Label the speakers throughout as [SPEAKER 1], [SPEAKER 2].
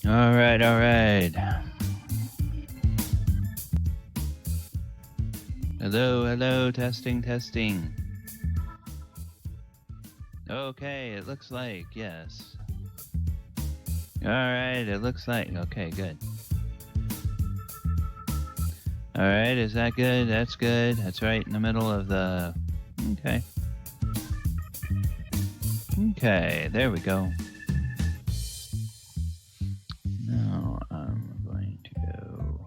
[SPEAKER 1] All right, all right. Hello, hello, testing, testing. Okay, it looks like, yes. All right, it looks like, okay, good. All right, is that good? That's good. That's right in the middle of the, okay. Okay, there we go. Now I'm going to go.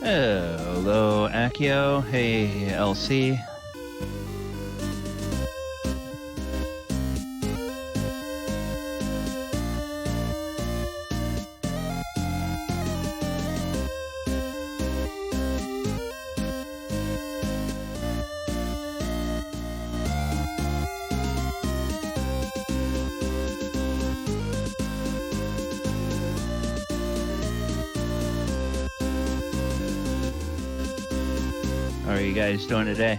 [SPEAKER 1] Hello, Accio. Hey, LC. How are you guys doing today?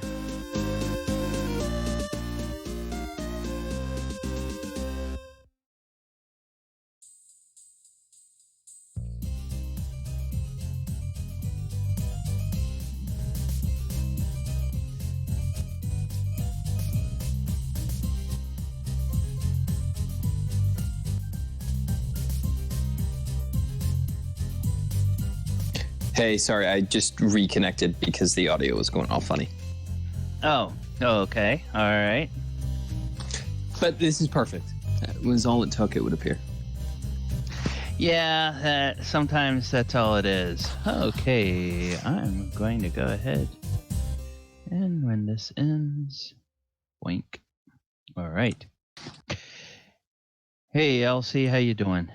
[SPEAKER 2] Hey, sorry, I just reconnected because the audio was going all funny.
[SPEAKER 1] Oh, okay. All right.
[SPEAKER 2] But this is perfect. That was all it took, it would appear.
[SPEAKER 1] Yeah, sometimes that's all it is. Okay, I'm going to go ahead. And when this ends, wink. All right. Hey, LC, how you doing?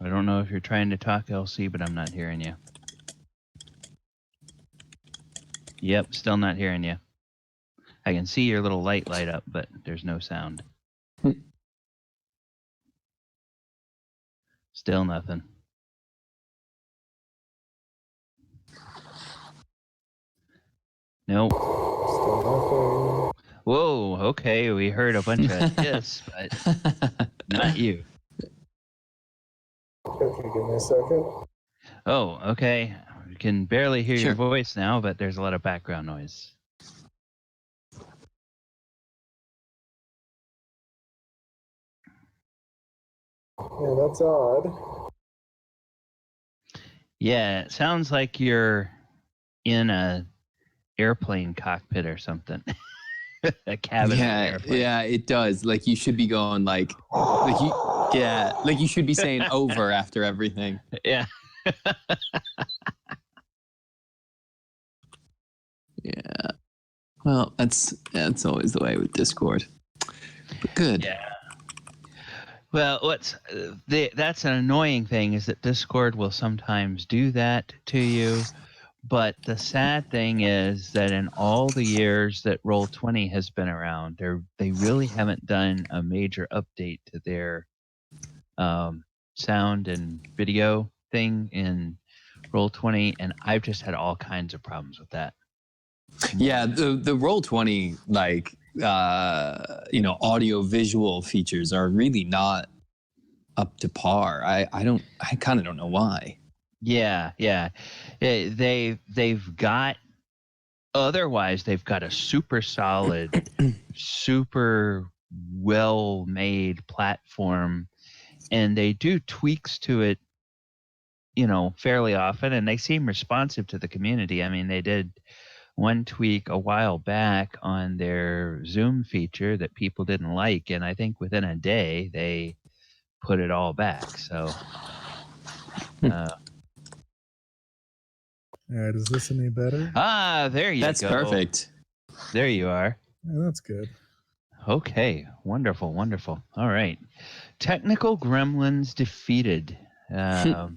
[SPEAKER 1] I don't know if you're trying to talk, LC, but I'm not hearing you. Yep, still not hearing you. I can see your little light up, but there's no sound. Still nothing. Nope.
[SPEAKER 3] Still nothing.
[SPEAKER 1] Whoa, okay, we heard a bunch of hiss, but not you.
[SPEAKER 3] Okay, can you give me a second?
[SPEAKER 1] Oh, okay. We can barely hear
[SPEAKER 2] Sure.
[SPEAKER 1] your voice now, but there's a lot of background noise.
[SPEAKER 3] Yeah, that's odd.
[SPEAKER 1] Yeah, it sounds like you're in a airplane cockpit or something. A cabin of an airplane.
[SPEAKER 2] Yeah, it does. Like you should be going like you should be saying over after everything.
[SPEAKER 1] Yeah.
[SPEAKER 2] Yeah. Well, that's always the way with Discord. But good.
[SPEAKER 1] Yeah. Well, that's an annoying thing is that Discord will sometimes do that to you. But the sad thing is that in all the years that Roll20 has been around, they really haven't done a major update to their sound and video thing in Roll20, and I've just had all kinds of problems with that.
[SPEAKER 2] Yeah, the Roll20 audio visual features are really not up to par. I kind of don't know why.
[SPEAKER 1] Yeah. They've got a super solid, super well-made platform, and they do tweaks to it, fairly often, and they seem responsive to the community. I mean, they did one tweak a while back on their Zoom feature that people didn't like, and I think within a day they put it all back. So
[SPEAKER 3] All right, is this any better?
[SPEAKER 1] there you go.
[SPEAKER 2] That's perfect.
[SPEAKER 1] There you are.
[SPEAKER 3] Yeah, that's good.
[SPEAKER 1] Okay, wonderful. All right. Technical gremlins defeated. That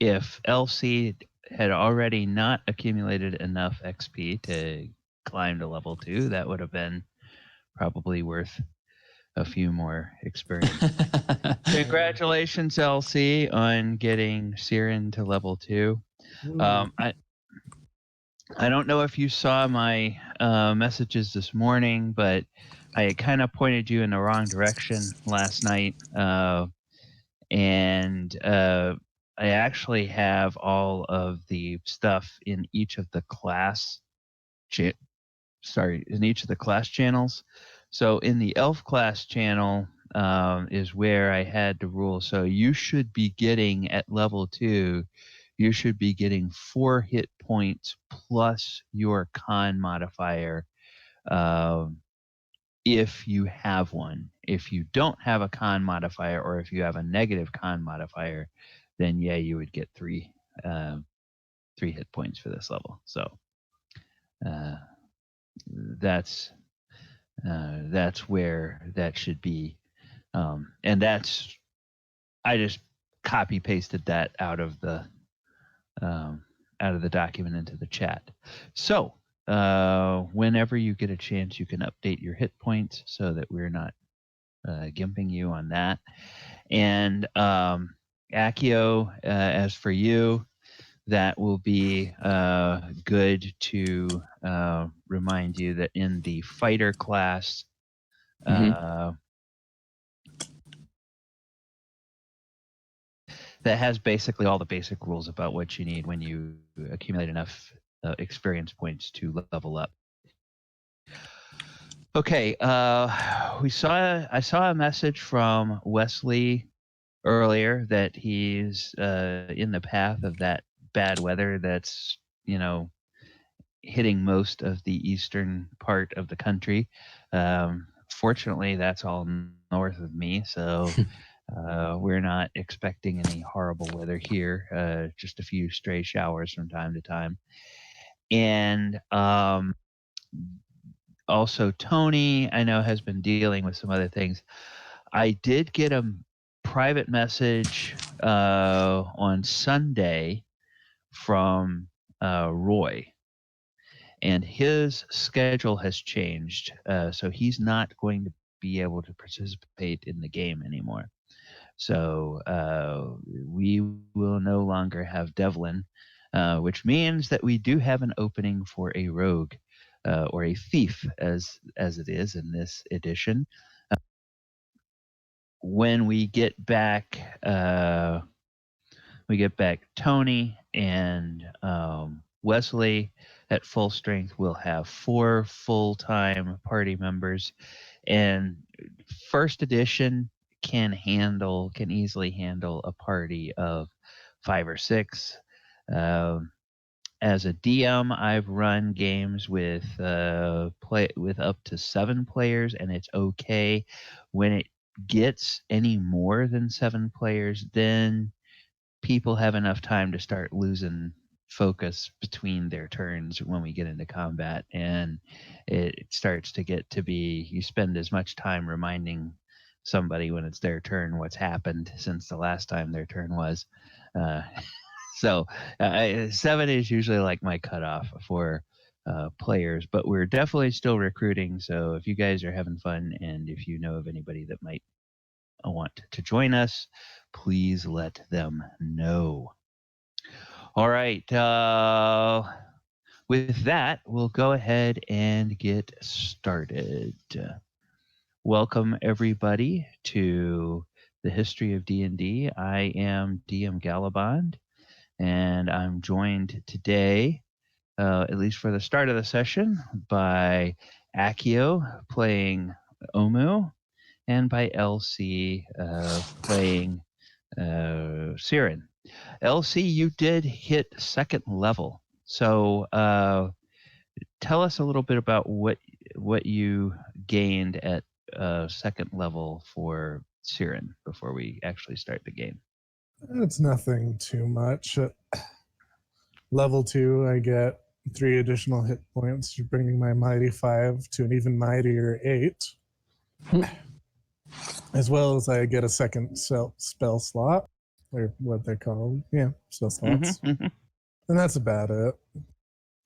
[SPEAKER 1] if LC had already not accumulated enough XP to climb to level 2, that would have been probably worth a few more experience. Congratulations, LC, on getting Siren to level 2. I don't know if you saw my messages this morning, but I kind of pointed you in the wrong direction last night. And I actually have all of the stuff in each of the class channels. So in the elf class channel is where I had the rules. So you should be getting at level 2, you should be getting 4 hit points plus your con modifier if you have one. If you don't have a con modifier, or if you have a negative con modifier, then yeah, you would get 3 hit points for this level. So that's where that should be, and that's, I just copy pasted that out of the document into the chat. So whenever you get a chance, you can update your hit points so that we're not gimping you on that. And Accio, as for you, that will be good to remind you that in the fighter class, that has basically all the basic rules about what you need when you accumulate enough experience points to level up. Okay, I saw a message from Wesley earlier that he's in the path of that bad weather that's, hitting most of the eastern part of the country. Fortunately, that's all north of me, so we're not expecting any horrible weather here, just a few stray showers from time to time. And also Tony, I know, has been dealing with some other things. I did get a private message on Sunday from Roy, and his schedule has changed, so he's not going to be able to participate in the game anymore. So we will no longer have Devlin, which means that we do have an opening for a rogue, or a thief, as it is in this edition. When we get back Tony and Wesley at full strength, we'll have 4 full-time party members. And first edition can easily handle a party of 5 or 6. As a DM, I've run games with up to 7 players, and it's okay. When it gets any more than 7 players, then people have enough time to start losing focus between their turns when we get into combat, and it starts to get to be, you spend as much time reminding somebody when it's their turn what's happened since the last time their turn was. So 7 is usually like my cutoff for players, but we're definitely still recruiting. So if you guys are having fun, and if you know of anybody that might want to join us, please let them know. All right. With that, we'll go ahead and get started. Welcome, everybody, to the History of D&D. I am DM Galabond, and I'm joined today, at least for the start of the session, by Accio playing Omu, and by LC playing Siren. LC, you did hit 2nd level. So tell us a little bit about what you gained at 2nd level for Siren before we actually start the game.
[SPEAKER 3] It's nothing too much. At level 2, I get 3 additional hit points, bringing my mighty 5 to an even mightier 8. As well as I get a 2nd spell slot, or what they're called. Yeah, spell slots. And that's about it.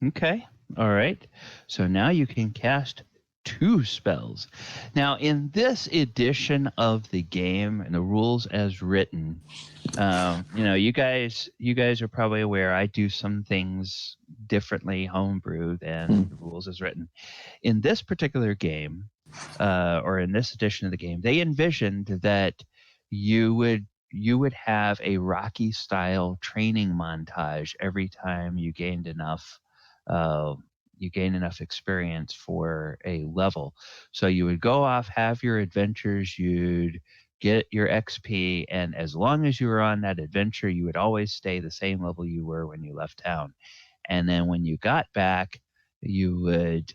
[SPEAKER 1] Okay. All right. So now you can cast 2 spells. Now, in this edition of the game, and the rules as written, you guys are probably aware I do some things differently homebrew than the rules as written. In this particular game, or in this edition of the game, they envisioned that you would have a Rocky style training montage every time you gained enough experience for a level. So you would go off, have your adventures, you'd get your XP, and as long as you were on that adventure, you would always stay the same level you were when you left town. And then when you got back, you would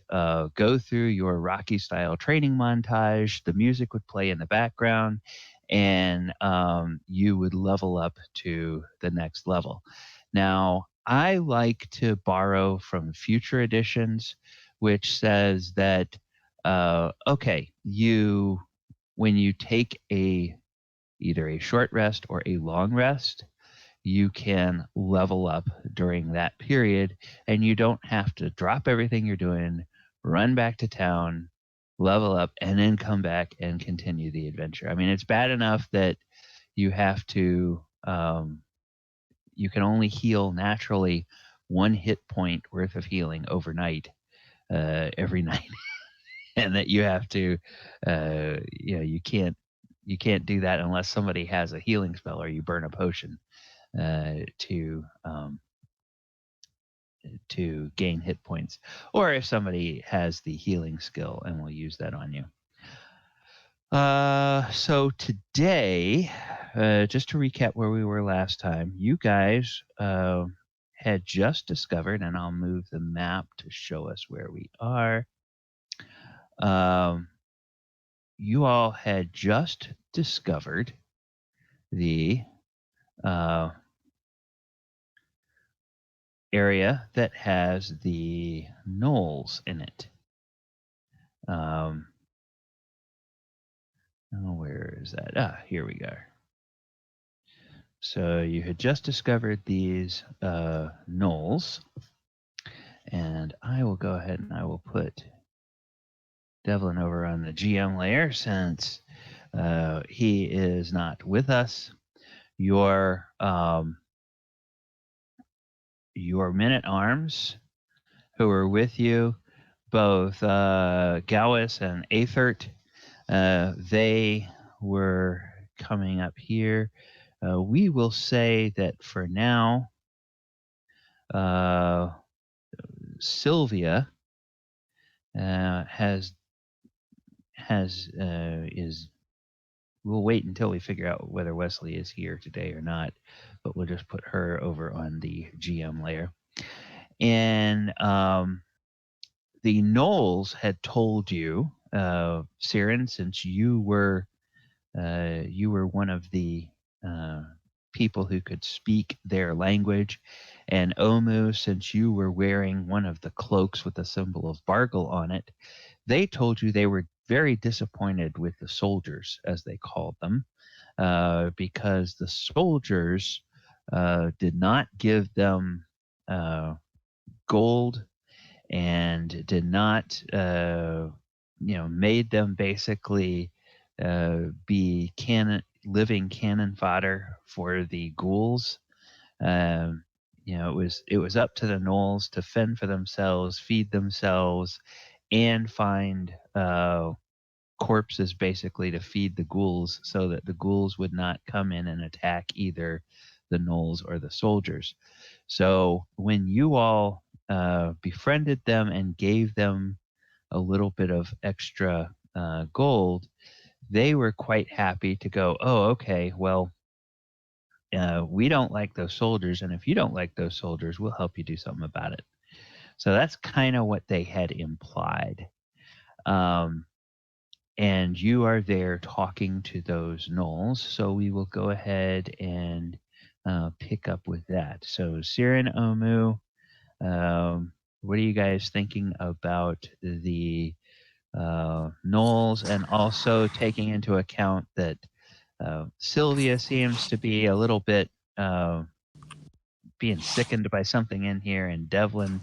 [SPEAKER 1] go through your Rocky style training montage. The music would play in the background, and you would level up to the next level. Now, I like to borrow from future editions, which says that okay, when you take either a short rest or a long rest, you can level up during that period, and you don't have to drop everything you're doing, run back to town, level up, and then come back and continue the adventure. I mean, it's bad enough that you have to you can only heal naturally 1 hit point worth of healing overnight, every night. And that you have to you can't do that unless somebody has a healing spell or you burn a potion to gain hit points, or if somebody has the healing skill and will use that on you. So today, just to recap where we were last time, you guys had just discovered, and I'll move the map to show us where we are. You all had just discovered the area that has the Gnolls in it. Where is that? Here we go. So you had just discovered these Gnolls, and I will go ahead and I will put Devlin over on the GM layer since he is not with us. Your men-at-arms who are with you, both Gowis and Aethert, they were coming up here. We will say that for now, Sylvia we'll wait until we figure out whether Wesley is here today or not, but we'll just put her over on the GM layer. And the Gnolls had told you, Siren, since you were one of the people who could speak their language, and Omu, since you were wearing one of the cloaks with the symbol of Bargle on it, they told you they were very disappointed with the soldiers, as they called them, because the soldiers did not give them gold and did not, made them basically be living cannon fodder for the ghouls. It was up to the Gnolls to fend for themselves, feed themselves, and find corpses basically to feed the ghouls, so that the ghouls would not come in and attack either the Gnolls or the soldiers. So when you all befriended them and gave them a little bit of extra gold, they were quite happy to go, oh, okay, well, we don't like those soldiers, and if you don't like those soldiers, we'll help you do something about it. So that's kind of what they had implied. And you are there talking to those Gnolls, so we will go ahead and pick up with that. So Siren, Omu, what are you guys thinking about the Gnolls, and also taking into account that Sylvia seems to be a little bit being sickened by something in here, and Devlin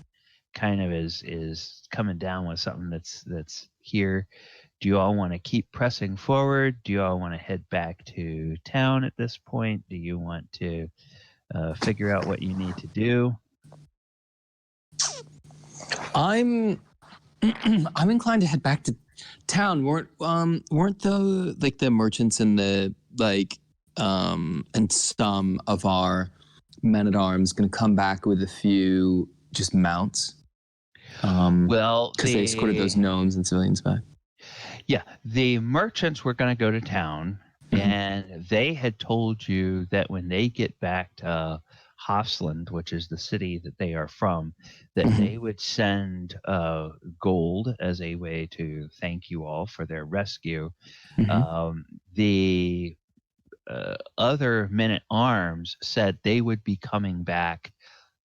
[SPEAKER 1] kind of is coming down with something that's here. Do you all want to keep pressing forward? Do you all want to head back to town at this point? Do you want to figure out what you need to do?
[SPEAKER 2] I'm inclined to head back to town. Weren't the merchants and the and some of our men-at-arms going to come back with a few just mounts?
[SPEAKER 1] Well,
[SPEAKER 2] because they escorted those gnomes and civilians back.
[SPEAKER 1] Yeah, the merchants were going to go to town, and they had told you that when they get back to Hosland, which is the city that they are from, that they would send gold as a way to thank you all for their rescue. The other men-at-arms said they would be coming back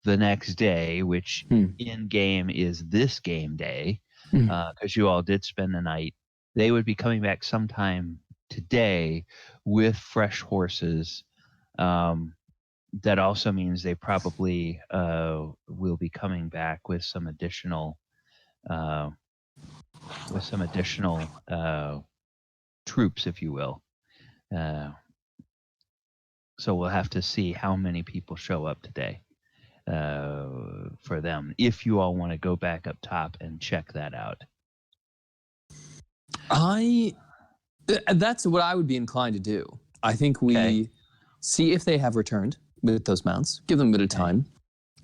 [SPEAKER 1] the next day, which in game is this game day, because you all did spend the night. They would be coming back sometime today with fresh horses. That also means they probably will be coming back with some additional troops, if you will. So we'll have to see how many people show up today for them, if you all want to go back up top and check that out.
[SPEAKER 2] That's what I would be inclined to do. I think we see if they have returned with those mounts, give them a bit of time.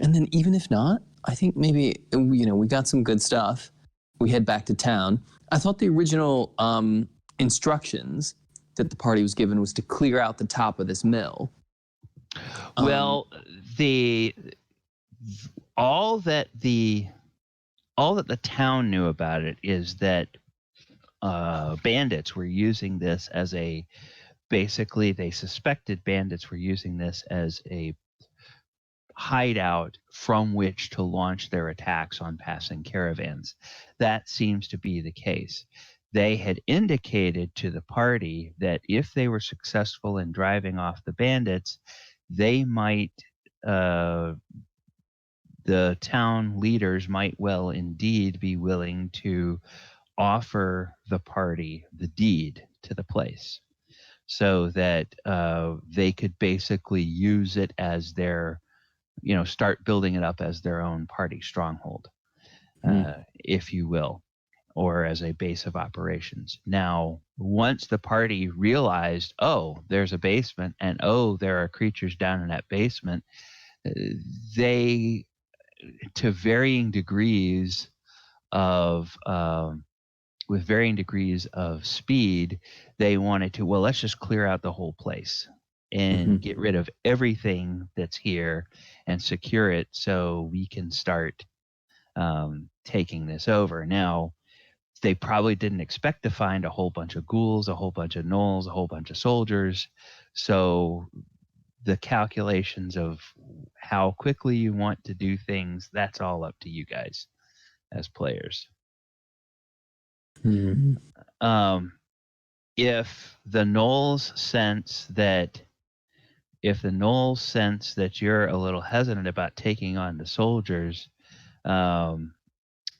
[SPEAKER 2] And then even if not, I think maybe, we got some good stuff. We head back to town. I thought the original instructions that the party was given was to clear out the top of this mill.
[SPEAKER 1] Well, all that the town knew about it is that bandits were using this as basically they suspected bandits were using this as a hideout from which to launch their attacks on passing caravans. That seems to be the case. They had indicated to the party that if they were successful in driving off the bandits, they might, the town leaders might well indeed be willing to offer the party the deed to the place, so that they could basically use it as their, start building it up as their own party stronghold, if you will, or as a base of operations. Now, once the party realized, there's a basement, and there are creatures down in that basement, they, to varying degrees of with varying degrees of speed, they wanted to, let's just clear out the whole place and get rid of everything that's here and secure it so we can start taking this over. Now, they probably didn't expect to find a whole bunch of ghouls, a whole bunch of gnolls, a whole bunch of soldiers. So the calculations of how quickly you want to do things, that's all up to you guys as players. If the Gnolls sense that you're a little hesitant about taking on the soldiers, the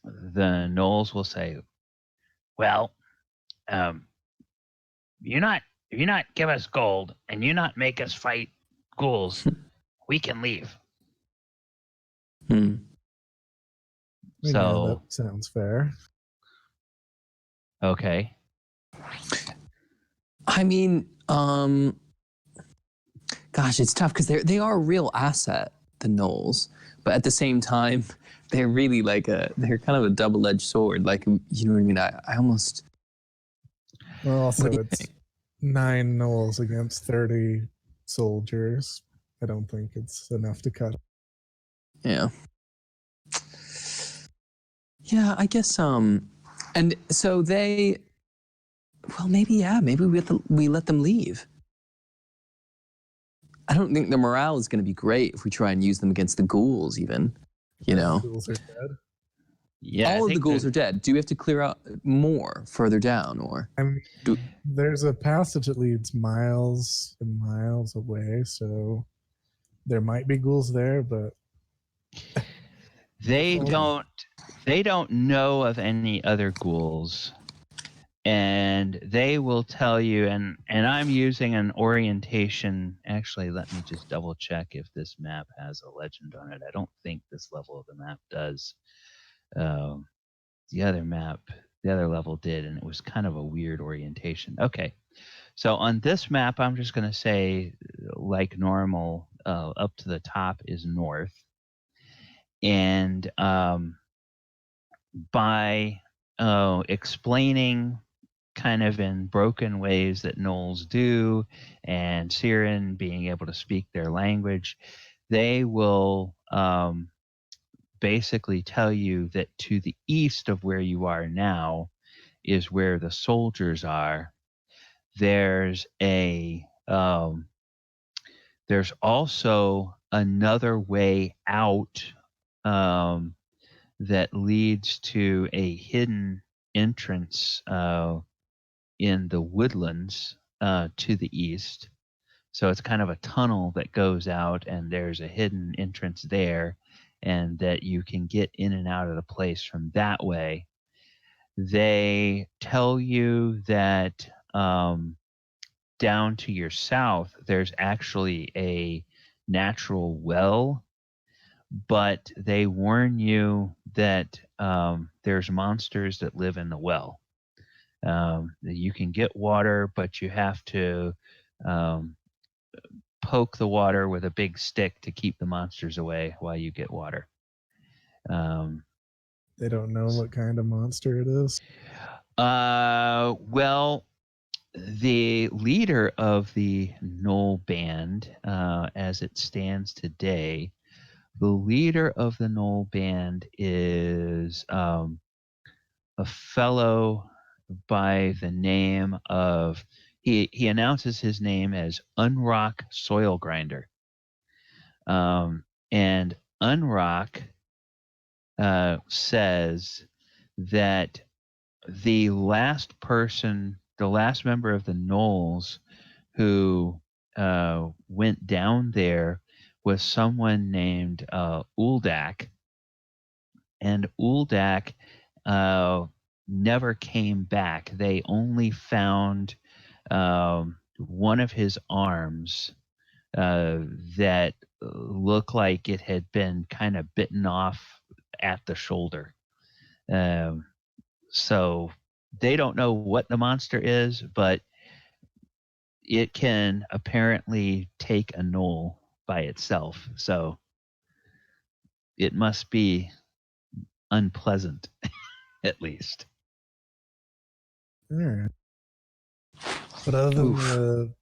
[SPEAKER 1] Gnolls will say, "Well, you not give us gold and you not make us fight ghouls, we can leave." So
[SPEAKER 3] that sounds fair.
[SPEAKER 1] Okay.
[SPEAKER 2] I mean, gosh, it's tough because they are a real asset, the Gnolls, but at the same time, they're really they're kind of a double-edged sword. Like, you know what I mean? I almost.
[SPEAKER 3] Well, also it's 9 Gnolls against 30 soldiers. I don't think it's enough to cut.
[SPEAKER 2] Yeah. Yeah, I guess. And so they. Well, maybe we let them leave. I don't think the morale is going to be great if we try and use them against the ghouls, even.
[SPEAKER 3] The ghouls are dead.
[SPEAKER 1] Yeah,
[SPEAKER 2] all of the ghouls are dead. Do we have to clear out more further down, or?
[SPEAKER 3] There's a passage that leads miles and miles away, so there might be ghouls there, but
[SPEAKER 1] they don't know of any other ghouls. And they will tell you, and I'm using an orientation. Actually, let me just double check if this map has a legend on it. I don't think this level of the map does. The other level did, and it was kind of a weird orientation. Okay, so on this map, I'm just going to say, like normal, up to the top is north. And by explaining kind of in broken ways that Gnolls do, and Siren being able to speak their language, they will basically tell you that to the east of where you are now is where the soldiers are. There's there's also another way out that leads to a hidden entrance in the woodlands to the east. So it's kind of a tunnel that goes out, and there's a hidden entrance there, and that you can get in and out of the place from that way. They tell you that down to your south, there's actually a natural well, but they warn you that there's monsters that live in the well. You can get water, but you have to poke the water with a big stick to keep the monsters away while you get water.
[SPEAKER 3] They don't know what kind of monster it is.
[SPEAKER 1] Well, the leader of the Gnoll band, as it stands today, the leader of the Gnoll band is a fellow by the name of, he announces his name as Unrock Soil Grinder. And Unrock says that the last member of the Gnolls who went down there was someone named Uldak, and Uldak never came back. They only found one of his arms that looked like it had been kind of bitten off at the shoulder. So they don't know what the monster is, but it can apparently take a gnoll by itself. So it must be unpleasant, at least.
[SPEAKER 3] All right. But other than the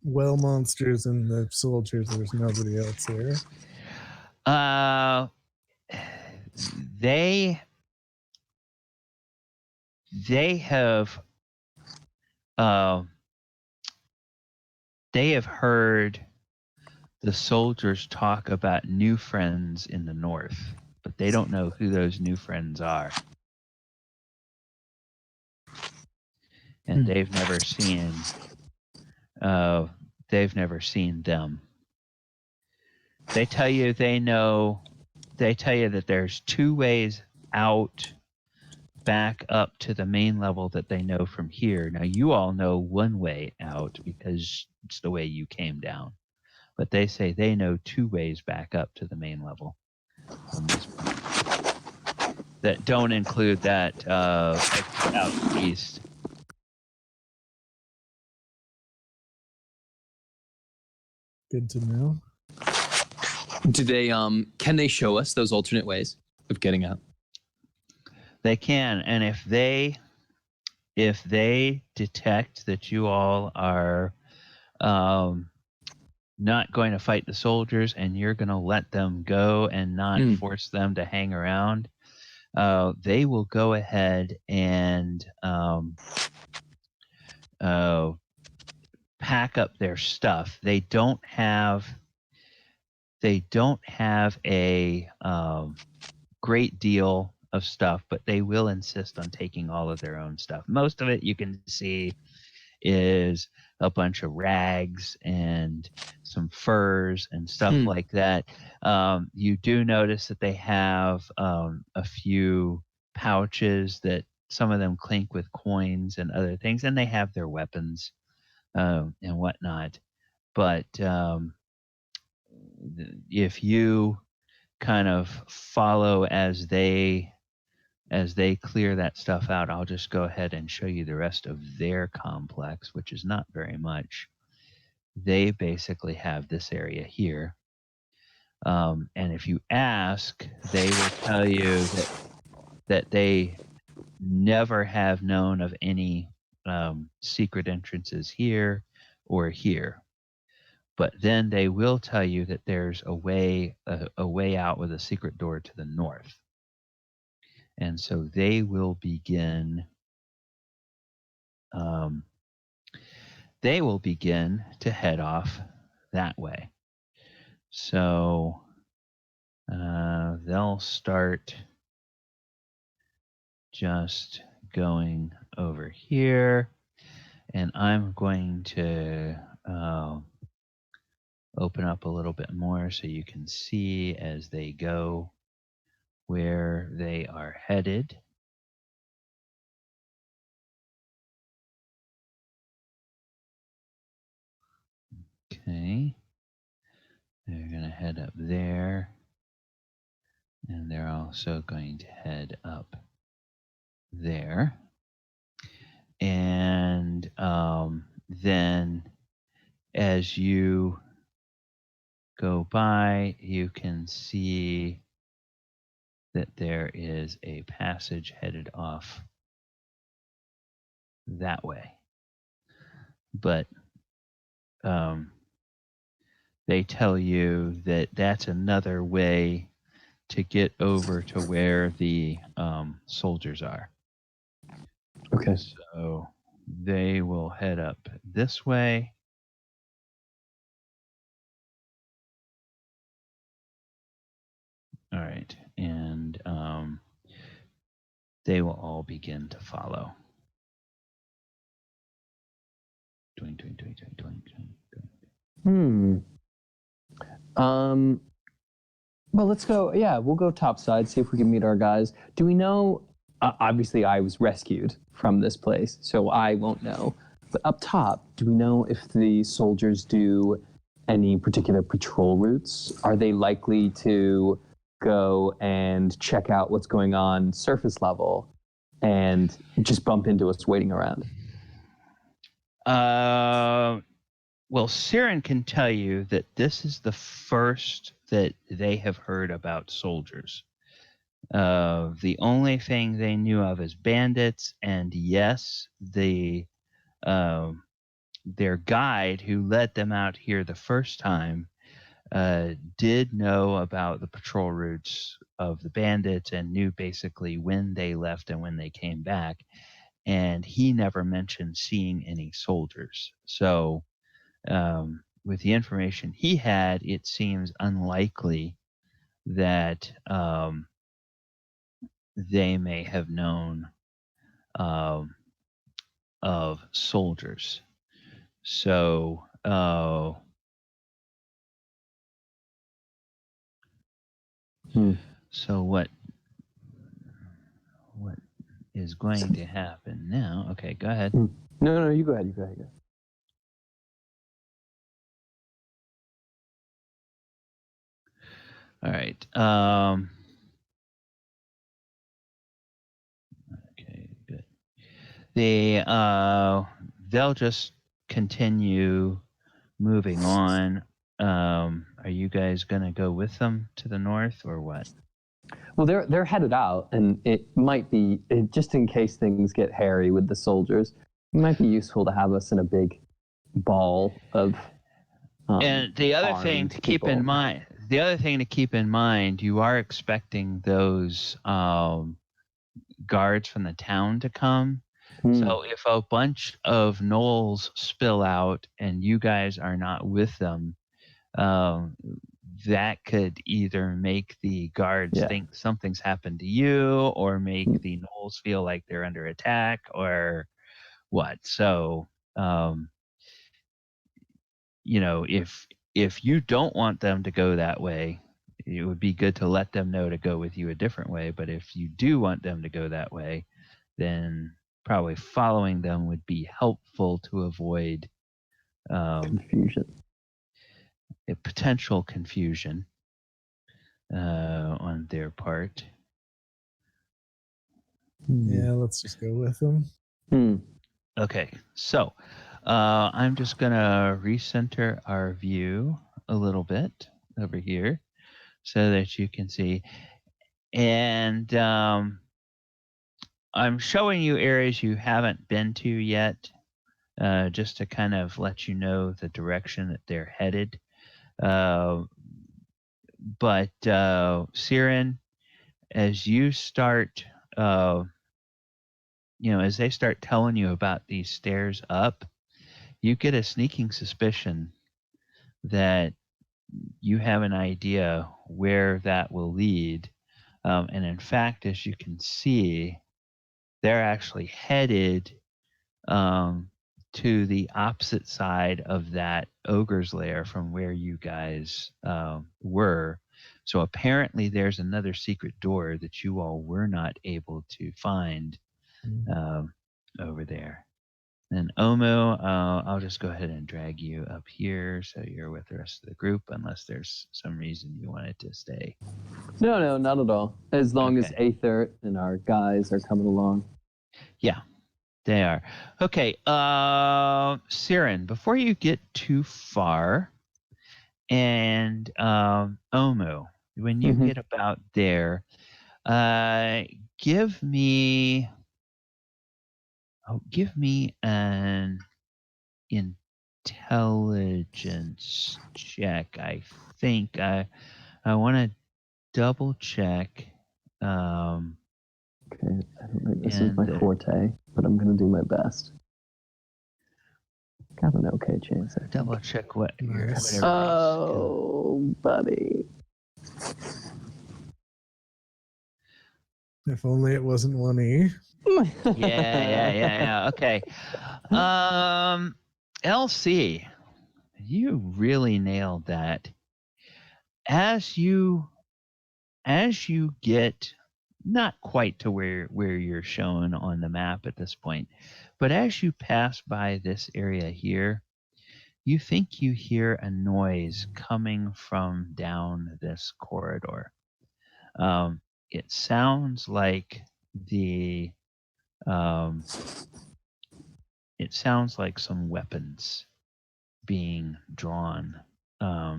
[SPEAKER 3] well monsters and the soldiers, there's nobody else here.
[SPEAKER 1] They have heard the soldiers talk about new friends in the north, but they don't know who those new friends are. And they've never seen them. They tell you that there's two ways out back up to the main level that they know from here. Now you all know one way out because it's the way you came down. But they say they know two ways back up to the main level from this point. That don't include that out east.
[SPEAKER 3] Good to know.
[SPEAKER 2] Do they can they show us those alternate ways of getting out?
[SPEAKER 1] They can, and if they detect that you all are not going to fight the soldiers and you're going to let them go and not force them to hang around, they will go ahead and pack up their stuff. They don't have a great deal of stuff, but they will insist on taking all of their own stuff. Most of it you can see is a bunch of rags and some furs and stuff like that. You do notice that they have a few pouches that some of them clink with coins and other things, and they have their weapons and whatnot. But if you kind of follow as they clear that stuff out, I'll just go ahead and show you the rest of their complex, which is not very much. They basically have this area here. And if you ask, they will tell you that they never have known of any secret entrances here or here. But then they will tell you that there's a way out with a secret door to the north. And so they will begin to head off that way. So they'll start just going over here, and I'm going to open up a little bit more so you can see as they go where they are headed. Okay. They're going to head up there, and they're also going to head up there. And then as you go by, you can see that there is a passage headed off that way. But they tell you that that's another way to get over to where the soldiers are.
[SPEAKER 2] Okay.
[SPEAKER 1] So they will head up this way. All right. And they will all begin to follow.
[SPEAKER 2] Well, let's go. Yeah, we'll go topside, see if we can meet our guys. Do we know? Obviously, I was rescued from this place, so I won't know. But up top, do we know if the soldiers do any particular patrol routes? Are they likely to go and check out what's going on surface level and just bump into us waiting around?
[SPEAKER 1] Well, Siren can tell you that this is the first that they have heard about soldiers. The only thing they knew of is bandits, and yes, their guide who led them out here the first time did know about the patrol routes of the bandits and knew basically when they left and when they came back. And he never mentioned seeing any soldiers. So with the information he had, it seems unlikely that they may have known of soldiers. So so what is going to happen now? Okay, go ahead.
[SPEAKER 2] No, you go ahead. You go ahead.
[SPEAKER 1] All right. Okay, good. They'll just continue moving on. Are you guys gonna go with them to the north or what?
[SPEAKER 2] Well, they're headed out, and it might be, just in case things get hairy with the soldiers, it might be useful to have us in a big ball of.
[SPEAKER 1] And the other thing to keep in mind, you are expecting those guards from the town to come. So if a bunch of Gnolls spill out and you guys are not with them, that could either make the guards think something's happened to you, or make the Gnolls feel like they're under attack, or what. So, if you don't want them to go that way, it would be good to let them know to go with you a different way. But if you do want them to go that way, then probably following them would be helpful to avoid
[SPEAKER 2] confusion.
[SPEAKER 1] A potential confusion on their part.
[SPEAKER 3] Yeah, let's just go with them.
[SPEAKER 1] Okay, so I'm just going to recenter our view a little bit over here so that you can see. And I'm showing you areas you haven't been to yet. just to kind of let you know the direction that they're headed. But Siren, as you start, as they start telling you about these stairs up, you get a sneaking suspicion that you have an idea where that will lead. And in fact, as you can see, they're actually headed to the opposite side of that ogre's lair from where you guys were. So apparently there's another secret door that you all were not able to find over there. And Omo, I'll just go ahead and drag you up here so you're with the rest of the group, unless there's some reason you wanted to stay.
[SPEAKER 2] No, not at all. As long as
[SPEAKER 1] Okay.
[SPEAKER 2] Aether and our guys are coming along.
[SPEAKER 1] Yeah, they are. Okay, Siren, before you get too far, and Omo, when you get about there, give me an intelligence check. I think I want to double check.
[SPEAKER 2] Okay, I don't think this is my forte, but I'm going to do my best. Got an okay chance. I think.
[SPEAKER 1] Double check what
[SPEAKER 3] Nice.
[SPEAKER 1] your
[SPEAKER 2] Oh, buddy.
[SPEAKER 3] If only it wasn't 1E.
[SPEAKER 1] Yeah. Okay. LC, you really nailed that. As you get not quite to where you're shown on the map at this point, but as you pass by this area here, you think you hear a noise coming from down this corridor. It sounds like some weapons being drawn, and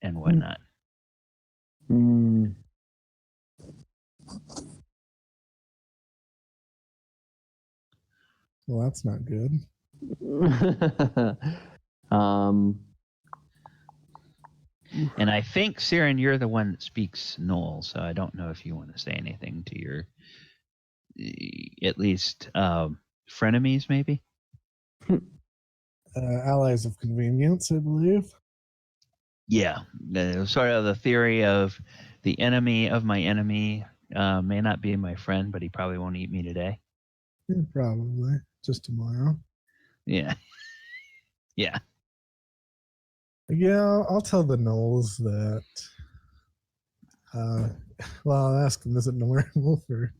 [SPEAKER 1] whatnot.
[SPEAKER 3] Well, that's not good.
[SPEAKER 1] And I think, Siren, you're the one that speaks Gnolls, so I don't know if you want to say anything to your, at least, frenemies, maybe?
[SPEAKER 3] Allies of convenience, I believe.
[SPEAKER 1] Yeah, sort of the theory of the enemy of my enemy may not be my friend, but he probably won't eat me today.
[SPEAKER 3] Yeah, probably. Just tomorrow.
[SPEAKER 1] Yeah. Yeah.
[SPEAKER 3] Yeah, I'll tell the Gnolls that. I'll ask them, is it normal for.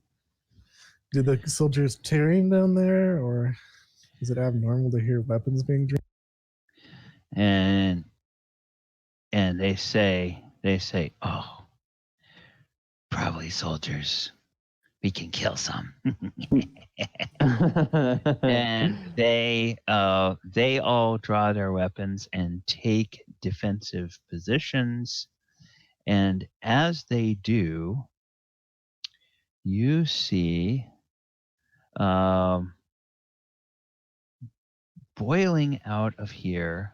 [SPEAKER 3] Do the soldiers tearing down there, or is it abnormal to hear weapons being drawn?
[SPEAKER 1] And they say, oh, probably soldiers. We can kill some. And they all draw their weapons and take defensive positions. And as they do, you see boiling out of here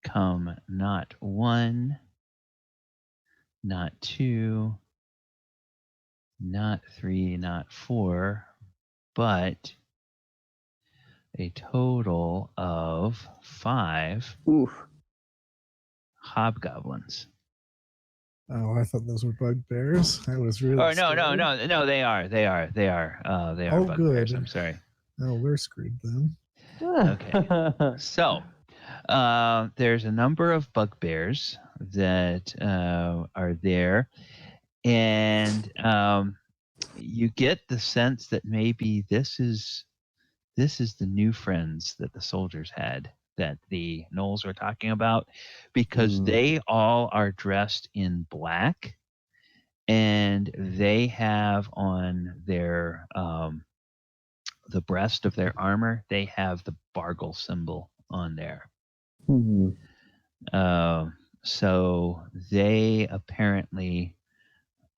[SPEAKER 1] come not one, not two, not three, not four, but a total of 5 hobgoblins.
[SPEAKER 3] Oh, I thought those were bugbears. I was really.
[SPEAKER 1] Oh no! They are. They are
[SPEAKER 3] Oh,
[SPEAKER 1] bugbears.
[SPEAKER 3] good.
[SPEAKER 1] I'm sorry.
[SPEAKER 3] Oh, we're screwed then.
[SPEAKER 1] Okay. So, there's a number of bugbears that are there, and you get the sense that maybe this is the new friends that the soldiers had, that the Gnolls were talking about, because they all are dressed in black, and they have on their the breast of their armor, they have the Bargle symbol on there. So they apparently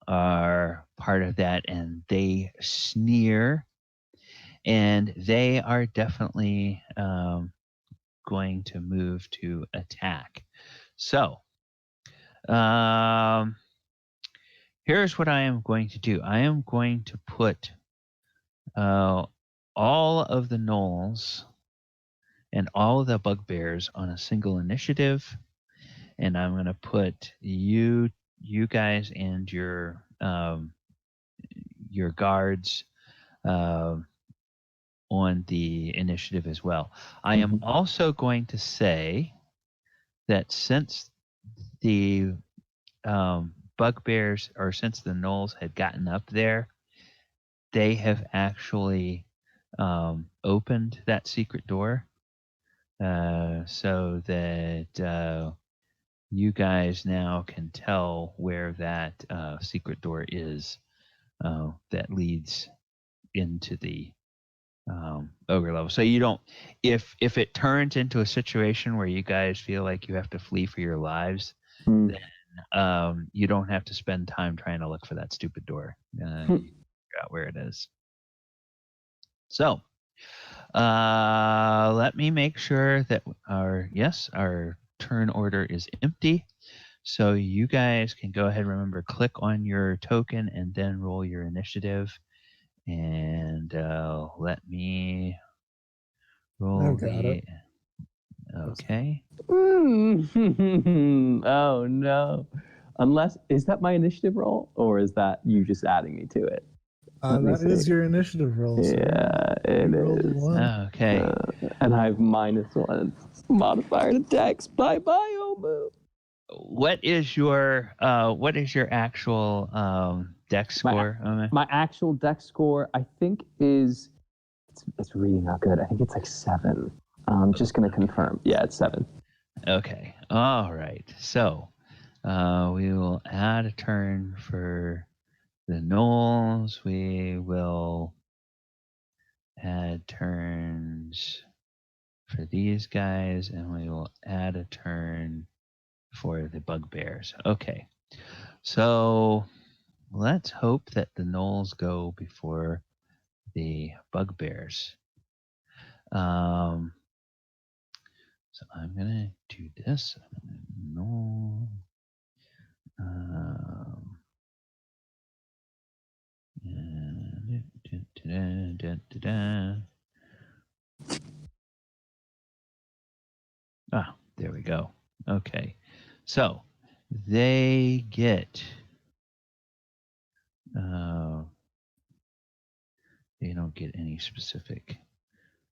[SPEAKER 1] are part of that, and they sneer and they are definitely going to move to attack. So, here's what I am going to do. I am going to put all of the Gnolls and all of the Bugbears on a single initiative, and I'm going to put you guys and your guards on the initiative as well. I am also going to say that since the Bugbears, or since the Gnolls had gotten up there, they have actually opened that secret door so that you guys now can tell where that secret door is that leads into the ogre level. So you don't, if it turns into a situation where you guys feel like you have to flee for your lives, then you don't have to spend time trying to look for that stupid door. You figure out where it is. So let me make sure that our turn order is empty. So you guys can go ahead and remember, click on your token and then roll your initiative. And let me roll the... Okay.
[SPEAKER 2] Oh no. Unless, is that my initiative roll, or is that you just adding me to it?
[SPEAKER 3] That is your initiative roll.
[SPEAKER 2] Yeah, it is.
[SPEAKER 1] Okay.
[SPEAKER 2] And I have -1 modifier to dex. Bye bye, Omu.
[SPEAKER 1] What is your actual dex score?
[SPEAKER 2] My actual dex score, I think, is it's really not good. I think it's like 7. I'm just gonna confirm. Yeah, it's 7.
[SPEAKER 1] Okay. All right. So we will add a turn for the Gnolls. We will add turns for these guys, and we will add a turn for the Bugbears. Okay. So let's hope that the Gnolls go before the Bugbears. So I'm gonna do this. No. There we go. Okay. So they get they don't get any specific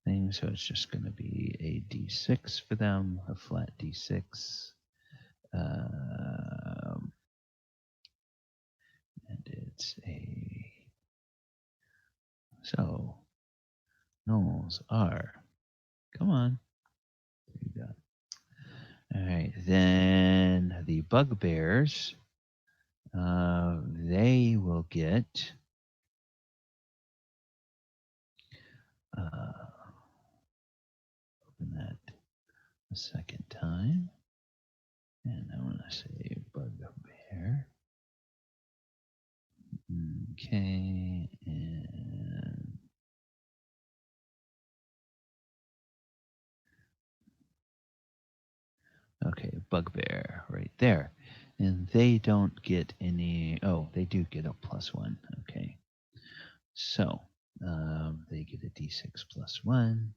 [SPEAKER 1] thing, so it's just going to be a D6 for them, a flat D6. And it's a... So, Gnolls are... Come on. There you go. All right, then the Bugbears, they will get... open that a second time. And I want to say Bugbear. Okay, and okay, Bugbear right there. And they don't get any... Oh, they do get a +1. Okay. So they get a D6 +1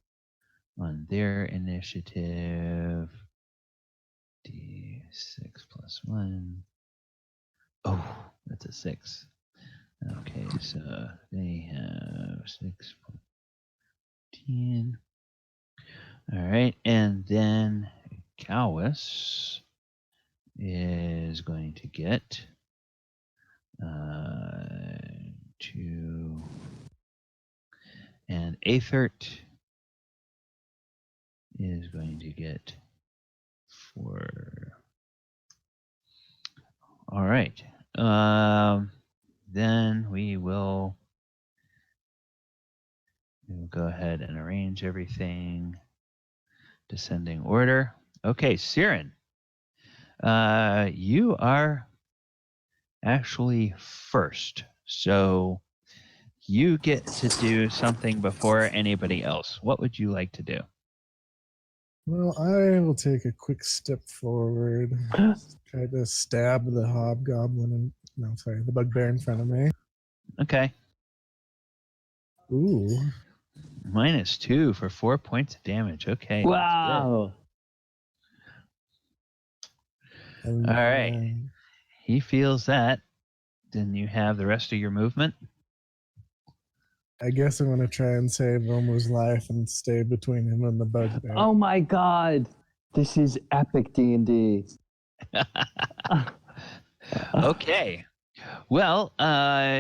[SPEAKER 1] on their initiative. D6 +1. Oh, that's a 6. Okay, so they have 6 10. All right, and then Cowis is going to get 2, and Aethert is going to get 4. All right. Then we will go ahead and arrange everything. Descending order. Okay, Siren. You are actually first. So you get to do something before anybody else. What would you like to do?
[SPEAKER 3] Well, I will take a quick step forward. Try to stab the hobgoblin and the bugbear in front of me.
[SPEAKER 1] Okay.
[SPEAKER 3] Ooh.
[SPEAKER 1] -2 for 4 points of damage. Okay.
[SPEAKER 2] Wow.
[SPEAKER 1] All right. He feels that. Then you have the rest of your movement.
[SPEAKER 3] I guess I'm gonna try and save Omu's life and stay between him and the bugbear.
[SPEAKER 2] Oh my God. This is epic D&D.
[SPEAKER 1] Okay. Well,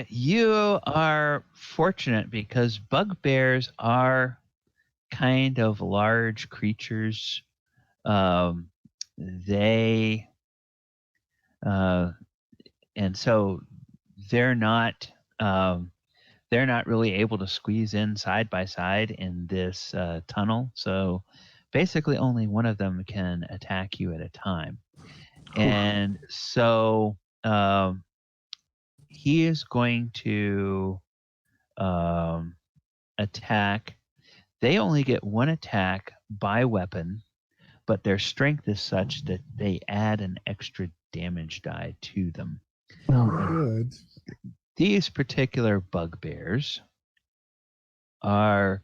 [SPEAKER 1] you are fortunate because bugbears are kind of large creatures. They and so they're not really able to squeeze in side by side in this tunnel. So basically, only one of them can attack you at a time. And so he is going to attack. They only get one attack by weapon, but their strength is such that they add an extra damage die to them.
[SPEAKER 2] Oh,
[SPEAKER 3] Good.
[SPEAKER 1] These particular bugbears are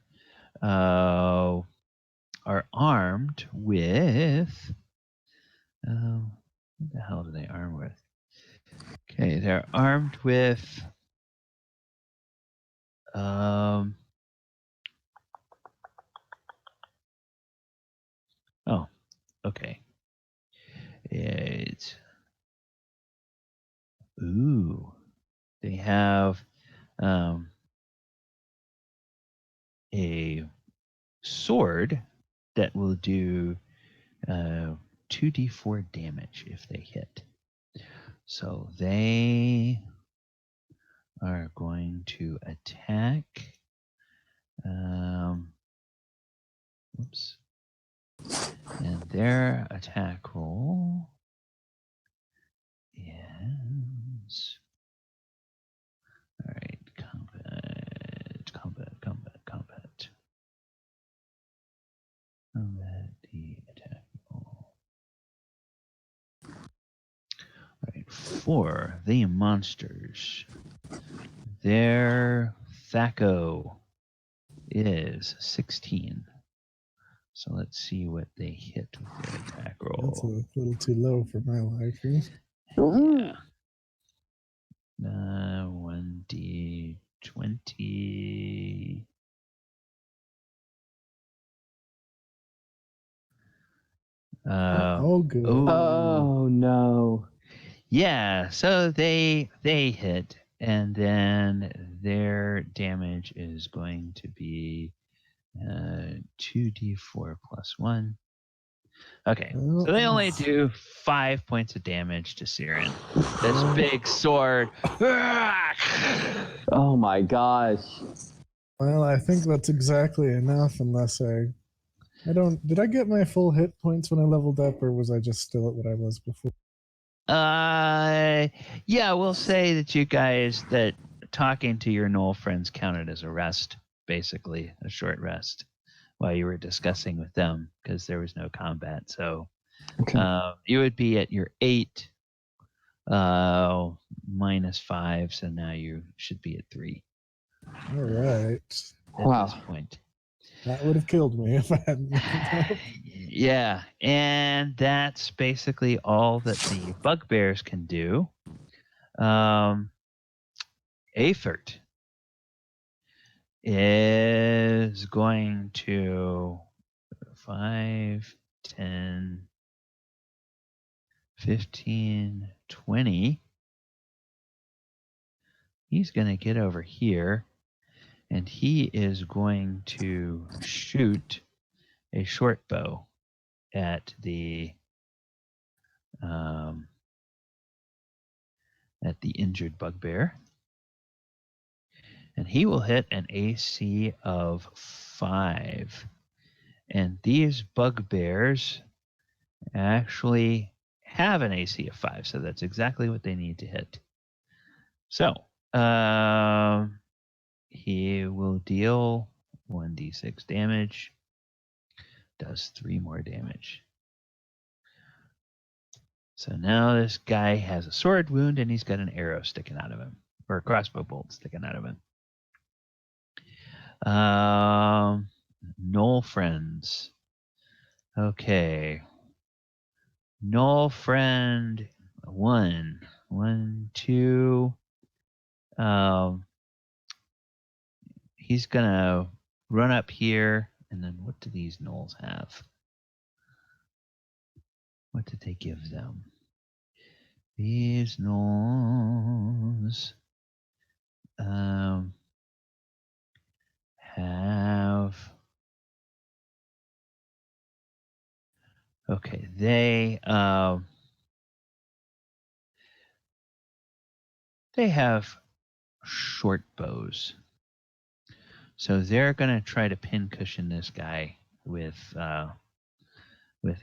[SPEAKER 1] armed with. What the hell do they arm with? Okay, they're armed with. Oh, okay. It's. Ooh, they have a sword that will do 2d4 damage if they hit. So they are going to attack. Whoops. And their attack roll is. All right, combat the attack roll. All right, for the monsters, their THAC0 is 16. So let's see what they hit with their attack roll.
[SPEAKER 3] That's a little too low for my liking.
[SPEAKER 1] Yeah. 1d20.
[SPEAKER 3] Good.
[SPEAKER 2] Oh no.
[SPEAKER 1] Yeah, so they hit, and then their damage is going to be 2d4 plus 1. Okay, so they only do 5 points of damage to Siren. This big sword.
[SPEAKER 2] Oh my gosh.
[SPEAKER 3] Well, I think that's exactly enough unless did I get my full hit points when I leveled up, or was I just still at what I was before?
[SPEAKER 1] Yeah, we'll say that you guys, that talking to your Gnoll friends counted as a rest, basically, a short rest while you were discussing with them because there was no combat. So you would be at your 8 -5, so now you should be at 3.
[SPEAKER 3] All right.
[SPEAKER 1] At this point.
[SPEAKER 3] That would have killed me if I hadn't.
[SPEAKER 1] Yeah, and that's basically all that the bugbears can do. Aethert is going to 5, 10, 15, 20. He's going to get over here, and he is going to shoot a short bow at the injured bugbear. And he will hit an AC of 5. And these bugbears actually have an AC of 5, so that's exactly what they need to hit. So, he will deal 1d6 damage. Does 3 more damage. So now this guy has a sword wound and he's got an arrow sticking out of him, or a crossbow bolt sticking out of him. Gnoll friends. Okay. Gnoll friend 1, 2. He's gonna run up here, and then what do these gnolls have? What did they give them? These gnolls have. Okay, they have short bows. So they're going to try to pincushion this guy with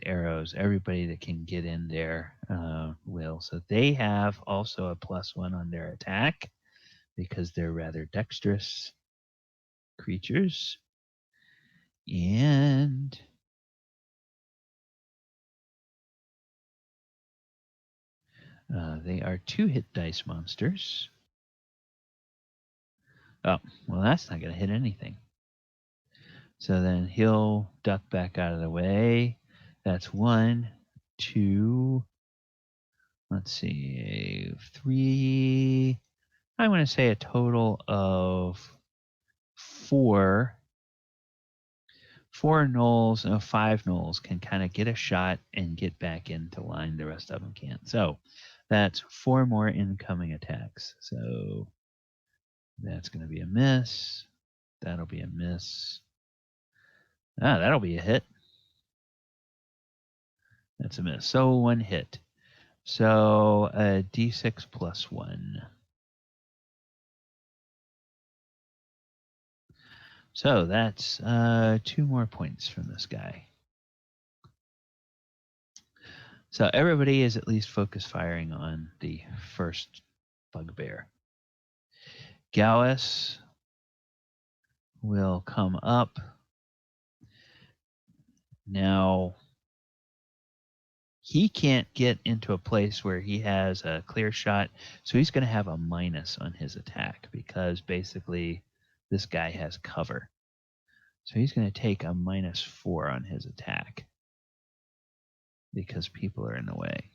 [SPEAKER 1] arrows. Everybody that can get in there will. So they have also a +1 on their attack because they're rather dexterous creatures. And they are 2 hit dice monsters. Oh, well, that's not going to hit anything. So then he'll duck back out of the way. That's 1, 2, let's see, 3. I'm going to say a total of 4. 4 gnolls and 5 gnolls can kind of get a shot and get back into line. The rest of them can't. So that's 4 more incoming attacks. So that's going to be a miss. That'll be a miss. That'll be a hit. That's a miss. So 1 hit. So a d6 + 1. So that's 2 more points from this guy. So everybody is at least focus firing on the first bugbear. Gallus will come up. Now, he can't get into a place where he has a clear shot, so he's going to have a minus on his attack because basically this guy has cover. So he's going to take a -4 on his attack because people are in the way.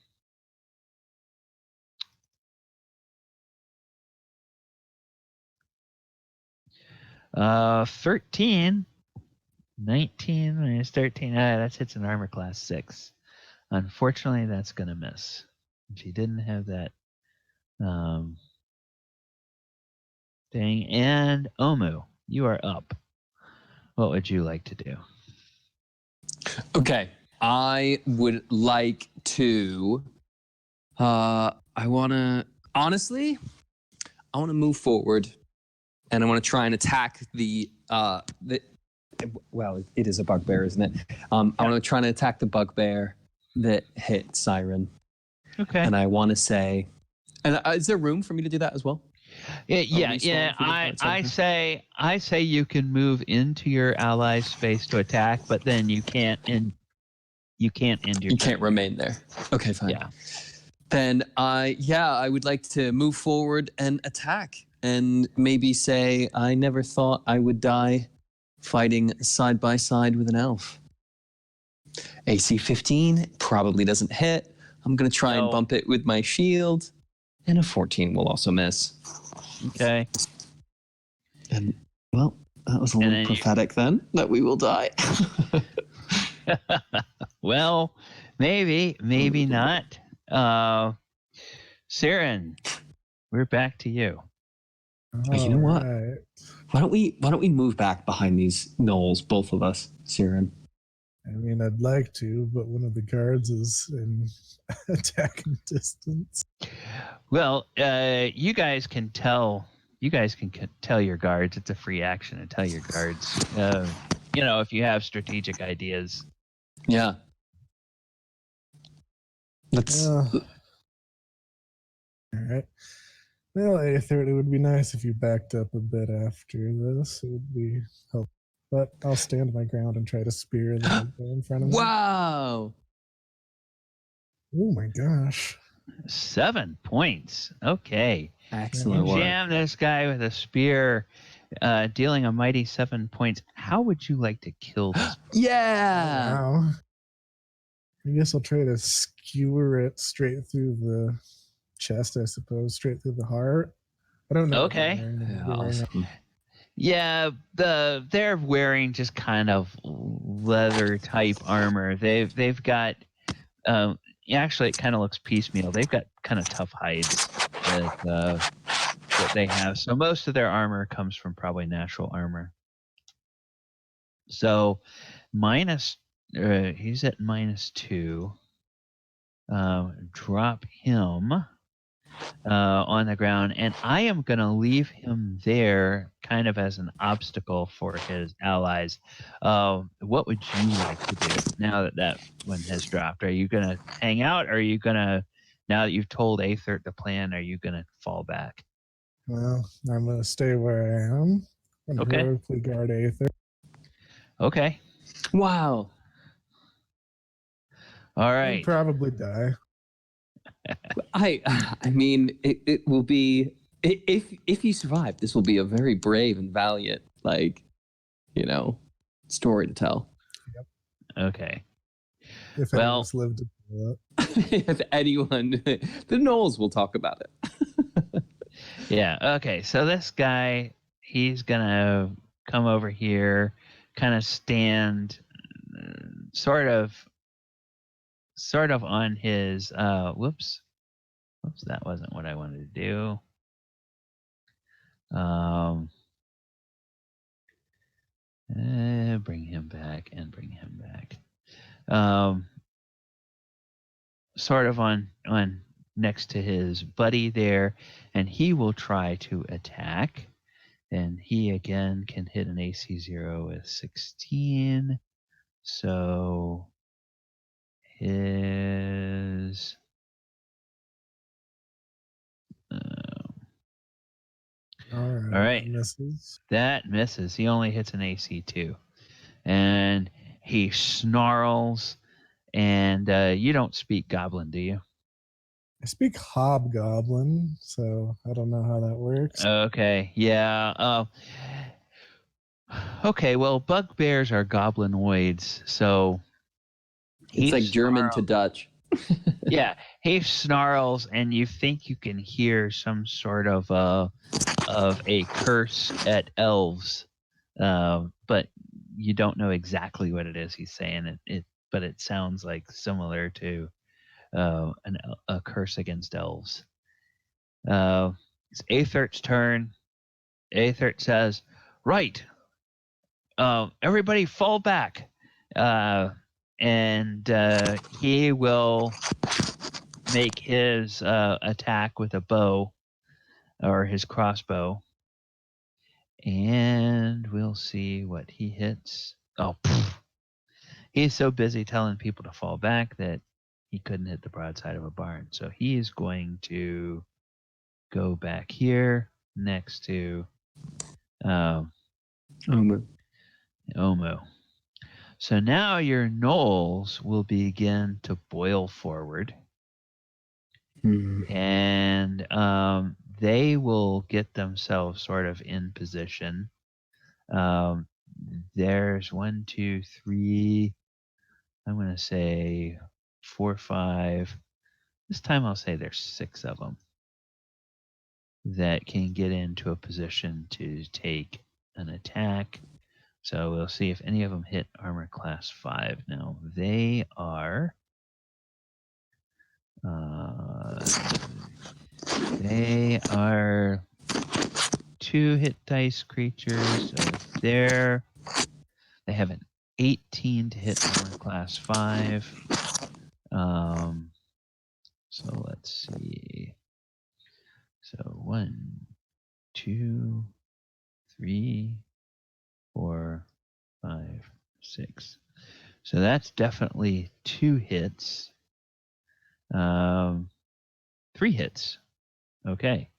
[SPEAKER 1] Uh, 13, 19 minus 13. That hits an armor class 6. Unfortunately, that's going to miss. If he didn't have that thing. And Omu, you are up. What would you like to do?
[SPEAKER 2] Okay. I would like to. Honestly, I want to move forward, and I want to try and attack the. Well, it is a bugbear, isn't it? I want to try and attack the bugbear that hit Siren.
[SPEAKER 1] Okay.
[SPEAKER 2] And I want to say, and is there room for me to do that as well?
[SPEAKER 1] Yeah. I say you can move into your ally's space to attack, but then you can't end your
[SPEAKER 2] You can't remain there. Okay, fine.
[SPEAKER 1] Yeah.
[SPEAKER 2] Then I would like to move forward and attack and maybe say I never thought I would die fighting side by side with an elf. AC 15 probably doesn't hit. I'm going to try and bump it with my shield. And a 14 will also miss.
[SPEAKER 1] Okay.
[SPEAKER 2] And, well, that was a little prophetic then, that we will die.
[SPEAKER 1] Well, maybe not. Siren, we're back to you.
[SPEAKER 2] You know what?
[SPEAKER 3] Right.
[SPEAKER 2] Why don't we move back behind these gnolls, both of us, Siren?
[SPEAKER 3] I mean, I'd like to, but one of the guards is in attacking distance.
[SPEAKER 1] Well, you guys can tell your guards. It's a free action to tell your guards. If you have strategic ideas.
[SPEAKER 2] Yeah. Let's.
[SPEAKER 3] All right. Well, A30, it would be nice if you backed up a bit after this. It would be helpful. But I'll stand my ground and try to spear the bugbear in front of me.
[SPEAKER 2] Wow.
[SPEAKER 3] Oh my gosh.
[SPEAKER 1] 7 points. Okay.
[SPEAKER 2] Excellent
[SPEAKER 1] You
[SPEAKER 2] work.
[SPEAKER 1] jam this guy with a spear, dealing a mighty 7 points. How would you like to kill this?
[SPEAKER 2] Yeah.
[SPEAKER 3] Wow. I guess I'll try to skewer it straight through the chest, I suppose, straight through the heart. I don't know.
[SPEAKER 1] Okay.
[SPEAKER 2] Awesome.
[SPEAKER 1] Yeah, they're wearing just kind of leather type armor. They've got actually it kind of looks piecemeal. They've got kind of tough hides that they have. So most of their armor comes from probably natural armor. So he's at -2. Drop him on the ground, and I am going to leave him there kind of as an obstacle for his allies. What would you like to do now that one has dropped? Are you going to hang out? Or are you going to, now that you've told Aethert the plan, are you going to fall back?
[SPEAKER 3] Well, I'm going to stay where I am. I'm going to
[SPEAKER 1] Okay.
[SPEAKER 3] heroically guard Aether.
[SPEAKER 1] Okay.
[SPEAKER 2] Wow.
[SPEAKER 1] All
[SPEAKER 3] I'll
[SPEAKER 1] right.
[SPEAKER 3] probably die.
[SPEAKER 2] I mean, it will be, if you survive, this will be a very brave and valiant, story to tell.
[SPEAKER 1] Okay.
[SPEAKER 3] If
[SPEAKER 1] Well-
[SPEAKER 3] anyone's lived to tell it.
[SPEAKER 2] If anyone, the Gnolls will talk about it.
[SPEAKER 1] Yeah. Okay. So this guy, he's gonna come over here, kind of stand, sort of on his. Whoops. That wasn't what I wanted to do. Bring him back and bring him back. Sort of on next to his buddy there, and he will try to attack. And he again can hit an AC 0 with 16. So his
[SPEAKER 3] All right.
[SPEAKER 1] All right.
[SPEAKER 3] That misses.
[SPEAKER 1] That misses. He only hits an AC 2. And he snarls. And you don't speak Goblin, do you?
[SPEAKER 3] I speak Hobgoblin, so I don't know how that works.
[SPEAKER 1] Okay. Yeah. Okay. Well, bugbears are goblinoids, so
[SPEAKER 2] It's like German to Dutch.
[SPEAKER 1] Yeah, he snarls, and you think you can hear some sort of a curse at elves, but you don't know exactly what it is he's saying. But it sounds like similar to a curse against elves. It's Aethert's turn. Aethert says, "Right, everybody, fall back," and he will make his attack with a bow or his crossbow, and we'll see what he hits. Oh, he's so busy telling people to fall back that he couldn't hit the broadside of a barn. So he is going to go back here next to Omu. So now your gnolls will begin to boil forward. And they will get themselves sort of in position. There's 1, 2, 3. I'm going to say 4, 5. This time I'll say there's 6 of them that can get into a position to take an attack. So we'll see if any of them hit armor class 5. Now they are. They are 2 hit dice creatures. So they have an 18 to hit armor class 5. So let's see. So 1, 2, 3, 4, 5, 6. So that's definitely 2 hits. 3 hits. Okay.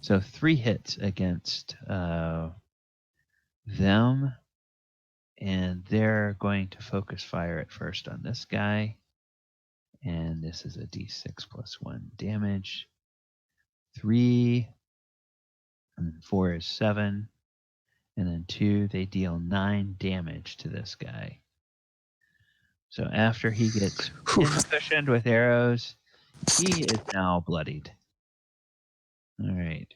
[SPEAKER 1] So 3 hits against them, and they're going to focus fire at first on this guy. And this is a d6 plus 1 damage. 3 and 4 is 7. And then 2, they deal 9 damage to this guy. So after he gets cushioned with arrows, he is now bloodied. All right.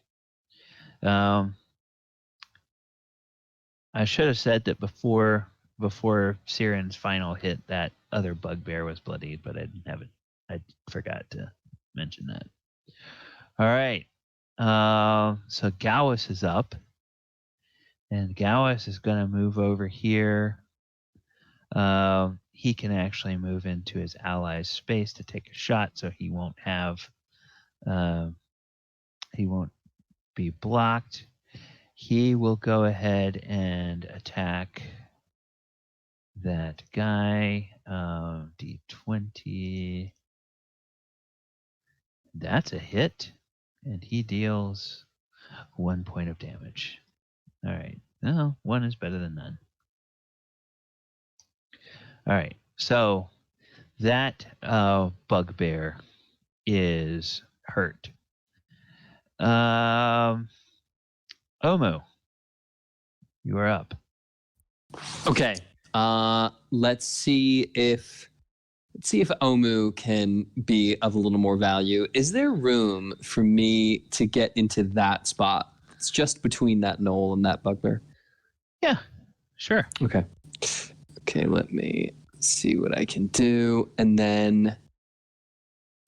[SPEAKER 1] I should have said that before Siren's final hit, that other bugbear was bloodied, but I didn't have it. I forgot to mention that. All right. So Gowis is up, and Gowis is going to move over here. He can actually move into his ally's space to take a shot, so he won't be blocked. He will go ahead and attack that guy. D20. That's a hit, and he deals 1 point of damage. All right. No, 1 is better than none. All right. So that bugbear is hurt. Omu, you are up.
[SPEAKER 2] Okay. Let's see if Omu can be of a little more value. Is there room for me to get into that spot? It's just between that knoll and that bugbear.
[SPEAKER 1] Yeah, sure.
[SPEAKER 2] Okay. Okay, let me see what I can do. And then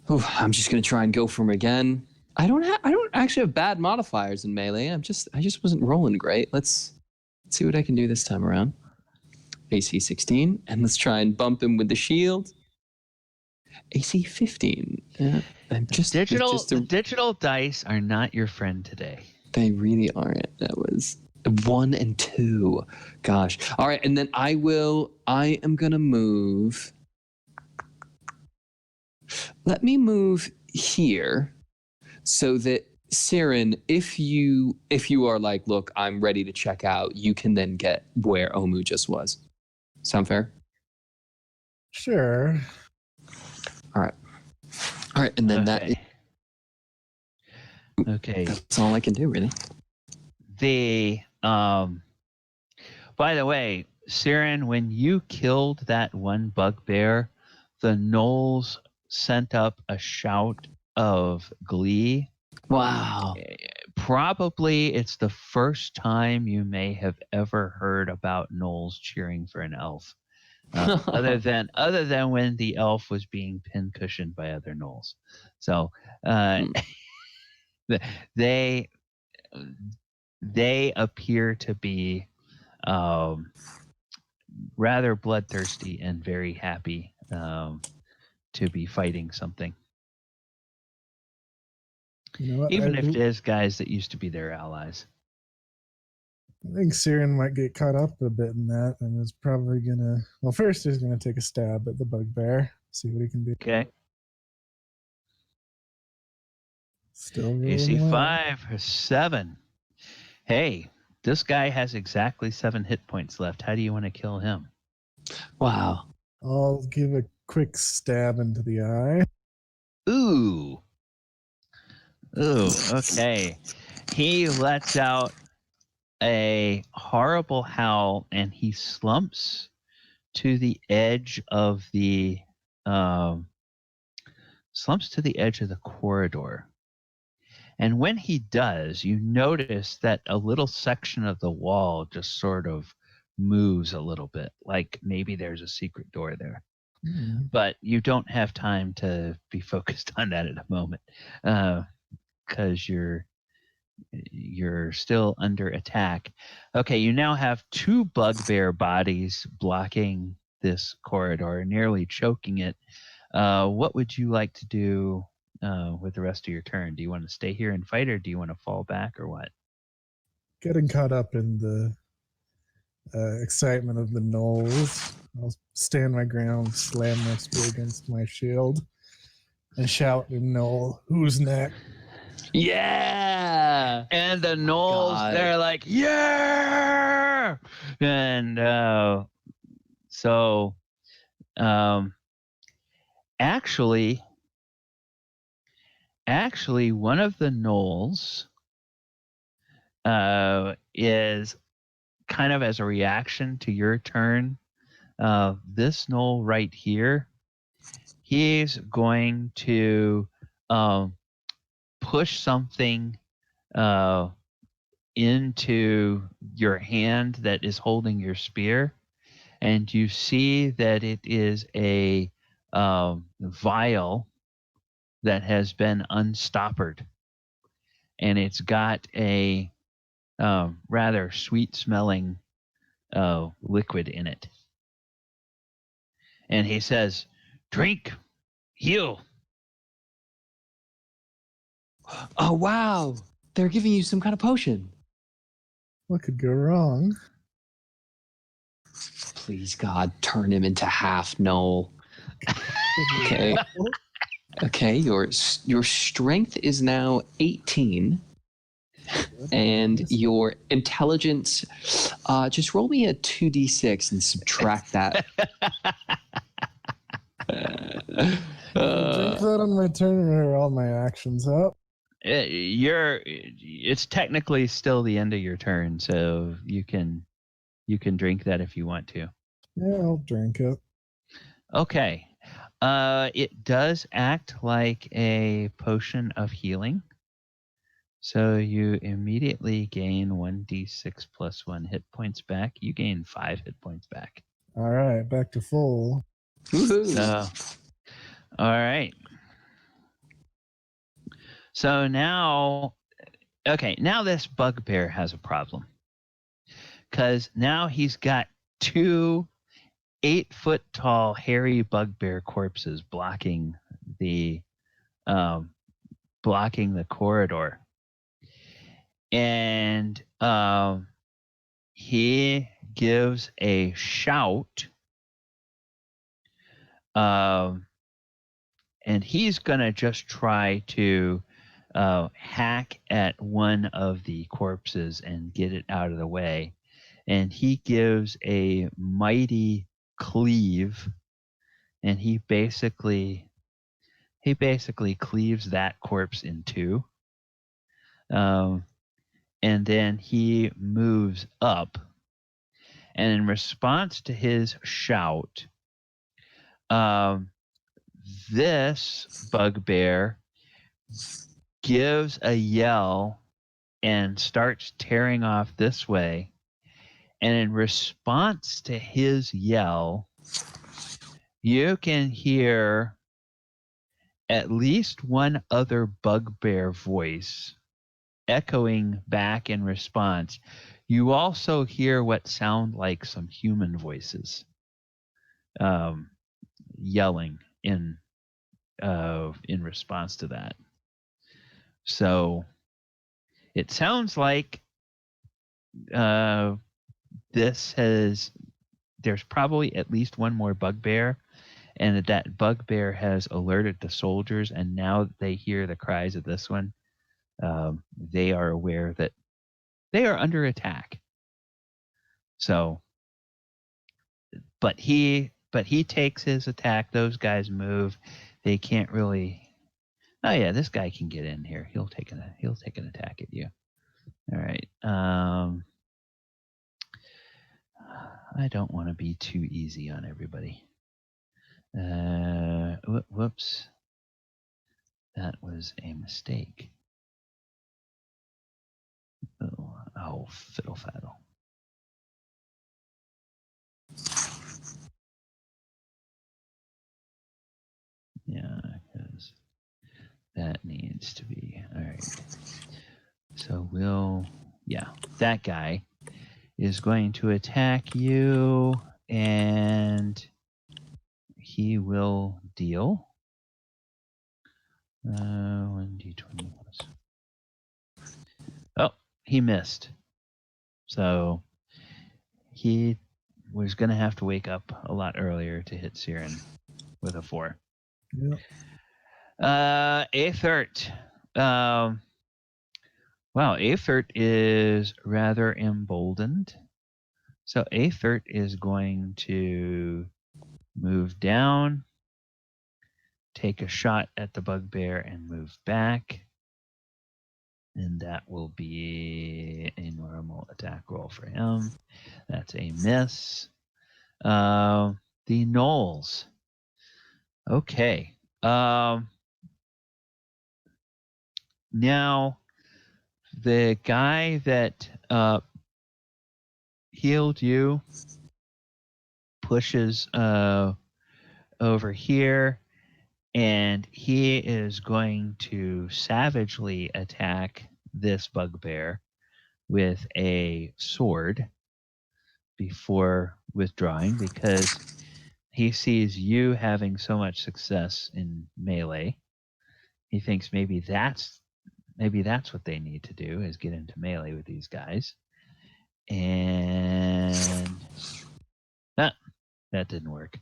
[SPEAKER 2] I'm just gonna try and go for him again. I don't actually have bad modifiers in melee. I just wasn't rolling great. Let's see what I can do this time around. AC 16, and let's try and bump him with the shield. AC 15. I'm just
[SPEAKER 1] digital dice are not your friend today.
[SPEAKER 2] They really aren't. That was 1 and 2. Gosh. All right, and then I am gonna move. Let me move here so that Siren, if you are like, look, I'm ready to check out, you can then get where Omu just was. Sound fair?
[SPEAKER 3] Sure.
[SPEAKER 2] All right, and then
[SPEAKER 1] Okay.
[SPEAKER 2] That's all I can do, really.
[SPEAKER 1] By the way, Siren, when you killed that one bugbear, the Gnolls sent up a shout of glee.
[SPEAKER 2] Wow.
[SPEAKER 1] Probably it's the first time you may have ever heard about Gnolls cheering for an elf. Other than when the elf was being pincushioned by other Gnolls. So they appear to be rather bloodthirsty and very happy to be fighting something.
[SPEAKER 3] You know what?
[SPEAKER 1] Even if it is guys that used to be their allies.
[SPEAKER 3] I think Siren might get caught up a bit in that, and is probably gonna. Well, first he's gonna take a stab at the bugbear, see what he can do.
[SPEAKER 1] Okay.
[SPEAKER 3] Still
[SPEAKER 1] AC
[SPEAKER 3] rolling
[SPEAKER 1] 5 or 7. Hey, this guy has exactly 7 hit points left. How do you want to kill him?
[SPEAKER 2] Wow.
[SPEAKER 3] I'll give a quick stab into the eye.
[SPEAKER 1] Ooh, okay. He lets out a horrible howl, and he slumps to the edge of the corridor. And when he does, you notice that a little section of the wall just sort of moves a little bit, like maybe there's a secret door there. But you don't have time to be focused on that at the moment, because you're still under attack. Okay, you now have 2 bugbear bodies blocking this corridor, nearly choking it. What would you like to do with the rest of your turn? Do you want to stay here and fight, or do you want to fall back, or what?
[SPEAKER 3] Getting caught up in the excitement of the Gnolls, I'll stand my ground, slam my spear against my shield, and shout in Gnoll, "Who's next?"
[SPEAKER 2] Yeah.
[SPEAKER 1] And the Gnolls,
[SPEAKER 2] God.
[SPEAKER 1] they're like, yeah! And so actually, one of the Gnolls is kind of as a reaction to your turn. This Gnoll right here, he's going to push something into your hand that is holding your spear, and you see that it is a vial that has been unstoppered, and it's got a rather sweet-smelling liquid in it. And he says, "Drink, heal."
[SPEAKER 2] Oh, wow. They're giving you some kind of potion.
[SPEAKER 3] What could go wrong?
[SPEAKER 2] Please, God, turn him into half Gnoll. Okay. Okay, your strength is now 18. And your intelligence, just roll me a 2d6 and subtract that.
[SPEAKER 3] Drink that on my turn, or are all my actions up?
[SPEAKER 1] It's technically still the end of your turn, so you can drink that if you want to.
[SPEAKER 3] Yeah, I'll drink it.
[SPEAKER 1] Okay. It does act like a potion of healing. So you immediately gain 1d6 plus 1 hit points back. You gain 5 hit points back.
[SPEAKER 3] All right, back to full.
[SPEAKER 2] Woohoo.
[SPEAKER 1] All right. So now this Bugbear has a problem. Because now he's got 2 8-foot-tall hairy Bugbear corpses blocking the corridor. And he gives a shout, and he's gonna just try to hack at one of the corpses and get it out of the way. And he gives a mighty cleave, and he basically cleaves that corpse in two. And then he moves up, and in response to his shout, this Bugbear gives a yell and starts tearing off this way. And in response to his yell, you can hear at least one other Bugbear voice echoing back in response. You also hear what sound like some human voices yelling in response to that. So it sounds like there's probably at least one more Bugbear, and that Bugbear has alerted the soldiers, and now that they hear the cries of this one, they are aware that they are under attack. So, but he takes his attack. Those guys move. They can't really. Oh yeah, this guy can get in here. He'll take an attack at you. All right. I don't want to be too easy on everybody. Whoops. That was a mistake. Oh, fiddle faddle. Yeah, because that needs to be all right. So that guy is going to attack you, and he will deal 1d20 plus. Oh, he missed. So he was going to have to wake up a lot earlier to hit Siren with a 4.
[SPEAKER 3] Yep.
[SPEAKER 1] Aethert, Wow, Aethert is rather emboldened. So Aethert is going to move down, take a shot at the bugbear, and move back. And that will be a normal attack roll for him. That's a miss. The Gnolls. Okay. Now, the guy that healed you pushes over here, and he is going to savagely attack this bugbear with a sword before withdrawing, because he sees you having so much success in melee. He thinks maybe that's what they need to do, is get into melee with these guys. And that didn't work.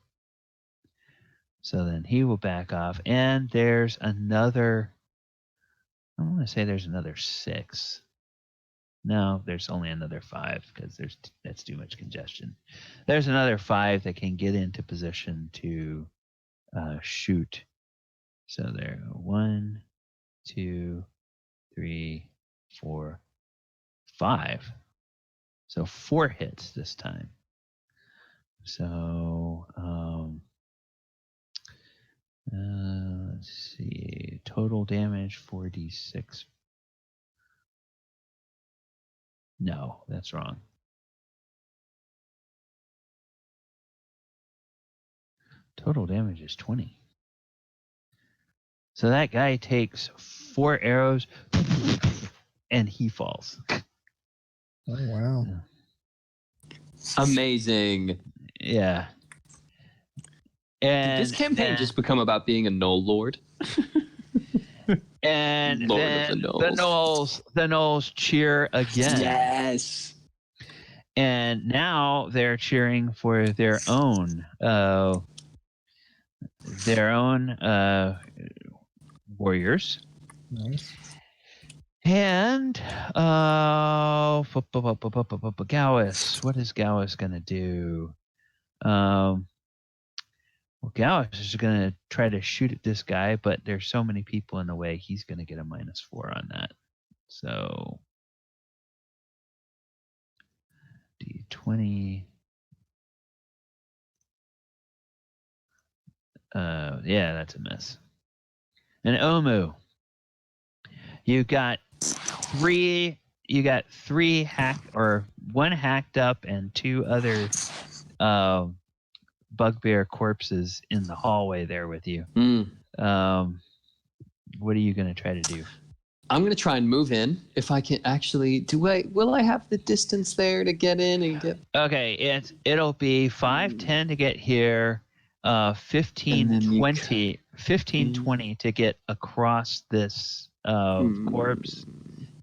[SPEAKER 1] So then he will back off, and there's another, I want to say there's another 6. No, there's only another 5, because that's too much congestion. There's another 5 that can get into position to shoot. So there, 1, 2, 3, 4, 5. So 4 hits this time. So let's see, total damage 4d6. No, that's wrong. Total damage is 20. So that guy takes 4 arrows and he falls.
[SPEAKER 3] Oh, wow.
[SPEAKER 2] Amazing.
[SPEAKER 1] Yeah.
[SPEAKER 2] Did
[SPEAKER 1] And
[SPEAKER 2] this campaign just become about being a Gnoll Lord?
[SPEAKER 1] And
[SPEAKER 2] Lord
[SPEAKER 1] then
[SPEAKER 2] of
[SPEAKER 1] the Gnolls cheer again.
[SPEAKER 2] Yes.
[SPEAKER 1] And now they're cheering for their own warriors.
[SPEAKER 3] Nice.
[SPEAKER 1] And Gauss, what is Gauss gonna do? Well, Gauss is gonna try to shoot at this guy, but there's so many people in the way, he's gonna get a -4 on that. So D20. Yeah, that's a miss. And Omu, you got 3 one hacked up and 2 other bugbear corpses in the hallway there with you. What are you going to try to do?
[SPEAKER 2] I'm going to try and move in. If I can actually will I have the distance there to get in and get?
[SPEAKER 1] Okay, it'll be 5-10 to get here, 15-20 to get across this corpse,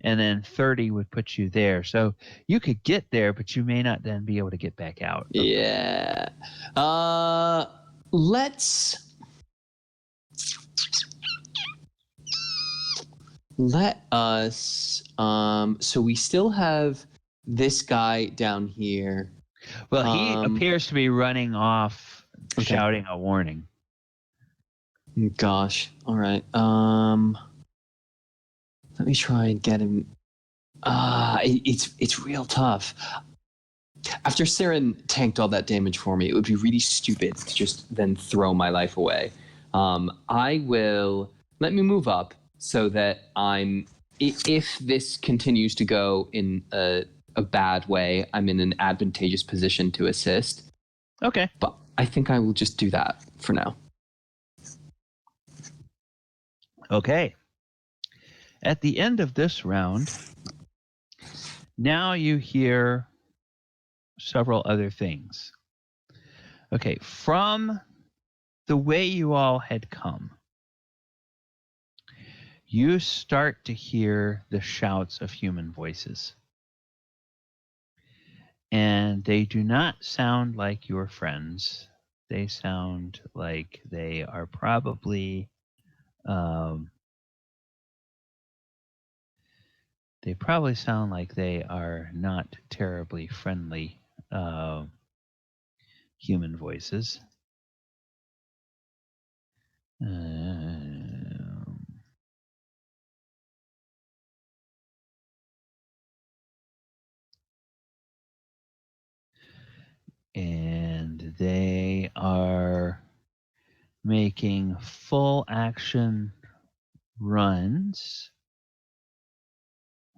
[SPEAKER 1] and then 30 would put you there. So you could get there, but you may not then be able to get back out.
[SPEAKER 2] Yeah. Let us. So we still have this guy down here.
[SPEAKER 1] Well, he appears to be running off, shouting a warning.
[SPEAKER 2] Gosh. All right. Let me try and get him. It's real tough. After Saren tanked all that damage for me, it would be really stupid to just then throw my life away. I will let me move up so that if this continues to go in a bad way, I'm in an advantageous position to assist.
[SPEAKER 1] Okay.
[SPEAKER 2] But I think I will just do that for now.
[SPEAKER 1] Okay. At the end of this round, now you hear several other things. Okay, from the way you all had come, you start to hear the shouts of human voices. And they do not sound like your friends. They sound like they are probably they probably sound like they are not terribly friendly human voices. And they are making full action runs.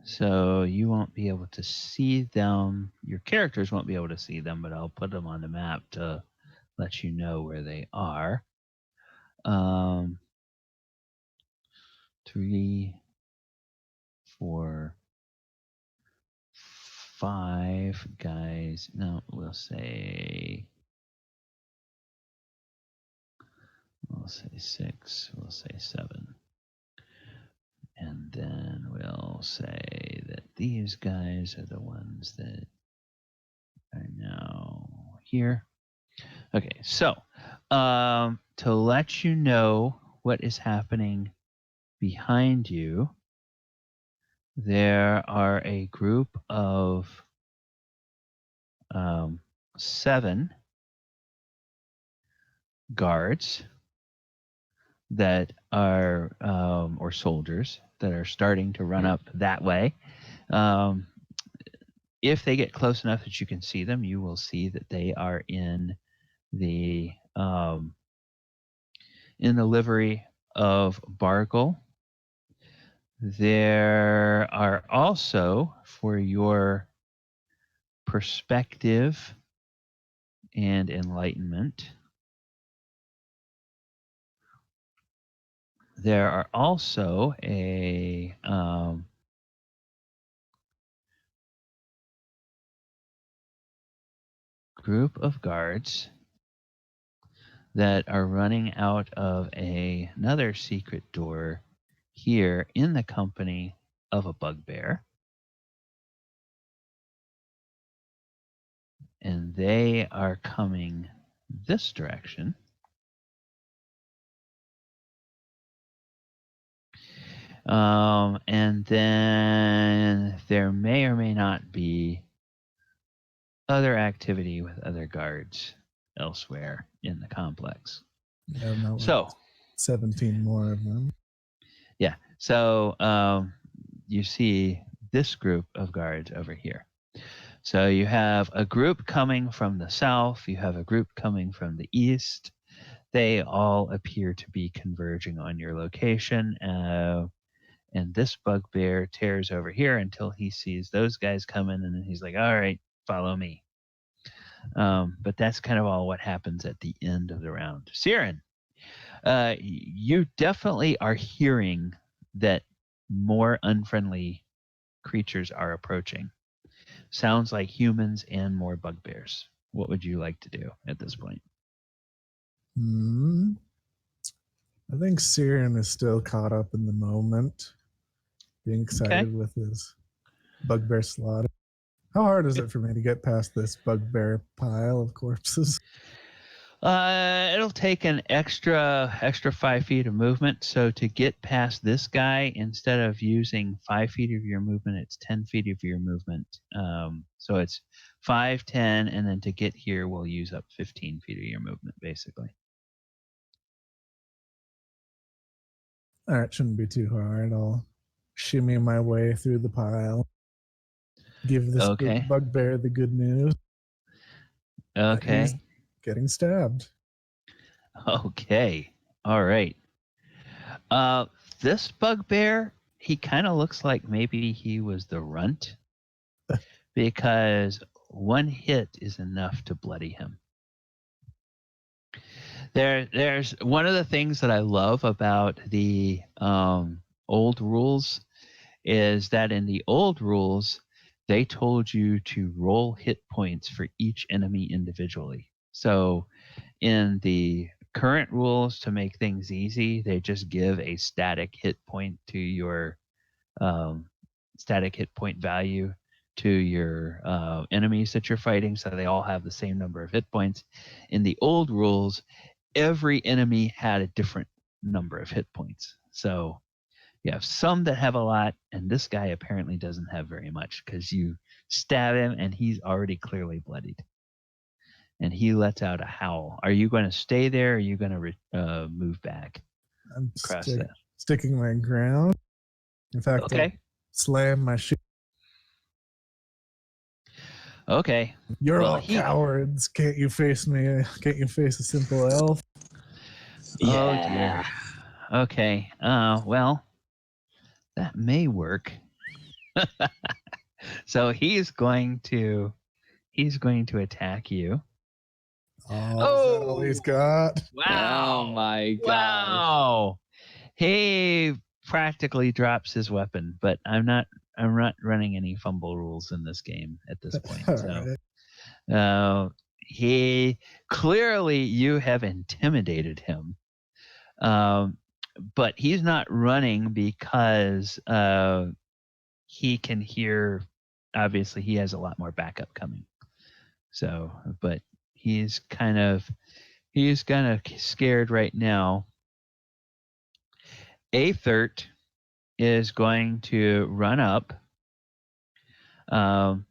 [SPEAKER 1] So you won't be able to see them. Your characters won't be able to see them, but I'll put them on the map to let you know where they are. 3, 4, 5 guys. No, we'll say 6. We'll say 7. And then we'll say that these guys are the ones that are now here. Okay, so to let you know what is happening behind you, there are a group of 7 guards that are, or soldiers that are starting to run up that way. If they get close enough that you can see them, you will see that they are in the livery of Bargle. There are also, for your perspective and enlightenment, there are also a group of guards that are running out of another secret door here in the company of a bugbear. And they are coming this direction. And then there may or may not be other activity with other guards elsewhere in the complex.
[SPEAKER 3] Yeah, no,
[SPEAKER 1] So
[SPEAKER 3] 17 more of them.
[SPEAKER 1] Yeah. So you see this group of guards over here. So you have a group coming from the south. You have a group coming from the east. They all appear to be converging on your location. And this bugbear tears over here until he sees those guys coming, and then he's like, all right, follow me. But that's kind of all what happens at the end of the round. Siren, you definitely are hearing that more unfriendly creatures are approaching. Sounds like humans and more bugbears. What would you like to do at this point?
[SPEAKER 3] I think Siren is still caught up in the moment, being excited with his bugbear slaughter. How hard is it for me to get past this bugbear pile of corpses?
[SPEAKER 1] It'll take an extra 5 feet of movement. So to get past this guy, instead of using 5 feet of your movement, it's 10 feet of your movement. So it's 5, 10, and then to get here, we'll use up 15 feet of your movement, basically.
[SPEAKER 3] All right, shouldn't be too hard. I'll shimmy my way through the pile. Give this bugbear the good news.
[SPEAKER 1] Okay.
[SPEAKER 3] He's getting stabbed.
[SPEAKER 1] Okay. All right. This bugbear, he kind of looks like maybe he was the runt because one hit is enough to bloody him. There's one of the things that I love about the old rules is that in the old rules, they told you to roll hit points for each enemy individually. So in the current rules, to make things easy, they just give a static hit point to your static hit point value to your enemies that you're fighting, so they all have the same number of hit points. In the old rules, every enemy had a different number of hit points. So You have some that have a lot, and this guy apparently doesn't have very much because you stab him and he's already clearly bloodied. And he lets out a howl. Are you going to stay there or are you going to move back
[SPEAKER 3] I'm
[SPEAKER 1] across that?
[SPEAKER 3] sticking my ground. In fact,
[SPEAKER 1] Okay.
[SPEAKER 3] I'll slam my shield.
[SPEAKER 1] Okay.
[SPEAKER 3] You're all cowards. Can't you face me? Can't you face a simple elf?
[SPEAKER 1] Oh, dear. Okay. Well, that may work. So he's going to attack you.
[SPEAKER 3] Oh, is that all he's got?
[SPEAKER 1] Wow.
[SPEAKER 2] Oh my god.
[SPEAKER 1] Wow. He practically drops his weapon, but I'm not running any fumble rules in this game at this point. So he clearly, you have intimidated him. But he's not running because he can hear. Obviously, he has a lot more backup coming. So, but he's kind of scared right now. Aethert is going to run up.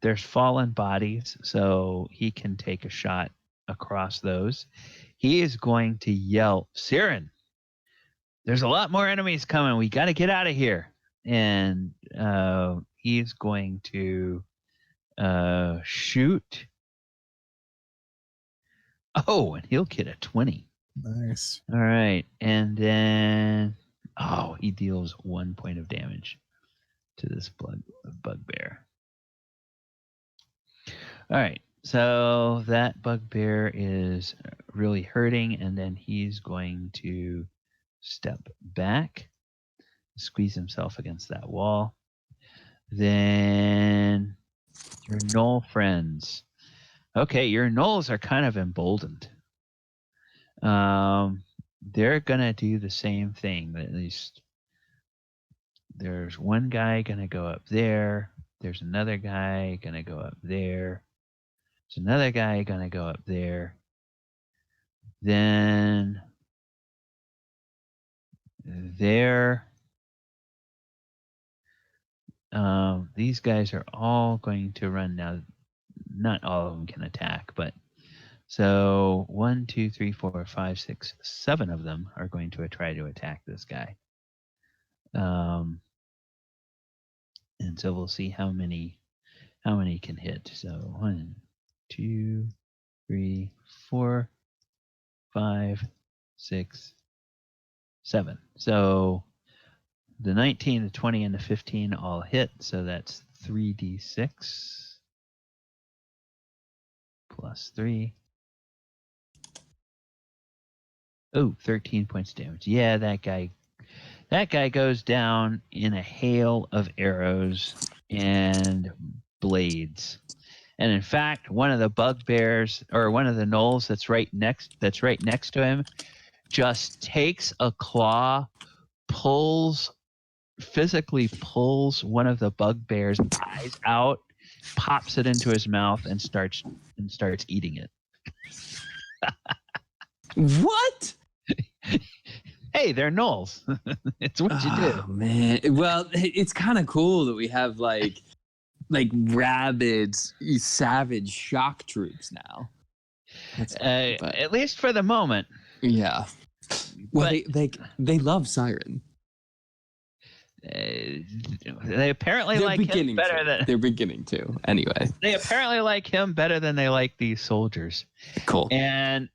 [SPEAKER 1] There's fallen bodies, so he can take a shot across those. He is going to yell, "Siren, there's a lot more enemies coming. We got to get out of here." And he's going to shoot. Oh, and he'll get a 20.
[SPEAKER 3] Nice.
[SPEAKER 1] All right. And then, he deals 1 point of damage to this bugbear. All right. So that bugbear is really hurting, and then he's going to step back, squeeze himself against that wall. Then your gnoll friends. Okay, your gnolls are kind of emboldened. They're gonna do the same thing. At least there's one guy gonna go up there. There's another guy gonna go up there. There's another guy gonna go up there. Then there. These guys are all going to run now. Not all of them can attack, but so 1, 2, 3, 4, 5, 6, 7 of them are going to try to attack this guy. And so we'll see how many can hit. So 1, 2, 3, 4, 5, 6, 7. So the 19, the 20, and the 15 all hit. So that's 3d6 plus 3. Oh, 13 points of damage. Yeah, that guy goes down in a hail of arrows and blades. And in fact, one of the bugbears, or one of the gnolls that's right next to him, just takes a claw, physically pulls one of the bugbear's eyes out, pops it into his mouth, and starts eating it.
[SPEAKER 2] What?
[SPEAKER 1] Hey, they're gnolls. It's what you do.
[SPEAKER 2] Oh man. Well, it's kind of cool that we have like rabid, savage shock troops now.
[SPEAKER 1] At least for the moment.
[SPEAKER 2] Yeah. Well,
[SPEAKER 1] But,
[SPEAKER 2] they love Siren.
[SPEAKER 1] they apparently
[SPEAKER 2] They're
[SPEAKER 1] like him better than
[SPEAKER 2] They're beginning to. Anyway.
[SPEAKER 1] they apparently like him better than they like these soldiers.
[SPEAKER 2] Cool.
[SPEAKER 1] And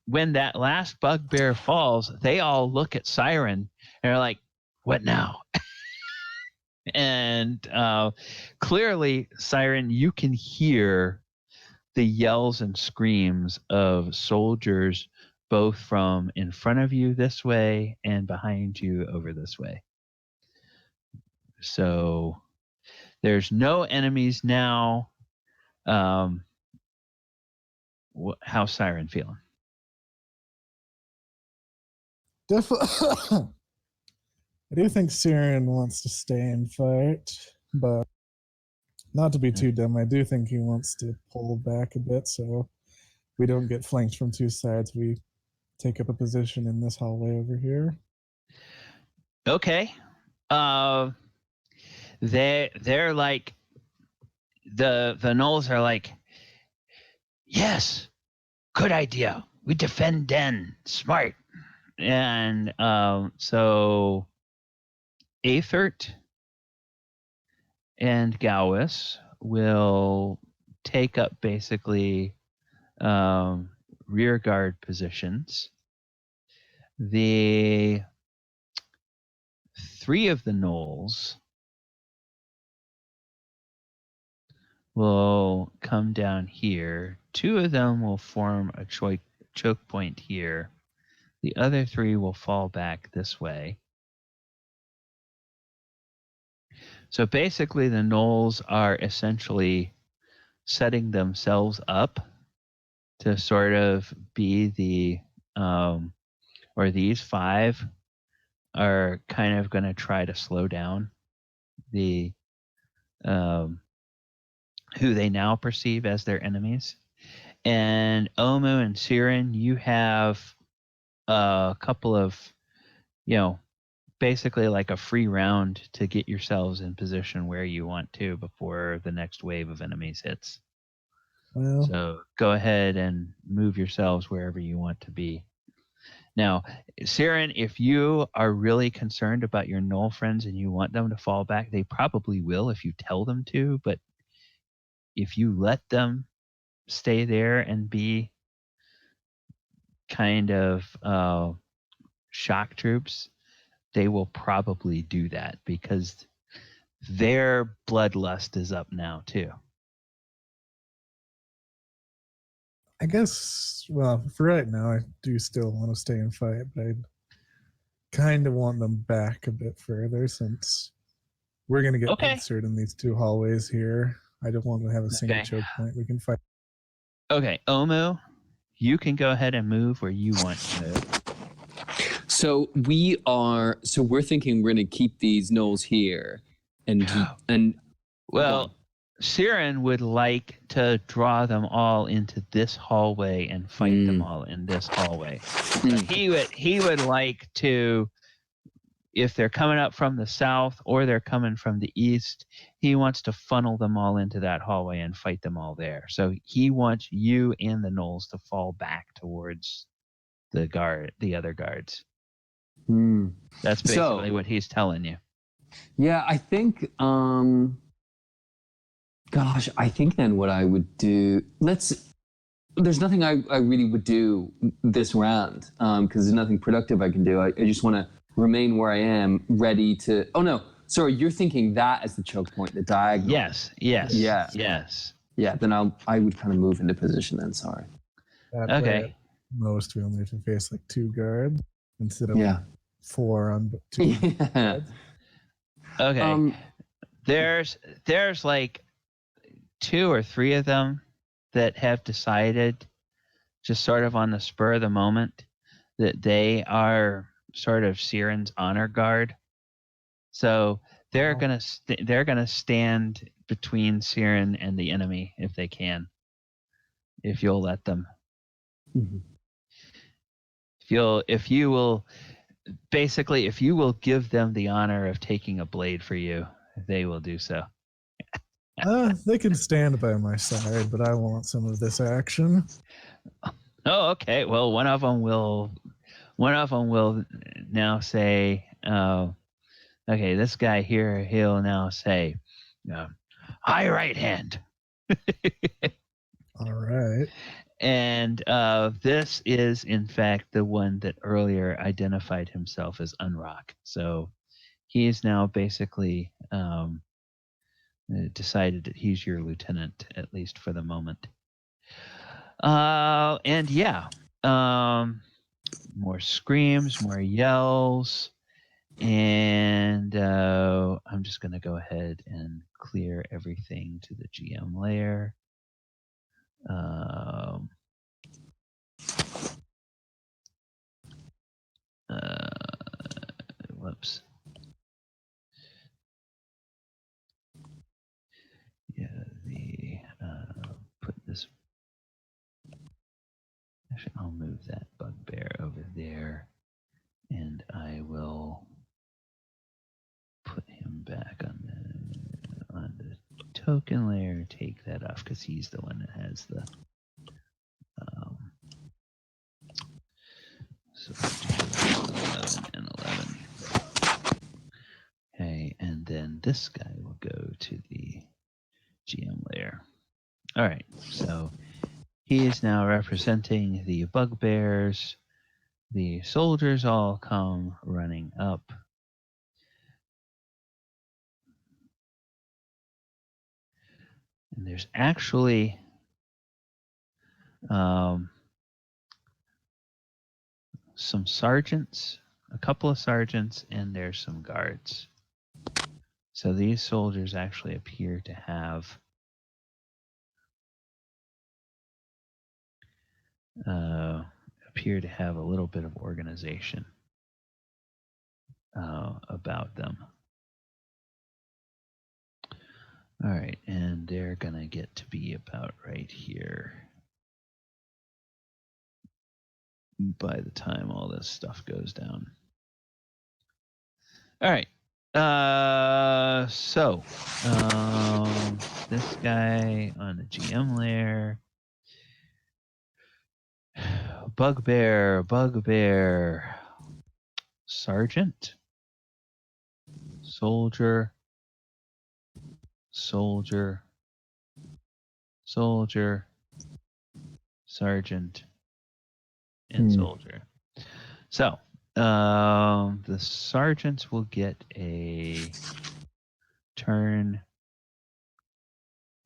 [SPEAKER 1] when that last bugbear falls, they all look at Siren and are like, "What now?" And clearly, Siren, you can hear the yells and screams of soldiers both from in front of you this way and behind you over this way. So there's no enemies now. How's Siren feeling?
[SPEAKER 3] Definitely. I do think Siren wants to stay and fight, but not to be too dumb, I do think he wants to pull back a bit so we don't get flanked from two sides. We take up a position in this hallway over here.
[SPEAKER 1] Okay. They're like the Gnolls are like, yes, good idea. We defend Den. Smart. And so Aethert and Gowis will take up basically rear guard positions. The 3 of the Gnolls will come down here. 2 of them will form a choke point here. The other 3 will fall back this way. So basically, the Gnolls are essentially setting themselves up to sort of be the, or these 5 are kind of going to try to slow down the, who they now perceive as their enemies. And Omu and Siren, you have a couple of, basically like a free round to get yourselves in position where you want to before the next wave of enemies hits.
[SPEAKER 3] Well,
[SPEAKER 1] So go ahead and move yourselves wherever you want to be. Now, Siren, if you are really concerned about your Gnoll friends and you want them to fall back, they probably will if you tell them to, but if you let them stay there and be kind of shock troops, they will probably do that because their bloodlust is up now too.
[SPEAKER 3] I guess, well, for right now, I do still want to stay and fight, but I kind of want them back a bit further since we're going to get pincered in these 2 hallways here. I don't want to have a single choke point. We can fight.
[SPEAKER 1] Okay, Omu, you can go ahead and move where you want to move.
[SPEAKER 2] So we're thinking we're going to keep these Gnolls here, and
[SPEAKER 1] well, Siren would like to draw them all into this hallway and fight them all in this hallway. He would like to, if they're coming up from the south or they're coming from the east, he wants to funnel them all into that hallway and fight them all there. So he wants you and the Gnolls to fall back towards the other guards. That's basically what he's telling you.
[SPEAKER 2] Yeah, I think I think then what I would do, there's nothing I really would do this round because there's nothing productive I can do. I just want to remain where I am, ready to, oh no, sorry, you're thinking that as the choke point, the diagonal.
[SPEAKER 1] Yes. Yeah,
[SPEAKER 2] then I would kind of move into position then, sorry.
[SPEAKER 3] That way, at most, we only have to face like 2 guards instead of 4 on 2 guards.
[SPEAKER 1] Okay. There's like 2 or 3 of them that have decided, just sort of on the spur of the moment, that they are sort of Siren's honor guard. So they're gonna stand between Siren and the enemy if they can, if you'll let them. If you will give them the honor of taking a blade for you, they will do so.
[SPEAKER 3] They can stand by my side, but I want some of this action.
[SPEAKER 1] Oh, okay. Well, one of them will now say, okay, this guy here, he'll now say, high right hand.
[SPEAKER 3] All right.
[SPEAKER 1] And this is, in fact, the one that earlier identified himself as Unrock. So he is now basically decided that he's your lieutenant, at least for the moment. And more screams, more yells, and I'm just going to go ahead and clear everything to the GM layer. Whoops. Yeah, put this. Actually, I'll move that bugbear over there, and I will token layer take that off because he's the one that has the. So 11 and 11. Okay, and then this guy will go to the GM layer. All right, so he is now representing the Bugbears. The soldiers all come running up. And there's actually some sergeants, a couple of sergeants, and there's some guards. So these soldiers actually appear to have a little bit of organization about them. All right, and they're gonna get to be about right here by the time all this stuff goes down. All right. So this guy on the GM layer, Bugbear, sergeant, soldier, sergeant, and soldier. So the sergeants will get a turn.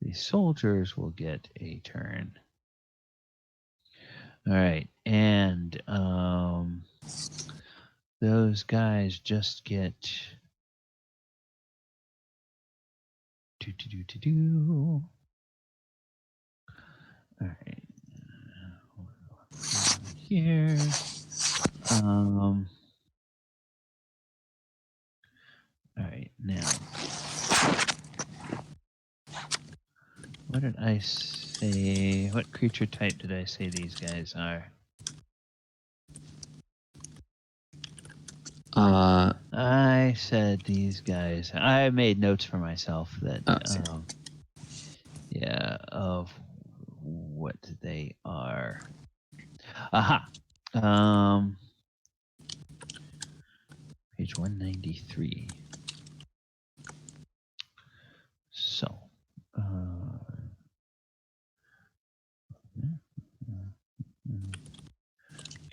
[SPEAKER 1] The soldiers will get a turn. All right, and those guys just get All right, here. All right, now. What did I say? What creature type did I say these guys are? I said these guys. I made notes for myself that, of what they are. Aha. Page 193. So,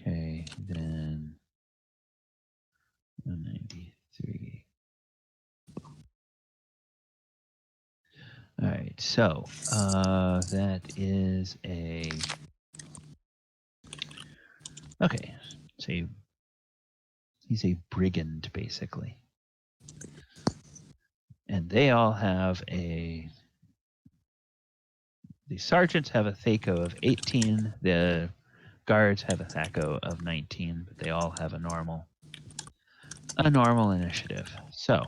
[SPEAKER 1] okay, then 193. All right, so that is a. Okay, so he's a brigand basically, and they all have a. The sergeants have a THACO of 18. The guards have a THACO of 19, but they all have a normal initiative. So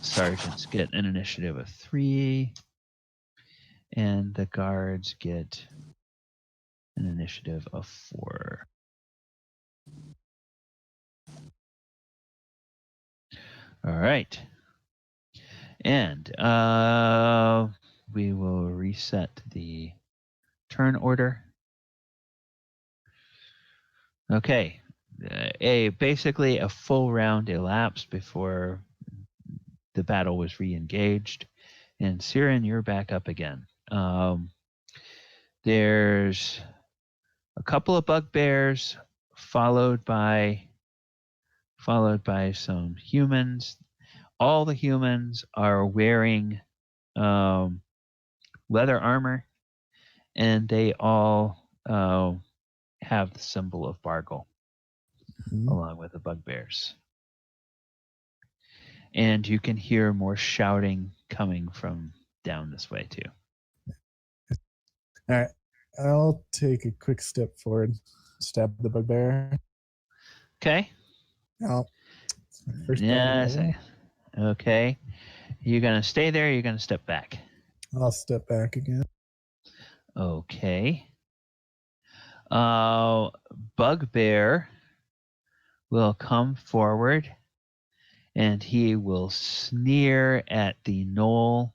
[SPEAKER 1] sergeants get an initiative of 3, and the guards get an initiative of 4. All right. And we will reset the turn order. Okay. Basically a full round elapsed before the battle was re-engaged. And Siren, you're back up again. There's a couple of bugbears followed by some humans. All the humans are wearing leather armor, and they all have the symbol of Bargle along with the bugbears. And you can hear more shouting coming from down this way too.
[SPEAKER 3] All right, I'll take a quick step forward, stab the bugbear.
[SPEAKER 1] Okay.
[SPEAKER 3] First
[SPEAKER 1] Okay. You're gonna stay there. You're gonna step back.
[SPEAKER 3] I'll step back again.
[SPEAKER 1] Okay. Bugbear will come forward and he will sneer at the gnoll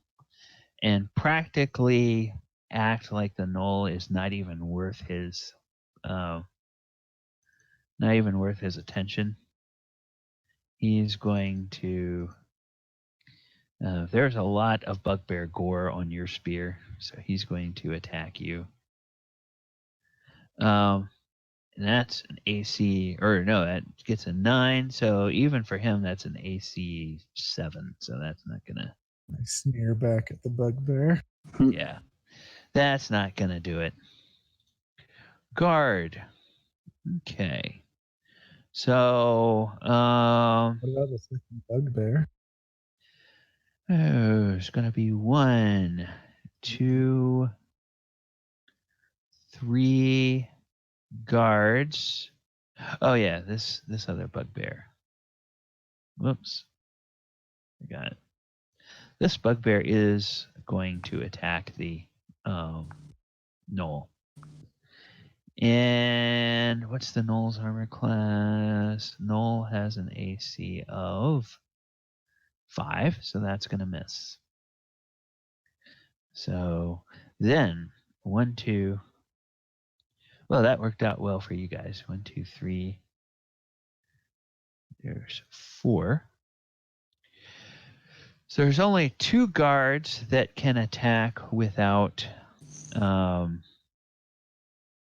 [SPEAKER 1] and practically act like the gnoll is not even worth his attention. He's going to there's a lot of bugbear gore on your spear, so he's going to attack you. And that's an AC, or no, that gets a 9. So even for him, that's an AC 7. So that's not gonna.
[SPEAKER 3] I sneer back at the bugbear.
[SPEAKER 1] Yeah, that's not gonna do it. Guard. Okay. So
[SPEAKER 3] What about the second bugbear?
[SPEAKER 1] it's gonna be 1, 2, 3 guards. Oh yeah, this other bugbear. Whoops. I got it. This bugbear is going to attack the gnoll. And what's the gnoll's armor class? Gnoll has an AC of 5, so that's going to miss. So then 1, 2. Well, that worked out well for you guys. 1, 2, 3. There's 4. So there's only 2 guards that can attack without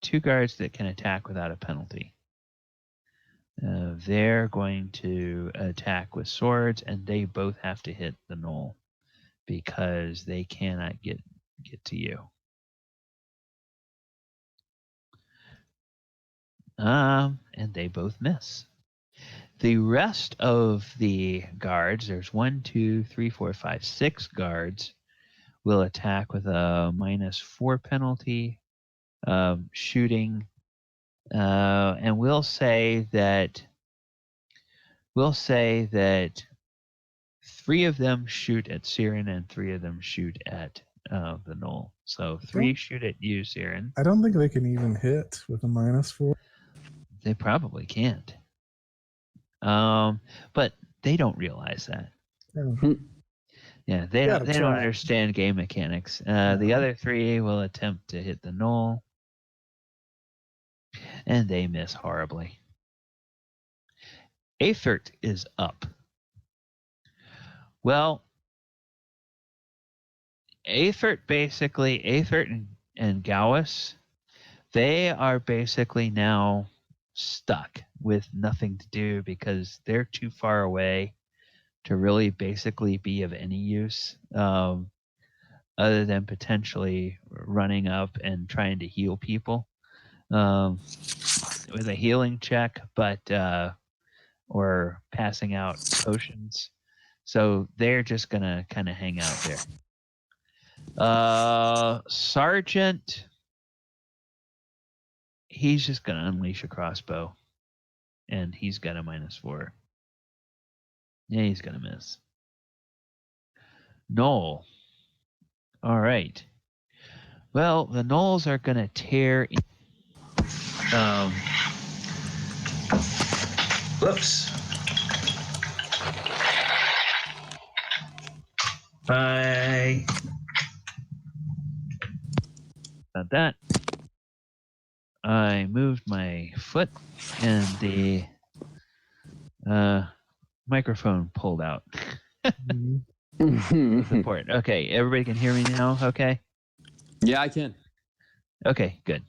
[SPEAKER 1] 2 guards that can attack without a penalty. They're going to attack with swords, and they both have to hit the gnoll because they cannot get to you. And they both miss. The rest of the guards, there's 1, 2, 3, 4, 5, 6 guards, will attack with a -4 penalty, shooting, and we'll say that 3 of them shoot at Siren and 3 of them shoot at the gnoll. So 3 shoot at you, Siren.
[SPEAKER 3] I don't think they can even hit with a -4.
[SPEAKER 1] They probably can't. But they don't realize that. Yeah, they don't understand game mechanics. The other 3 will attempt to hit the gnoll, and they miss horribly. Aethert is up. Well, Aethert and Gowis, they are basically now stuck with nothing to do because they're too far away to really basically be of any use, other than potentially running up and trying to heal people with a healing check, but or passing out potions. So they're just gonna kind of hang out there. Sergeant, he's just gonna unleash a crossbow, and he's got a -4. Yeah, he's gonna miss. Gnoll. All right. Well, the gnolls are gonna tear. Whoops. Bye. About that. I moved my foot and the microphone pulled out. Support. Okay, everybody can hear me now? Okay.
[SPEAKER 2] Yeah, I can.
[SPEAKER 1] Okay, good.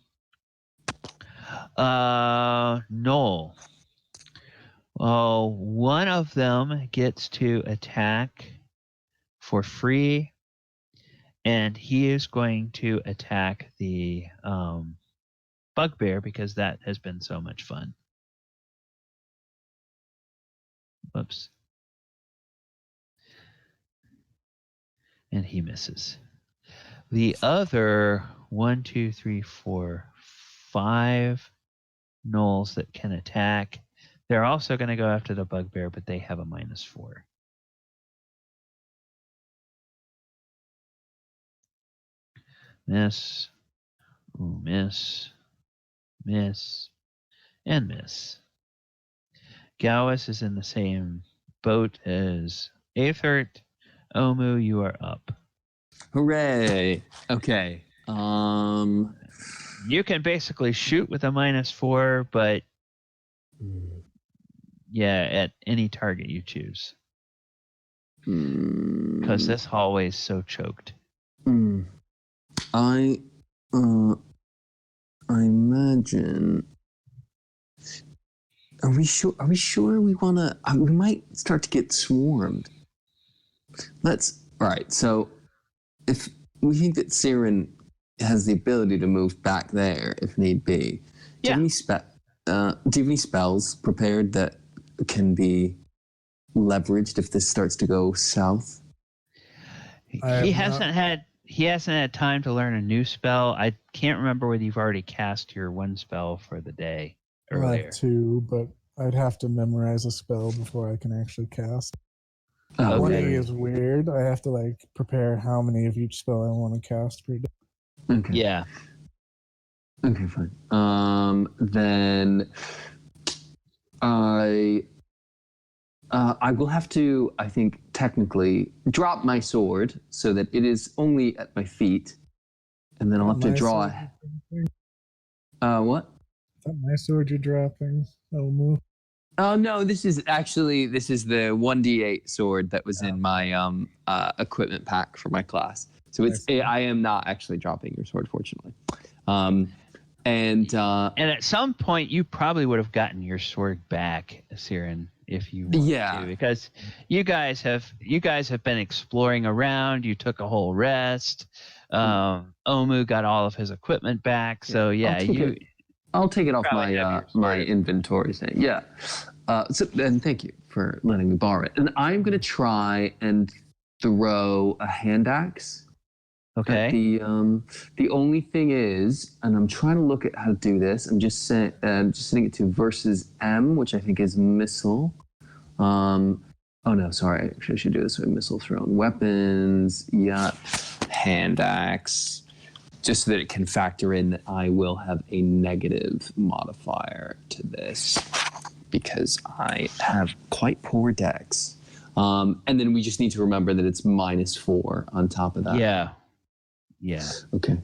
[SPEAKER 1] Gnoll. One of them gets to attack for free, and he is going to attack the bugbear because that has been so much fun. Whoops. And he misses. The other 1, 2, 3, 4, 5 gnolls that can attack, they're also going to go after the bugbear, but they have a -4. Miss. Ooh, miss. Miss. And miss. Gowis is in the same boat is Aethert. Omu, you are up.
[SPEAKER 2] Hooray! Okay.
[SPEAKER 1] You can basically shoot with a -4, but yeah, at any target you choose. Because this hallway is so choked.
[SPEAKER 2] I imagine. Are we sure? Are we sure we want to? We might start to get swarmed. All right. So, if we think that Siren has the ability to move back there if need be, do you have any spells prepared that can be leveraged if this starts to go south?
[SPEAKER 1] He hasn't had time to learn a new spell. I can't remember whether you've already cast your one spell for the day earlier.
[SPEAKER 3] I have 2, but I'd have to memorize a spell before I can actually cast.
[SPEAKER 2] Oh,
[SPEAKER 3] 20
[SPEAKER 2] okay.
[SPEAKER 3] is weird. I have to prepare how many of each spell I want to cast per day.
[SPEAKER 2] Okay.
[SPEAKER 1] Yeah.
[SPEAKER 2] Okay, fine. Then I will have to, I think, technically drop my sword so that it is only at my feet, and then I'll have to draw. What?
[SPEAKER 3] Is that my sword you're dropping? Oh, move.
[SPEAKER 2] Oh no, this is the 1d8 sword that was in my equipment pack for my class. So I am not actually dropping your sword, fortunately. And
[SPEAKER 1] at some point, you probably would have gotten your sword back, Siren, if you wanted to, because you guys have been exploring around. You took a whole rest. Omu got all of his equipment back. So yeah,
[SPEAKER 2] I'll take it off my inventory thing. Yeah. And thank you for letting me borrow it. And I'm going to try and throw a hand axe.
[SPEAKER 1] Okay.
[SPEAKER 2] The only thing is, and I'm trying to look at how to do this. I'm just setting it to versus M, which I think is missile. Oh no, sorry. I should do this with missile thrown weapons. Yeah. Hand axe. Just so that it can factor in that I will have a negative modifier to this because I have quite poor dex. And then we just need to remember that it's -4 on top of that.
[SPEAKER 1] Yeah.
[SPEAKER 2] Okay.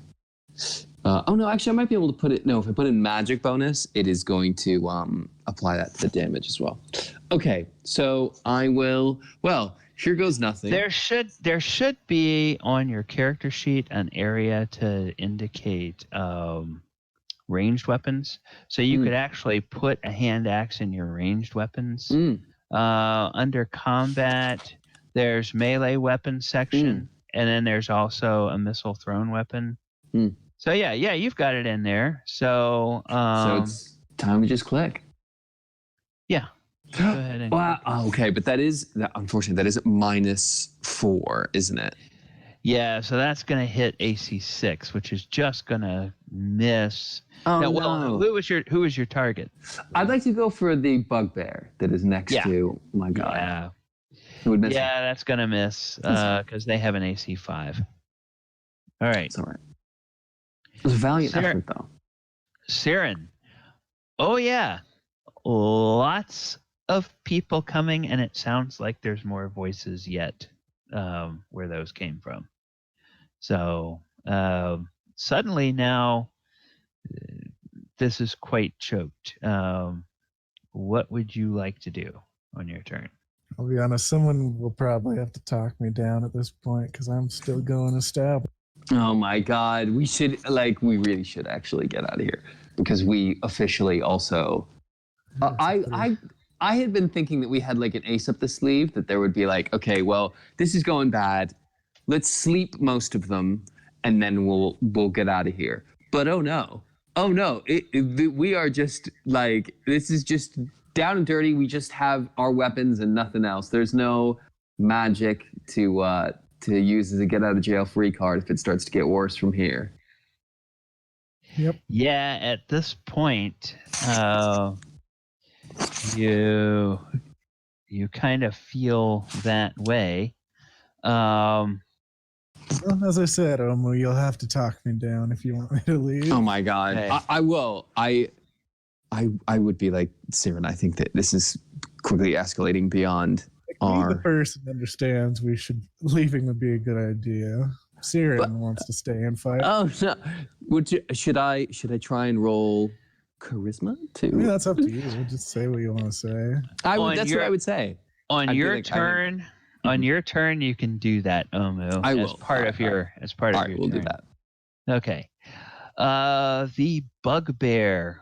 [SPEAKER 2] Oh no, actually I might be able to put it. No, if I put in magic bonus, it is going to apply that to the damage as well. Okay, so I will. Well, here goes nothing.
[SPEAKER 1] There should be on your character sheet an area to indicate ranged weapons. So you could actually put a hand axe in your ranged weapons. Under combat, there's melee weapon section, and then there's also a missile thrown weapon. So yeah, you've got it in there. So
[SPEAKER 2] so it's time to just click.
[SPEAKER 1] Yeah. Go ahead and
[SPEAKER 2] okay, but unfortunately that is -4, isn't it?
[SPEAKER 1] Yeah, so that's going to hit AC 6, which is just going to miss.
[SPEAKER 2] Oh,
[SPEAKER 1] now,
[SPEAKER 2] no.
[SPEAKER 1] Who was your target?
[SPEAKER 2] I'd like to go for the bugbear that is next to my guy.
[SPEAKER 1] Yeah.
[SPEAKER 2] It would miss him.
[SPEAKER 1] That's going to miss because they have an AC 5. All right.
[SPEAKER 2] It's all right. It was a valiant effort, though.
[SPEAKER 1] Siren. Oh, yeah. Lots of people coming, and it sounds like there's more voices yet where those came from. So suddenly now this is quite choked. What would you like to do on your turn?
[SPEAKER 3] I'll be honest, someone will probably have to talk me down at this point because I'm still going to stab.
[SPEAKER 2] Oh my God. We really should actually get out of here because we officially also... I had been thinking that we had like an ace up the sleeve, that there would be like, okay, well, this is going bad. Let's sleep most of them, and then we'll get out of here. But oh no, we are just like, this is just down and dirty. We just have our weapons and nothing else. There's no magic to use as a get out of jail free card if it starts to get worse from here.
[SPEAKER 3] Yep.
[SPEAKER 1] Yeah, at this point, you kind of feel that way.
[SPEAKER 3] Well, as I said, Omu, you'll have to talk me down if you want me to leave.
[SPEAKER 2] Oh my God.
[SPEAKER 1] Okay.
[SPEAKER 2] I will. I would be like, Siren, I think that this is quickly escalating beyond
[SPEAKER 3] The person understands leaving would be a good idea. Siren wants to stay and fight.
[SPEAKER 2] Oh no! Should I try and roll charisma too?
[SPEAKER 3] I mean, that's up to you. Just say what you want to say.
[SPEAKER 2] That's what I would say.
[SPEAKER 1] On your turn, you can do that, Omu.
[SPEAKER 2] I will.
[SPEAKER 1] As part of your
[SPEAKER 2] we'll
[SPEAKER 1] turn.
[SPEAKER 2] do that.
[SPEAKER 1] Okay. The Bugbear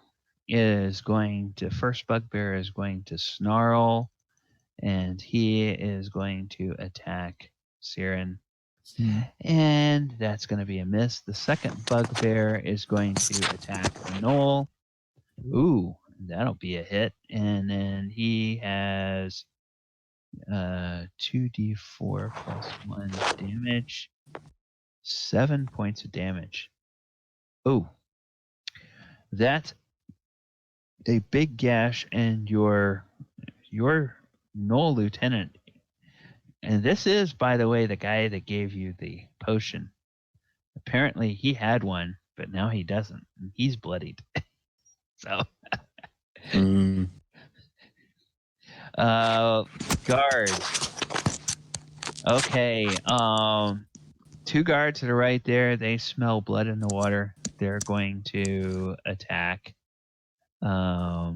[SPEAKER 1] first Bugbear is going to snarl, and he is going to attack Siren. And that's going to be a miss. The second Bugbear is going to attack the Gnoll. Ooh, that'll be a hit. And then he has 2d4 plus 1 damage. 7 points of damage. Oh, that's a big gash, and your Gnoll lieutenant. And this is, by the way, the guy that gave you the potion. Apparently, he had one, but now he doesn't. He's bloodied. So, guards. Okay, 2 guards that are right there. They smell blood in the water. They're going to attack. They're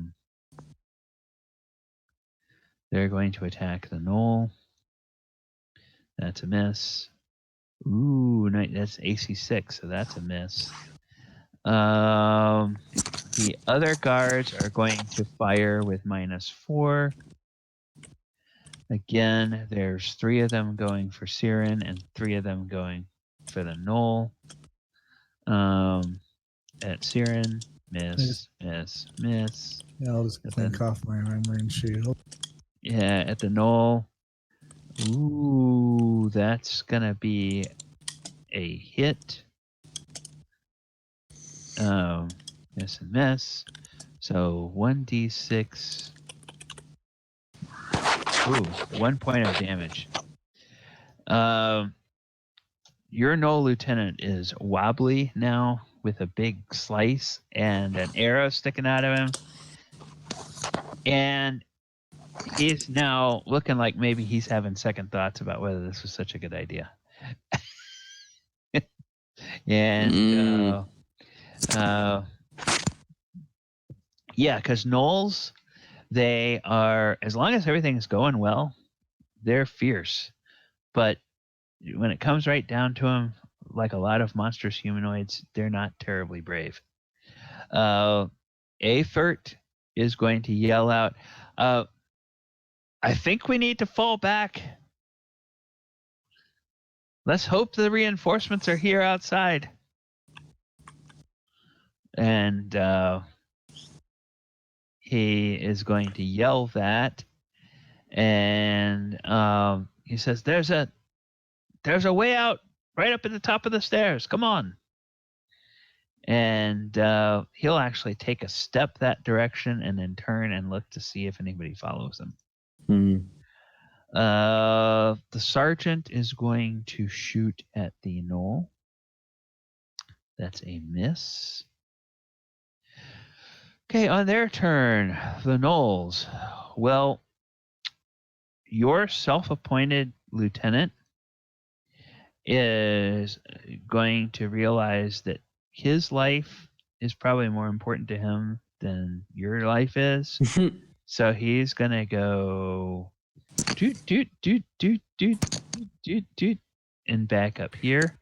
[SPEAKER 1] going to attack the Gnoll. That's a miss. Ooh, that's AC 6, so that's a miss. The other guards are going to fire with -4. Again, there's 3 of them going for Siren and 3 of them going for the Gnoll. At Siren, miss.
[SPEAKER 3] Yeah, I'll just clink off my armor and shield.
[SPEAKER 1] Yeah, at the Gnoll. Ooh, that's gonna be a hit. Miss and miss. So 1d6. Ooh, 1 point of damage. Your Gnoll lieutenant is wobbly now with a big slice and an arrow sticking out of him. And he's now looking like maybe he's having second thoughts about whether this was such a good idea. And yeah, because Gnolls, they are, as long as everything's going well, they're fierce. But when it comes right down to them, like a lot of monstrous humanoids, they're not terribly brave. Aethert is going to yell out, I think we need to fall back. Let's hope the reinforcements are here outside. And he is going to yell that. And he says, there's a way out right up at the top of the stairs. Come on. And he'll actually take a step that direction and then turn and look to see if anybody follows him. The sergeant is going to shoot at the Gnoll. That's a miss. Okay, on their turn, the Gnolls. Well, your self-appointed lieutenant is going to realize that his life is probably more important to him than your life is. So he's going to go doot, doot, doot, doot, doot, doot, doot, and back up here.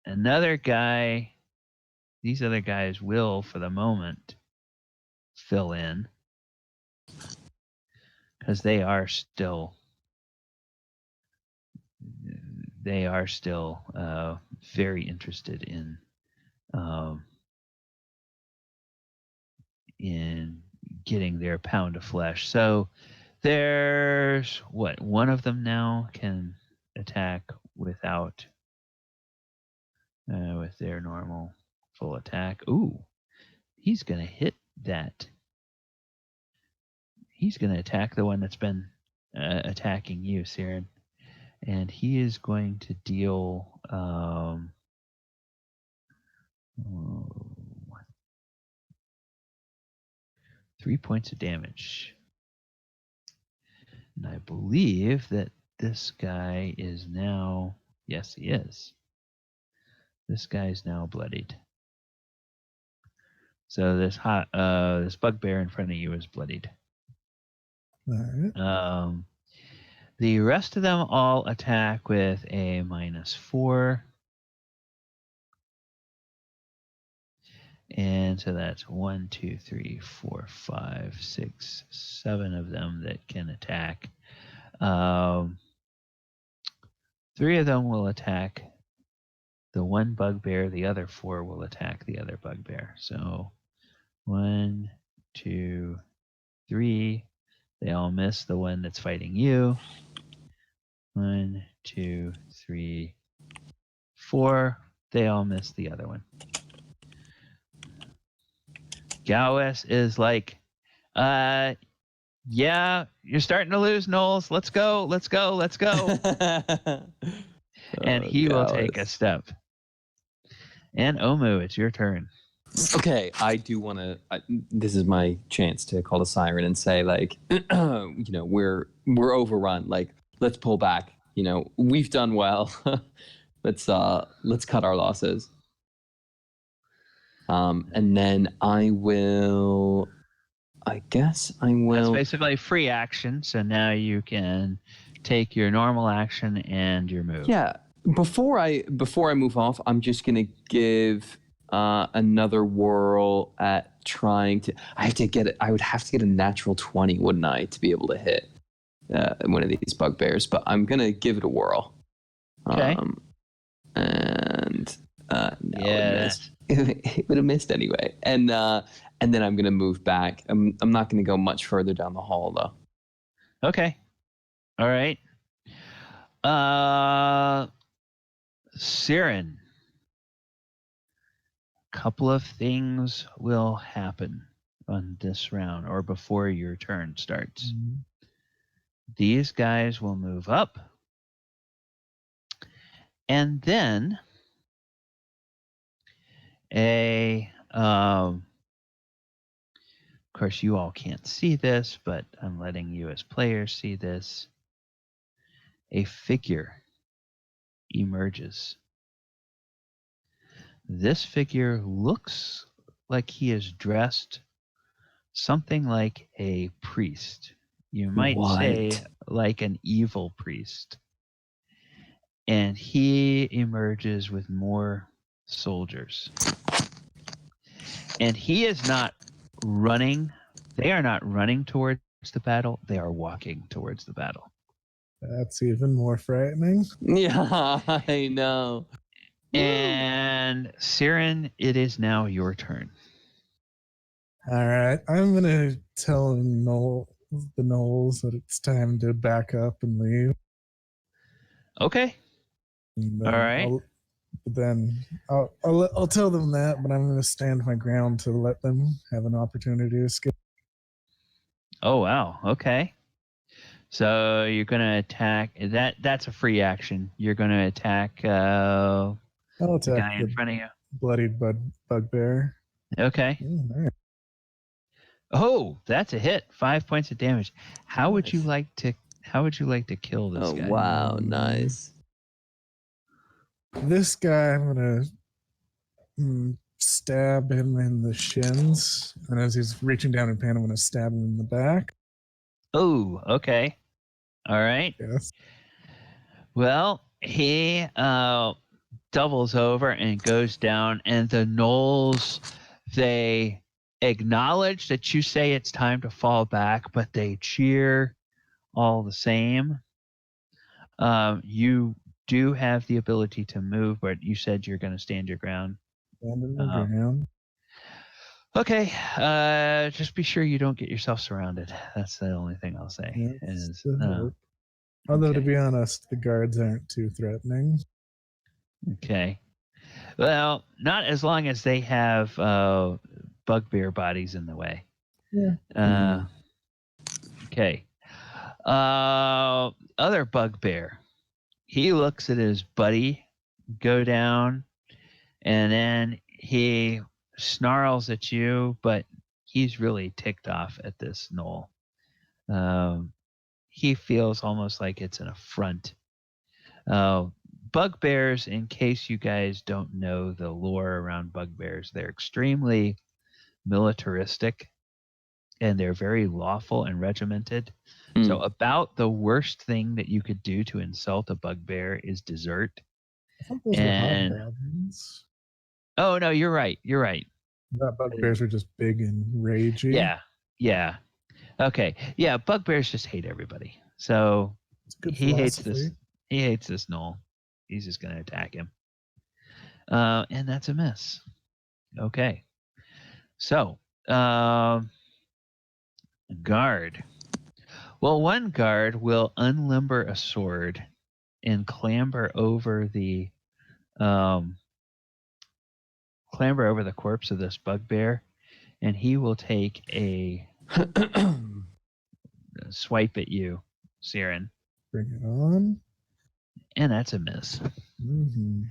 [SPEAKER 1] Another guy, these other guys will, for the moment, fill in. Because they are still very interested in getting their pound of flesh. So there's one of them now can attack without with their normal full attack. Ooh, he's gonna hit that. He's gonna attack the one that's been attacking you, Siren. And he is going to deal 3 points of damage. And I believe that this guy is now... Yes, he is. This guy is now bloodied. So this this bugbear in front of you is bloodied.
[SPEAKER 3] All right.
[SPEAKER 1] The rest of them all attack with a -4. And so that's 1, 2, 3, 4, 5, 6, 7 of them that can attack. 3 of them will attack the one bugbear. The other 4 will attack the other bugbear. So 1, 2, 3. They all miss the one that's fighting you. 1, 2, 3, 4. They all miss the other one. Gowes is like, yeah, you're starting to lose, Gnolls. Let's go. And he will take a step. And Omu, it's your turn.
[SPEAKER 2] Okay, I do want to. This is my chance to call a siren and say, like, we're overrun. Like, let's pull back. We've done well. let's cut our losses. And then I guess I will.
[SPEAKER 1] That's basically free action. So now you can take your normal action and your move.
[SPEAKER 2] Yeah. Before I move off, I'm just gonna give another whirl at trying to. I would have to get a natural 20, wouldn't I, to be able to hit one of these bugbears? But I'm gonna give it a whirl.
[SPEAKER 1] Okay.
[SPEAKER 2] And no,
[SPEAKER 1] yeah,
[SPEAKER 2] it would have missed anyway. And then I'm gonna move back. I'm not gonna go much further down the hall though.
[SPEAKER 1] Okay. All right. Siren. Couple of things will happen on this round or before your turn starts.
[SPEAKER 3] Mm-hmm.
[SPEAKER 1] These guys will move up. And then of course you all can't see this, but I'm letting you as players see this. A figure emerges. This figure looks like he is dressed something like a priest. You might say like an evil priest. And he emerges with more soldiers. And he is not running. They are not running towards the battle. They are walking towards the battle.
[SPEAKER 3] That's even more frightening.
[SPEAKER 2] Yeah, I know.
[SPEAKER 1] And Siren, it is now your turn.
[SPEAKER 3] All right. I'm going to tell the Gnolls that it's time to back up and leave.
[SPEAKER 1] Okay.
[SPEAKER 3] And
[SPEAKER 1] all right.
[SPEAKER 3] I'll tell them that, but I'm going to stand my ground to let them have an opportunity to escape.
[SPEAKER 1] Oh, wow. Okay. So you're going to attack. That's a free action. You're going to attack
[SPEAKER 3] I'll attack
[SPEAKER 1] the guy in front of you.
[SPEAKER 3] Bloodied bugbear.
[SPEAKER 1] Okay.
[SPEAKER 3] All right.
[SPEAKER 1] Oh, that's a hit. 5 points of damage. How would you like to kill this guy?
[SPEAKER 2] Oh, wow. Nice.
[SPEAKER 3] This guy, I'm going to stab him in the shins. And as he's reaching down in pain, I'm going to stab him in the back.
[SPEAKER 1] Oh, okay. All right.
[SPEAKER 3] Yes.
[SPEAKER 1] Well, he doubles over and goes down, and the Gnolls, they acknowledge that you say it's time to fall back, but they cheer all the same. You do have the ability to move, but you said you're going to stand your ground.
[SPEAKER 3] Stand my ground.
[SPEAKER 1] Okay, just be sure you don't get yourself surrounded. That's the only thing I'll say.
[SPEAKER 3] Although, to be honest, the guards aren't too threatening.
[SPEAKER 1] Okay. Well, not as long as they have bugbear bodies in the way.
[SPEAKER 3] Yeah.
[SPEAKER 1] Okay. Other bugbear. He looks at his buddy go down, and then he snarls at you, but he's really ticked off at this Gnoll. He feels almost like it's an affront. Bugbears, in case you guys don't know the lore around bugbears, they're extremely militaristic and they're very lawful and regimented. So about the worst thing that you could do to insult a bugbear is desert.
[SPEAKER 3] I thought those were hobgoblins.
[SPEAKER 1] Oh no, you're right. You're right.
[SPEAKER 3] That bugbears are just big and ragey.
[SPEAKER 1] Yeah. Okay. Yeah, bugbears just hate everybody. So
[SPEAKER 3] It's a good
[SPEAKER 1] he hates
[SPEAKER 3] philosophy.
[SPEAKER 1] this. He hates this Gnoll. He's just going to attack him. And that's a miss. Okay. So, guard. Well, one guard will unlimber a sword and clamber over the corpse of this bugbear, and he will take a swipe at you, Siren.
[SPEAKER 3] Bring it on.
[SPEAKER 1] And that's a miss.
[SPEAKER 3] Mm-hmm.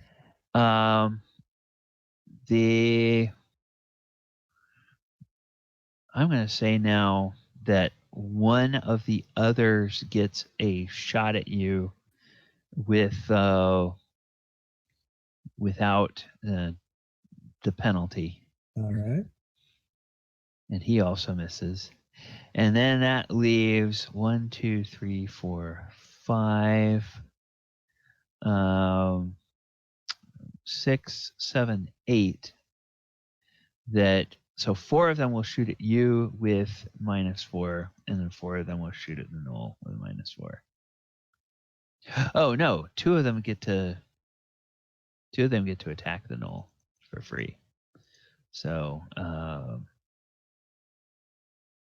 [SPEAKER 1] I'm going to say now that one of the others gets a shot at you without the penalty.
[SPEAKER 3] All right.
[SPEAKER 1] And he also misses. And then that leaves 1, 2, 3, 4, 5, 6, 7, 8. So 4 of them will shoot at you with -4, and then 4 of them will shoot at the Gnoll with -4. Oh no, 2 of them get to attack the Gnoll for free. So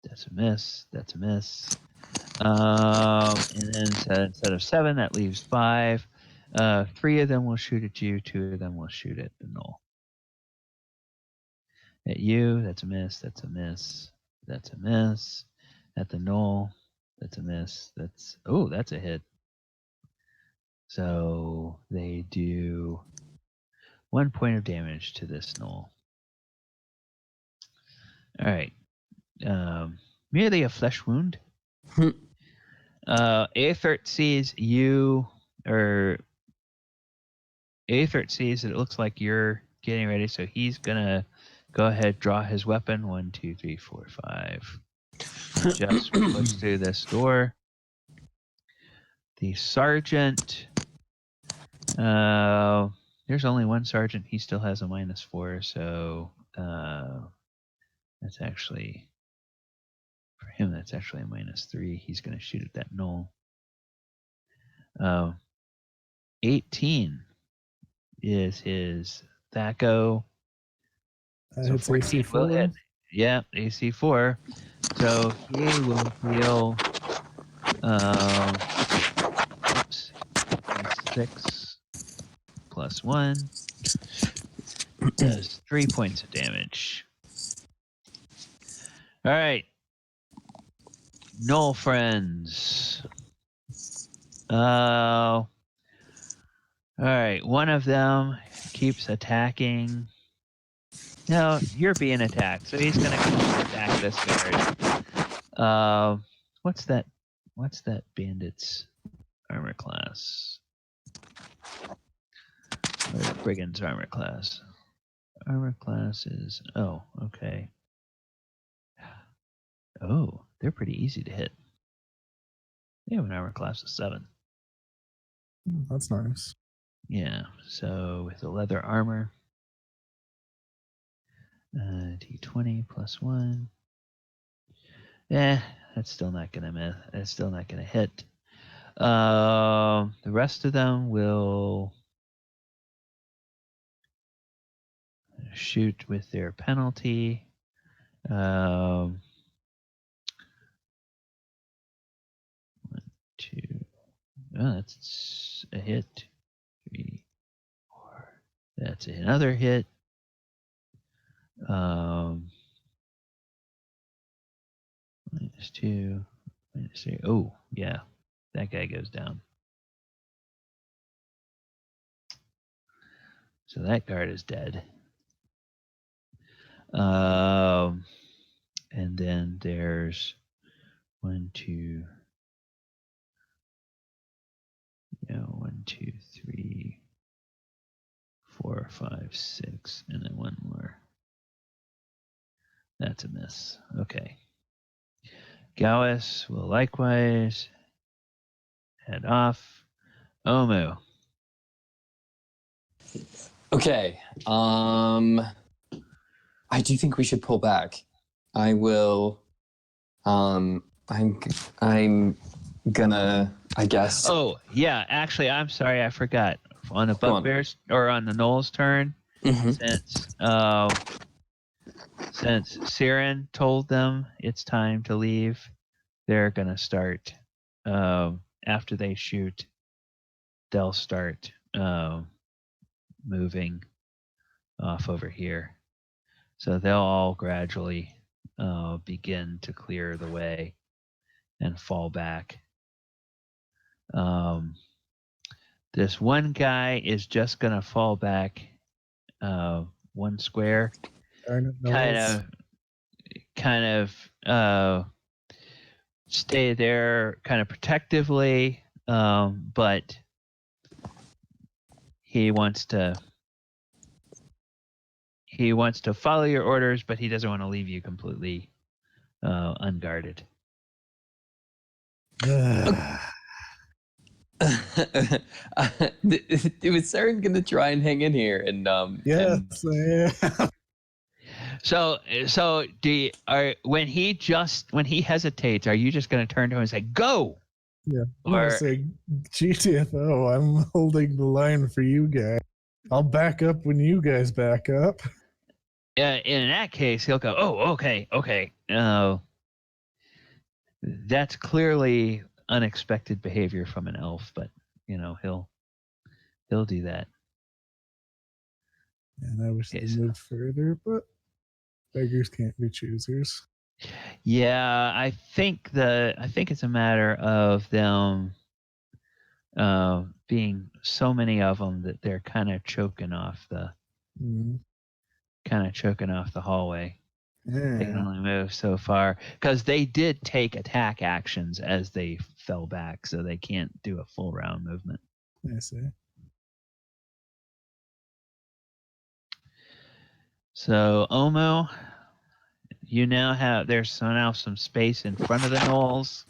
[SPEAKER 1] that's a miss. That's a miss. And then instead of 7, that leaves 5. 3 of them will shoot at you. 2 of them will shoot at the Gnoll. At you, that's a miss. That's a miss. That's a miss. At the Gnoll, that's a miss. That's a hit. So they do 1 point of damage to this Gnoll. All right. Merely a flesh wound. Aethert sees you, or Aethert sees that it looks like you're getting ready, so he's gonna go ahead, draw his weapon. 1, 2, 3, 4, 5. Just push through this door. The sergeant. There's only one sergeant. He still has a -4, so that's actually, for him, that's actually a -3. He's going to shoot at that Gnoll. 18 is his Thaco. So 14 will hit. Yeah, AC 4. So he will heal 6 plus 1 does 3 points of damage. All right. Gnoll friends. All right. One of them keeps attacking. No, you're being attacked, so he's gonna come and attack this guard. What's that bandit's armor class? Or that brigand's armor class? Armor class is, okay. Oh, they're pretty easy to hit. They have an armor class of 7.
[SPEAKER 3] That's nice.
[SPEAKER 1] Yeah, so with the leather armor, D20 plus 1. That's still not gonna miss. That's still not gonna hit. The rest of them will shoot with their penalty. 1, 2. Oh, that's a hit. 3, 4. That's another hit. -2, -3. Oh, yeah. That guy goes down. So that guard is dead. And then there's 1, 2, 3, 4, 5, 6, and then one more. That's a miss. Okay. Gallus will likewise head off. Omu.
[SPEAKER 2] Okay. I do think we should pull back. I will. I'm gonna. I guess.
[SPEAKER 1] Oh yeah, actually, I'm sorry, I forgot. On the Bugbears or on the Gnolls' turn, since Siren told them it's time to leave, they're gonna start. After they shoot, they'll start moving off over here. So they'll all gradually begin to clear the way and fall back. This one guy is just gonna fall back 1 square, kind of stay there kind of protectively, but he wants to follow your orders, but he doesn't want to leave you completely unguarded.
[SPEAKER 2] Was Saren gonna try and hang in here? And
[SPEAKER 3] yes, yeah.
[SPEAKER 1] So when he hesitates, are you just going to turn to him and say go?
[SPEAKER 3] Yeah, I'm gonna say GTFO. I'm holding the line for you guys. I'll back up when you guys back up.
[SPEAKER 1] In that case, he'll go, oh, okay. That's clearly unexpected behavior from an elf, but he'll do that.
[SPEAKER 3] And I wish they moved further, but beggars can't be choosers.
[SPEAKER 1] Yeah, I think it's a matter of them being so many of them that they're kind of choking off the hallway.
[SPEAKER 3] Yeah.
[SPEAKER 1] They can only move so far because they did take attack actions as they fell back, so they can't do a full round movement.
[SPEAKER 3] I see.
[SPEAKER 1] So Omo, you now have now some space in front of the Gnolls.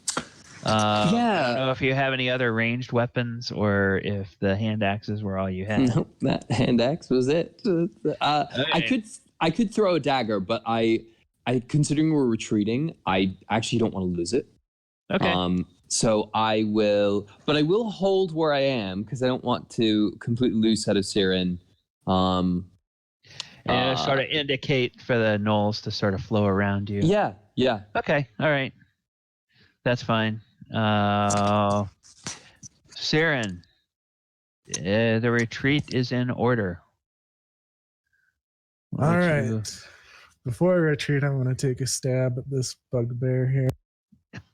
[SPEAKER 1] I don't know if you have any other ranged weapons or if the hand axes were all you had.
[SPEAKER 2] Nope, that hand axe was it.
[SPEAKER 1] Okay.
[SPEAKER 2] I could throw a dagger, but I considering we're retreating, I actually don't want to lose it.
[SPEAKER 1] Okay.
[SPEAKER 2] So I will hold where I am because I don't want to completely lose sight of Siren.
[SPEAKER 1] And sort of indicate for the Gnolls to sort of flow around you.
[SPEAKER 2] Yeah.
[SPEAKER 1] Okay, all right. That's fine. Siren, the retreat is in order.
[SPEAKER 3] All right. Before I retreat, I'm going to take a stab at this bugbear here.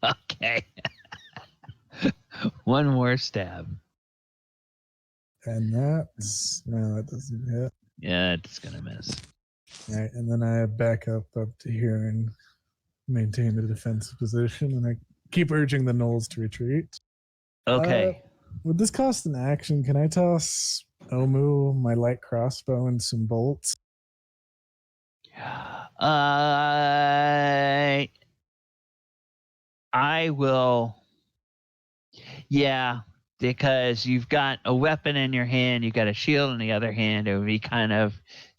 [SPEAKER 1] Okay. One more stab.
[SPEAKER 3] And that doesn't hit.
[SPEAKER 1] Yeah, it's going to miss.
[SPEAKER 3] All right, and then I back up to here and maintain the defensive position, and I keep urging the Gnolls to retreat.
[SPEAKER 1] Okay.
[SPEAKER 3] Would this cost an action? Can I toss Omu my light crossbow and some bolts?
[SPEAKER 1] I will. Yeah, because you've got a weapon in your hand, you've got a shield in the other hand. It would be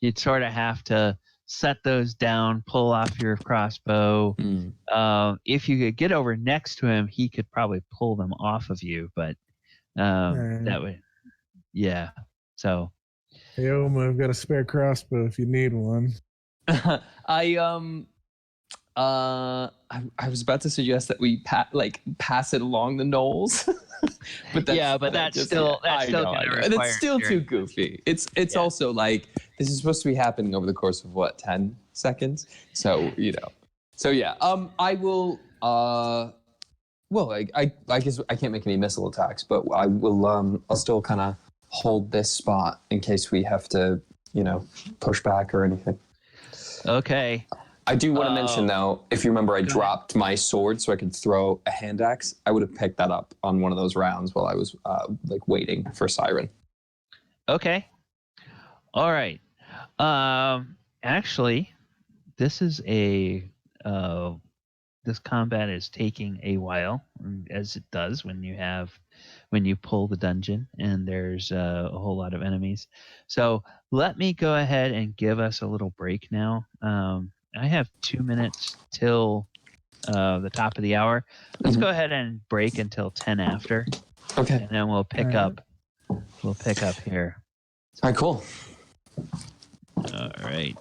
[SPEAKER 1] you'd sort of have to set those down, pull off your crossbow. If you could get over next to him, he could probably pull them off of you, but that would, yeah. So,
[SPEAKER 3] hey, Omu, I've got a spare crossbow if you need one.
[SPEAKER 2] I was about to suggest that we pass it along the Gnolls, but that's still
[SPEAKER 1] and
[SPEAKER 2] it's still too goofy. It's also like this is supposed to be happening over the course of 10 seconds. So yeah. I will. Well, I guess I can't make any missile attacks, but I will. I'll still kind of hold this spot in case we have to, push back or anything.
[SPEAKER 1] Okay.
[SPEAKER 2] I do want to mention, though, if you remember, I
[SPEAKER 1] Go ahead.
[SPEAKER 2] dropped my sword so I could throw a hand axe. I would have picked that up on one of those rounds while I was waiting for Siren.
[SPEAKER 1] Okay. All right. Actually, this is this combat is taking a while, as it does when you pull the dungeon and there's a whole lot of enemies. So let me go ahead and give us a little break now. I have 2 minutes till the top of the hour. Let's go ahead and break until 10 after,
[SPEAKER 2] Okay.
[SPEAKER 1] and then we'll pick
[SPEAKER 3] All right.
[SPEAKER 1] up. We'll pick up here.
[SPEAKER 2] All right, cool.
[SPEAKER 1] All right.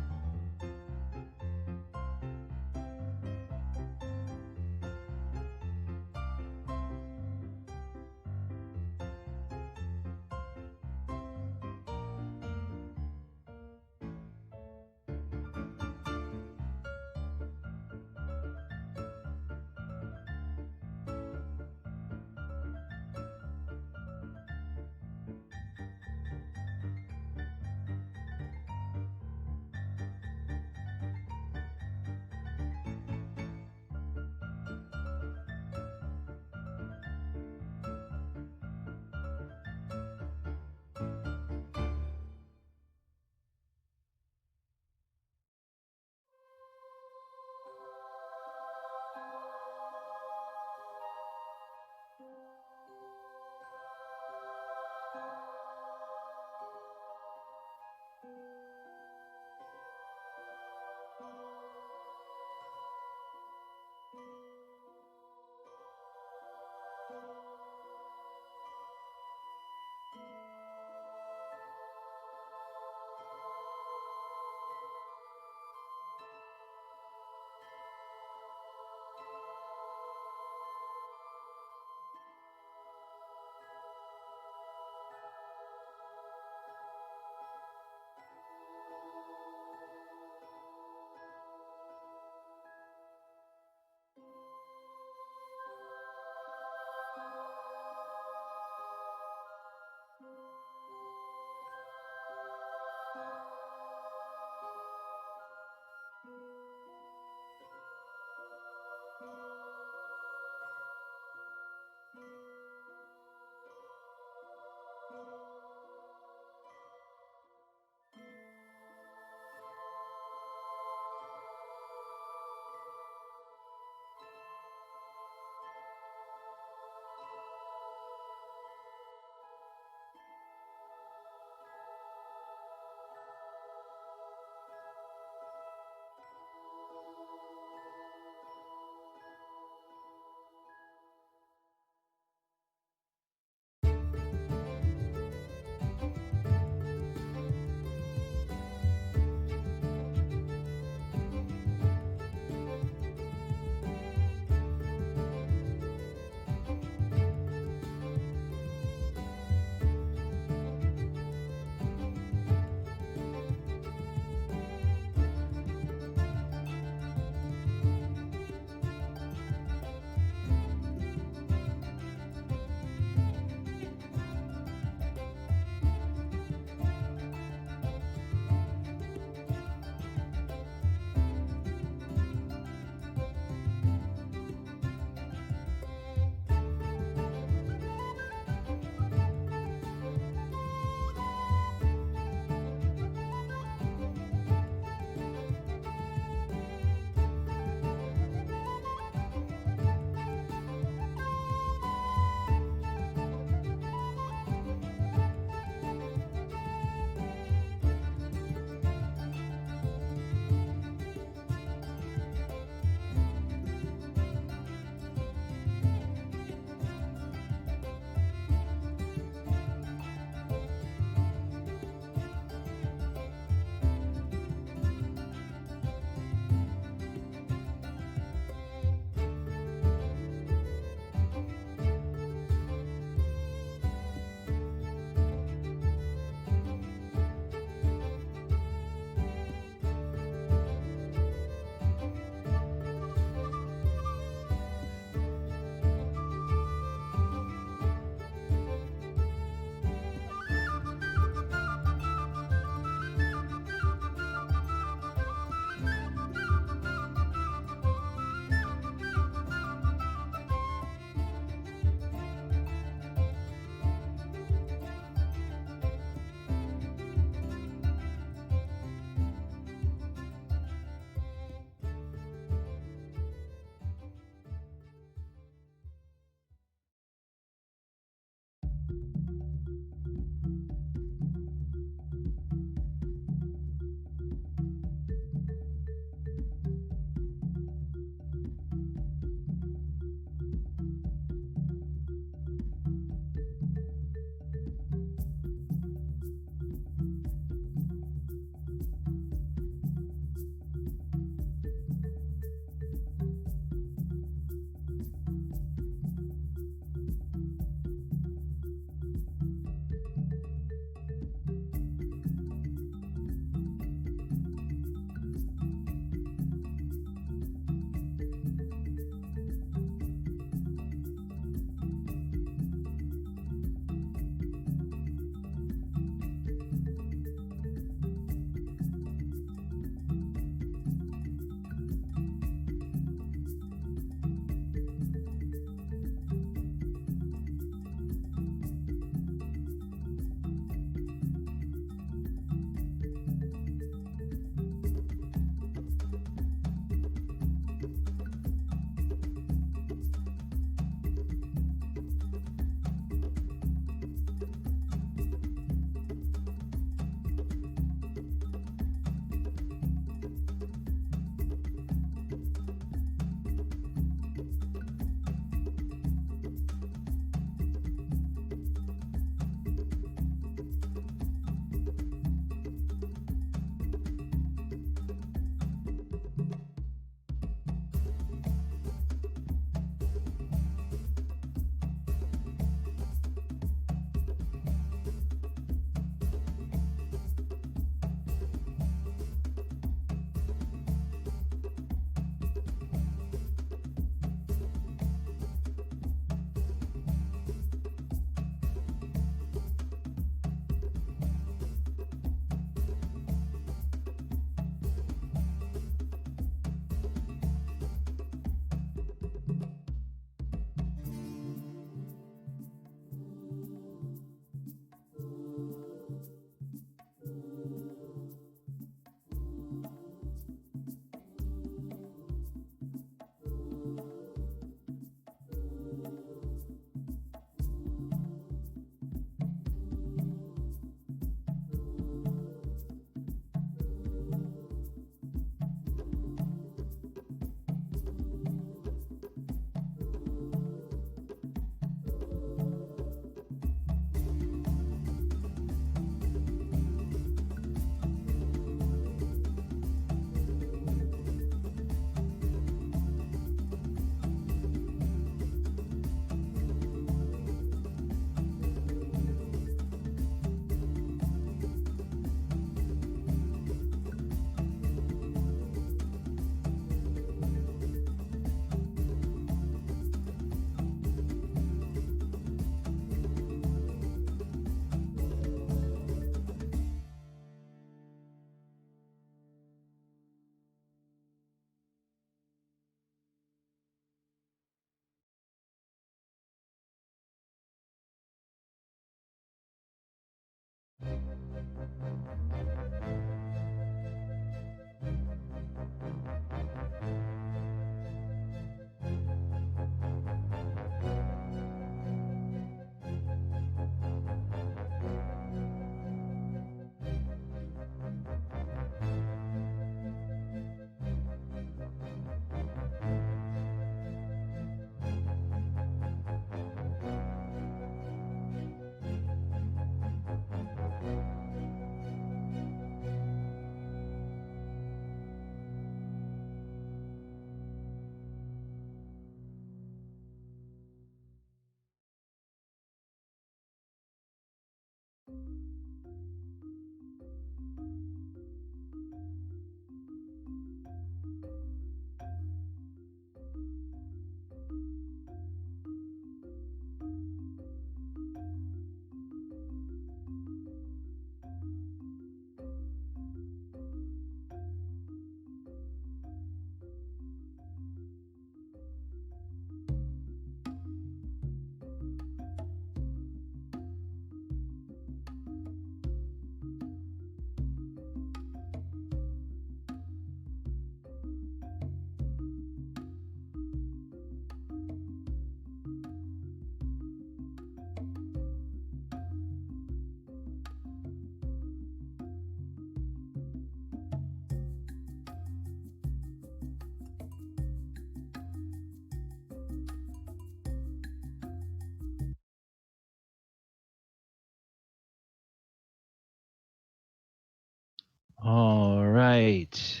[SPEAKER 1] All right.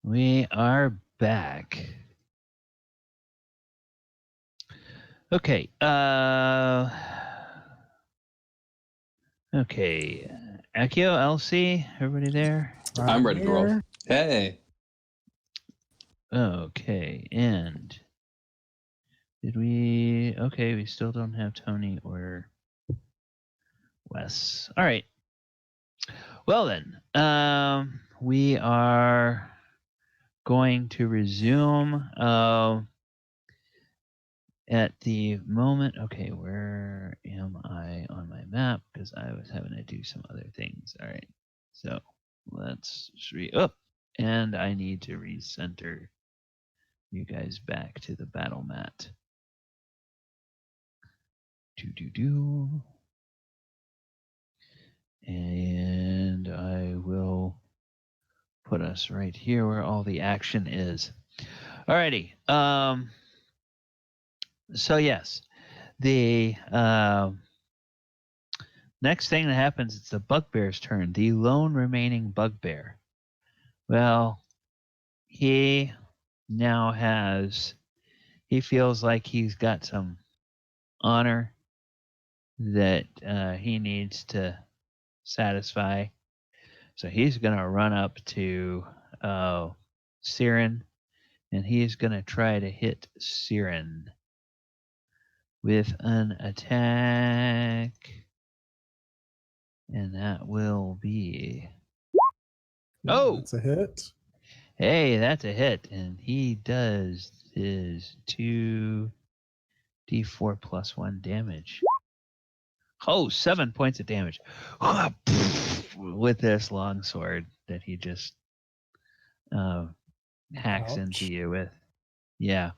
[SPEAKER 1] We are back. Okay. Okay. Akio, Elsie, everybody there?
[SPEAKER 2] I'm ready to roll.
[SPEAKER 3] here.
[SPEAKER 2] Hey.
[SPEAKER 1] Okay. And did we? Okay, we still don't have Tony or Wes. All right. Well then, we are going to resume. At the moment, okay, where am I on my map? Because I was having to do some other things. All right, so let's up, and I need to recenter you guys back to the battle mat. And I will put us right here where all the action is. Alrighty. So yes, the next thing that happens, it's the Bugbear's turn. The lone remaining Bugbear. Well, he now he feels like he's got some honor that he needs to satisfy. So he's going to run up to Siren, and he's going to try to hit Siren with an attack. And that will be... Oh!
[SPEAKER 3] That's a hit.
[SPEAKER 1] Hey, that's a hit. And he does his 2d4 plus 1 damage. Oh, 7 points of damage. With this longsword that he just hacks into you with. Yeah.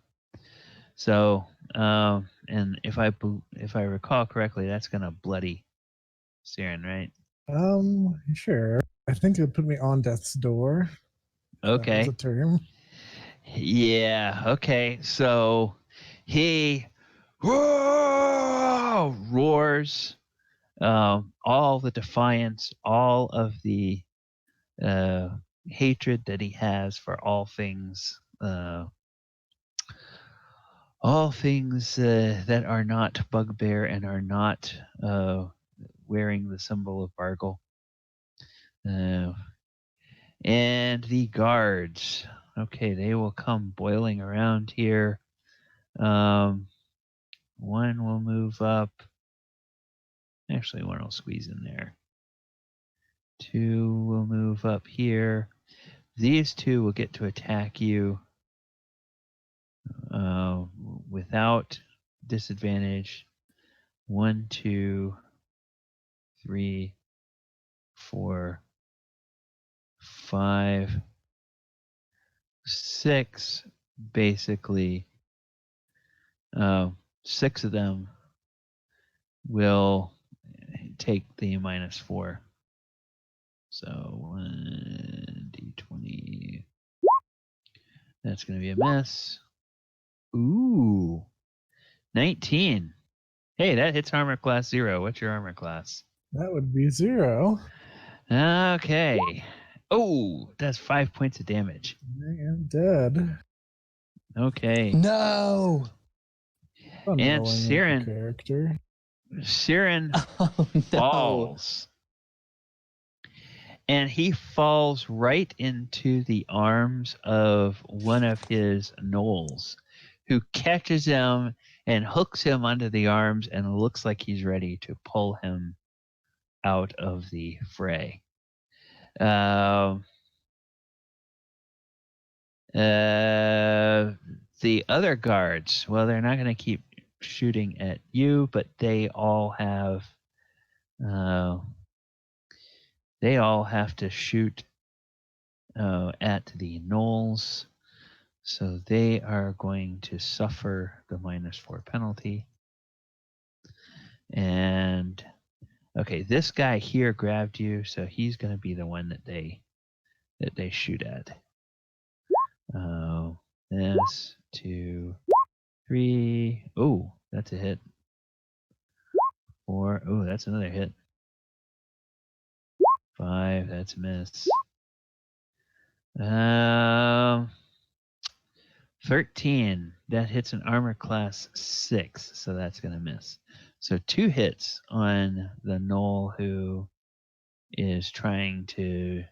[SPEAKER 1] So, and if I recall correctly, that's gonna bloody Siren, right?
[SPEAKER 3] Sure. I think it put me on death's door.
[SPEAKER 1] Okay.
[SPEAKER 3] That's a term.
[SPEAKER 1] Yeah. Okay. So he roars, all the defiance, all of the hatred that he has for all things that are not Bugbear and are not wearing the symbol of Bargle. And the guards. Okay, they will come boiling around here. One will move up. Actually, one will squeeze in there. Two will move up here. These two will get to attack you without disadvantage. 1, 2, 3, 4, 5, 6. Basically, 6 of them will take the -4. So 1d20. That's going to be a miss. Ooh, 19. Hey, that hits armor class 0. What's your armor class?
[SPEAKER 3] That would be 0.
[SPEAKER 1] Okay. Oh, that's 5 points of damage.
[SPEAKER 3] I am dead.
[SPEAKER 1] Okay.
[SPEAKER 2] No.
[SPEAKER 3] Fun
[SPEAKER 1] And
[SPEAKER 3] rolling with the character.
[SPEAKER 1] Siren
[SPEAKER 2] Oh, no.
[SPEAKER 1] falls. And he falls right into the arms of one of his Gnolls, who catches him and hooks him onto the arms and looks like he's ready to pull him out of the fray. The other guards, well, they're not going to keep shooting at you, but they all have to shoot at the Gnolls. So they are going to suffer the -4 penalty. And okay, this guy here grabbed you, so he's going to be the one that they shoot at. This 2, 3. Oh, that's a hit. 4. Oh, that's another hit. 5, that's a miss. 13, that hits an armor class 6, so that's going to miss. So 2 hits on the gnoll who is trying to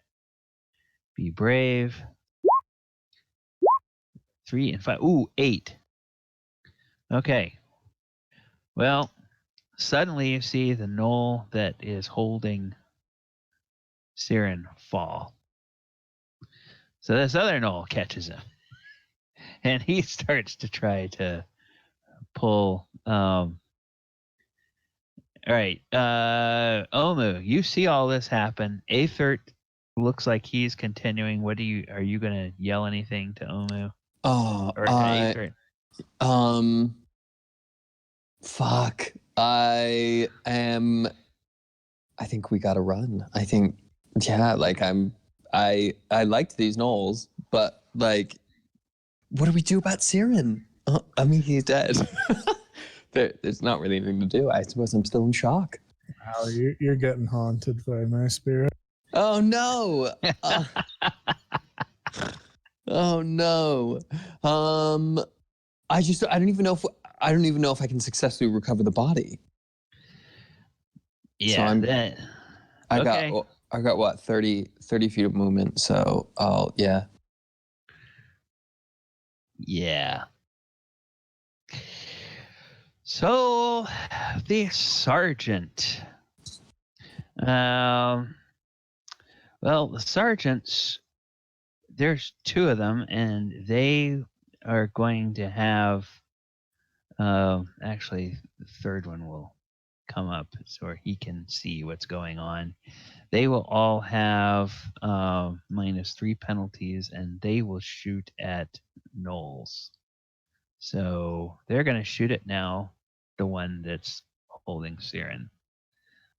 [SPEAKER 1] be brave. 3 and 5. Ooh, 8. Okay. Well, suddenly you see the gnoll that is holding Siren fall. So this other gnoll catches him. And he starts to try to pull. All right. Omu, you see all this happen. Aethert looks like he's continuing. Are you going to yell anything to Omu? Or Aethert?
[SPEAKER 2] Fuck. I think we gotta run. I think, yeah, like I liked these Gnolls, but like, what do we do about Siren? I mean, he's dead. There's not really anything to do. I suppose I'm still in shock.
[SPEAKER 3] Wow, you're getting haunted by my spirit.
[SPEAKER 2] Oh no! Oh no! I don't even know if I can successfully recover the body.
[SPEAKER 1] Yeah.
[SPEAKER 2] So I got what, 30 feet of movement. So yeah.
[SPEAKER 1] Yeah. So the sergeant. Well, the sergeants, there's 2 of them, and they are going to have. Actually, the third one will come up so he can see what's going on. They will all have -3 penalties, and they will shoot at Gnolls. So they're going to shoot it now, the one that's holding Siren.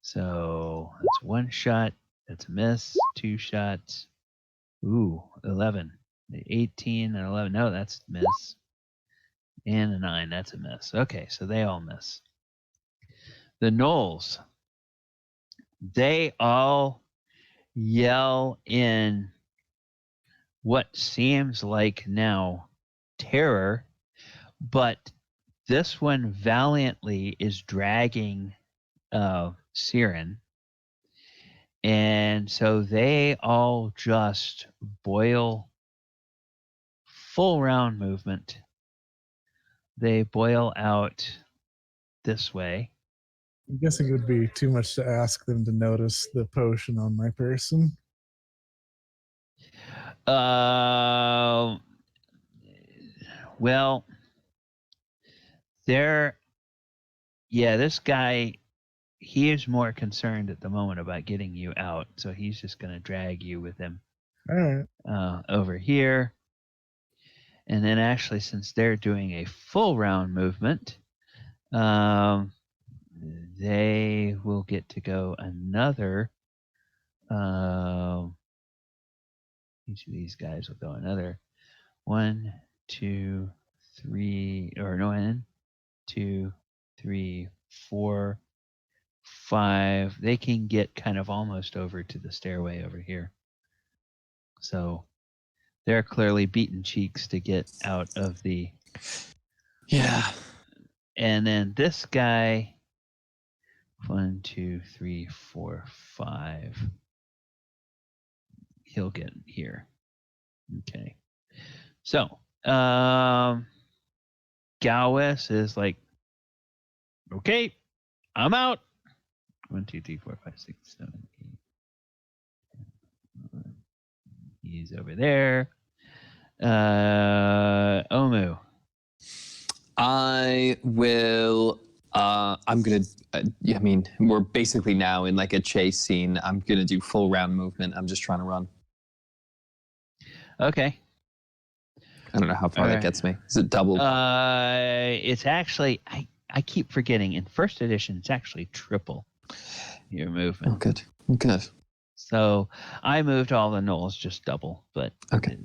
[SPEAKER 1] So that's 1 shot. That's a miss. 2 shots. Ooh, 11. 18 and 11. No, that's a miss. And a 9. That's a miss. Okay, so they all miss. The Gnolls, they all yell in what seems like now terror, but this one valiantly is dragging Siren. And so they all just boil full round movement. They boil out this way.
[SPEAKER 3] I'm guessing it would be too much to ask them to notice the potion on my person.
[SPEAKER 1] Well, this guy, he is more concerned at the moment about getting you out, so he's just going to drag you with him
[SPEAKER 3] All right.
[SPEAKER 1] over here. And then actually, since they're doing a full round movement, they will get to go another. Each of these guys will go another 1, 2, 3, or no, 1, 2, 3, 4, 5. They can get kind of almost over to the stairway over here. So they're clearly beaten cheeks to get out of the.
[SPEAKER 2] Yeah.
[SPEAKER 1] And then this guy, 1, 2, 3, 4, 5. He'll get here. Okay. So, Gowes is like, okay, I'm out. 1, 2, 3, 4, 5, 6, 7, 8. He's over there. Omu.
[SPEAKER 2] I will. I'm gonna. I mean, we're basically now in like a chase scene. I'm gonna do full round movement. I'm just trying to run.
[SPEAKER 1] Okay.
[SPEAKER 2] I don't know how far that gets me. Is it double?
[SPEAKER 1] It's actually, I keep forgetting. In first edition, it's actually triple your movement.
[SPEAKER 2] Oh, good. Good.
[SPEAKER 1] So I moved all the Gnolls just double, but
[SPEAKER 2] okay.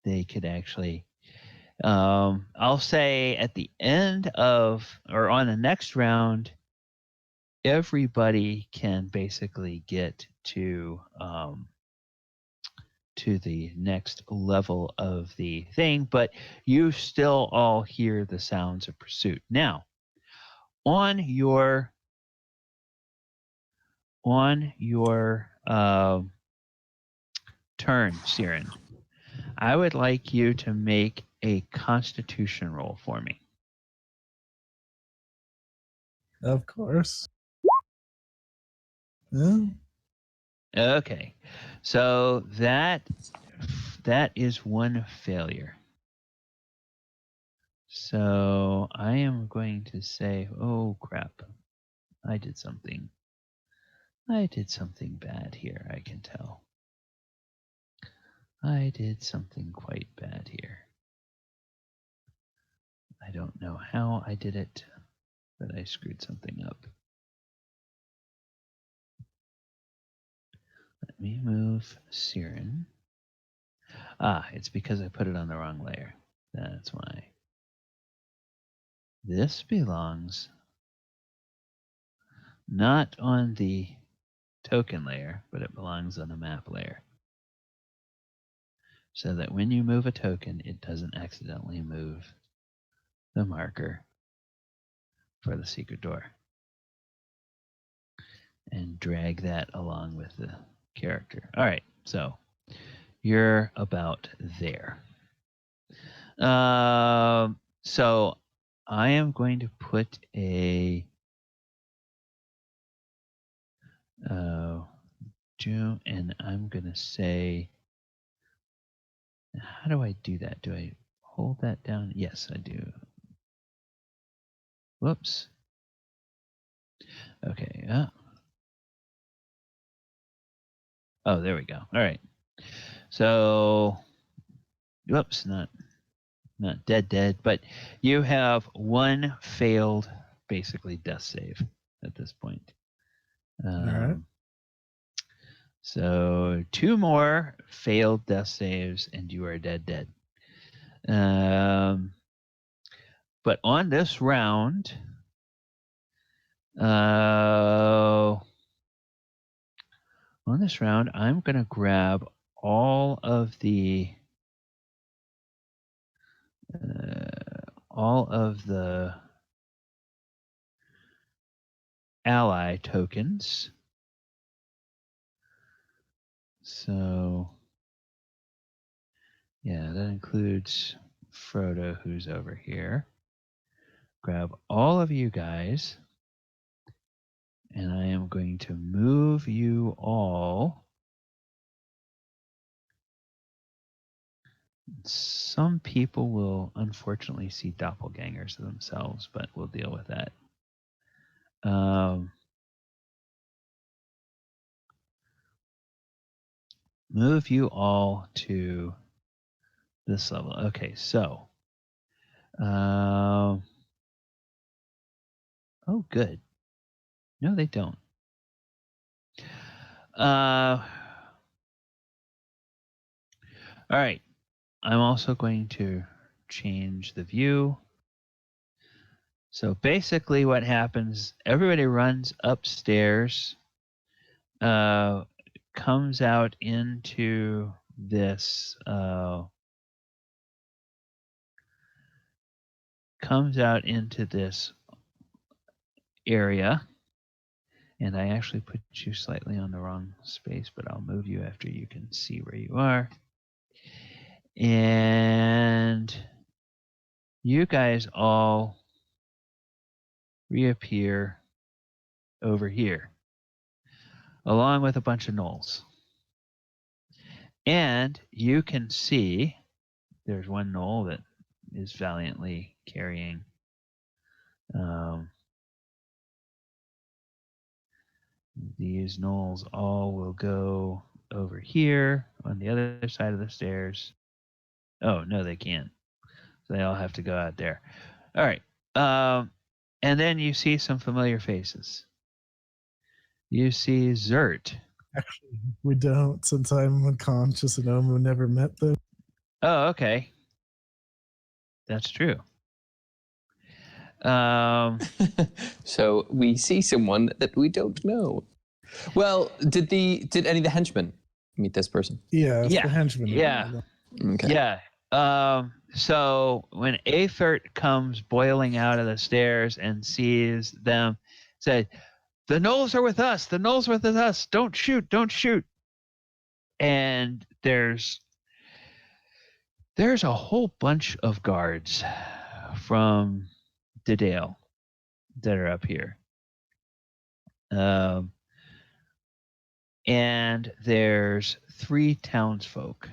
[SPEAKER 1] They could actually. I'll say at the end of, or on the next round, everybody can basically get to the next level of the thing, but you still all hear the sounds of pursuit. Now, on your turn, Siren, I would like you to make a Constitution roll for me.
[SPEAKER 3] Of course. Yeah.
[SPEAKER 1] Okay, so that is one failure. So I am going to say, oh crap, I did something bad here, I can tell. I did something quite bad here. I don't know how I did it, but I screwed something up. Let me move Siren. It's because I put it on the wrong layer. That's why. This belongs not on the token layer, but it belongs on the map layer. So that when you move a token, it doesn't accidentally move the marker for the secret door. And drag that along with the character. All right, so you're about there. So I am going to put a June, and I'm going to say, how do I do that? Do I hold that down? Yes, I do. Whoops. Okay. Oh, there we go. All right. So, whoops, not dead, but you have one failed, basically death save at this point.
[SPEAKER 3] All right.
[SPEAKER 1] So 2 more failed death saves, and you are dead. But on this round, I'm gonna grab all of the ally tokens. So yeah, that includes Frodo, who's over here. Grab all of you guys, and I am going to move you all. Some people will unfortunately see doppelgangers themselves, but we'll deal with that. Move you all to this level. Okay, so. Oh, good. No, they don't. All right. I'm also going to change the view. So basically what happens, everybody runs upstairs, comes out into this, area. And I actually put you slightly on the wrong space, but I'll move you after you can see where you are. And you guys all reappear over here, along with a bunch of gnolls. And you can see there's one gnoll that is valiantly carrying these gnolls. All will go over here on the other side of the stairs. Oh, no, they can't. So they all have to go out there. All right. And then you see some familiar faces. You see Zert.
[SPEAKER 3] Actually, we don't, since I'm unconscious and Omu never met them.
[SPEAKER 1] Oh, okay. That's true.
[SPEAKER 2] So we see someone that we don't know. Well, did any of the henchmen meet this person?
[SPEAKER 3] Yeah, it's
[SPEAKER 1] Yeah,
[SPEAKER 3] the henchman.
[SPEAKER 1] yeah.
[SPEAKER 2] Okay.
[SPEAKER 1] Yeah. So when Aethert comes boiling out of the stairs and sees them, said, "The Gnolls are with us. The Gnolls are with us. Don't shoot. Don't shoot." And there's a whole bunch of guards from Dedale that are up here. And there's 3 townsfolk.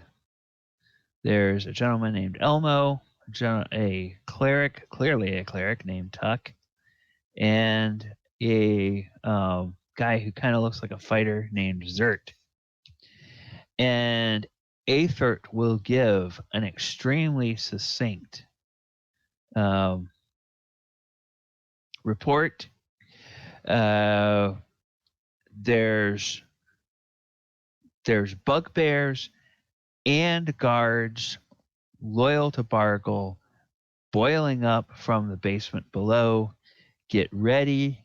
[SPEAKER 1] There's a gentleman named Elmo, a cleric, clearly a cleric named Tuck, and a guy who kind of looks like a fighter named Zert. And Aethert will give an extremely succinct report. There's bugbears and guards loyal to Bargle boiling up from the basement below. Get ready.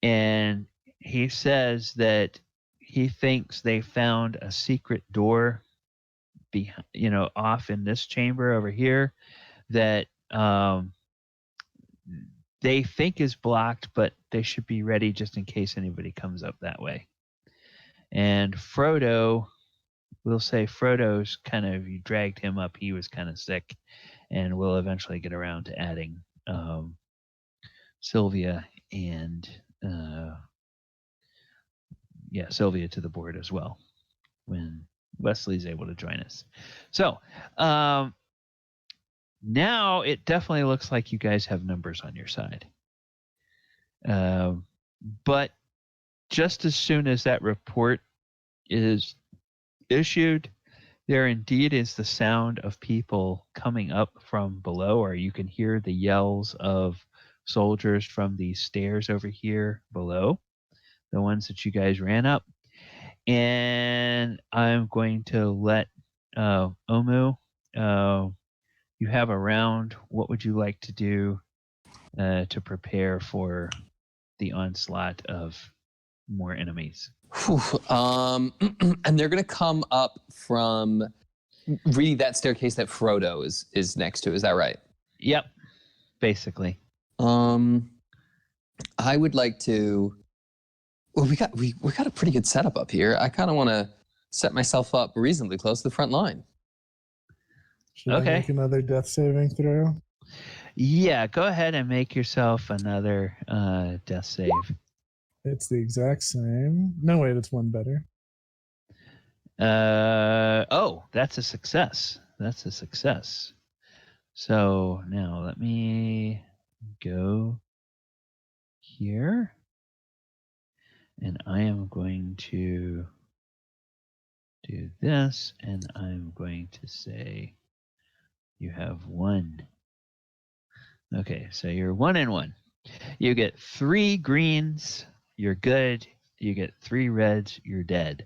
[SPEAKER 1] And he says that he thinks they found a secret door off in this chamber over here that they think is blocked, but they should be ready just in case anybody comes up that way. And Frodo, we'll say Frodo's kind of, you dragged him up, he was kind of sick, and we'll eventually get around to adding Sylvia and Sylvia to the board as well when Wesley's able to join us. So now it definitely looks like you guys have numbers on your side. But just as soon as that report is issued, there indeed is the sound of people coming up from below, or you can hear the yells of soldiers from these stairs over here below, the ones that you guys ran up. And I'm going to let Omu, you have a round. What would you like to do to prepare for the onslaught of more enemies?
[SPEAKER 2] And they're gonna come up from really that staircase that Frodo is next to. Is that right?
[SPEAKER 1] Yep, basically.
[SPEAKER 2] I would like to. Well, we got a pretty good setup up here. I kind of want to set myself up reasonably close to the front line.
[SPEAKER 3] Should I make another death saving throw?
[SPEAKER 1] Yeah, go ahead and make yourself another death save.
[SPEAKER 3] It's the exact same. No, wait, it's one better.
[SPEAKER 1] That's a success. That's a success. So now let me go here. And I am going to do this, and I'm going to say you have 1. Okay, so you're 1 and 1. You get 3 greens, you're good. You get 3 reds, you're dead.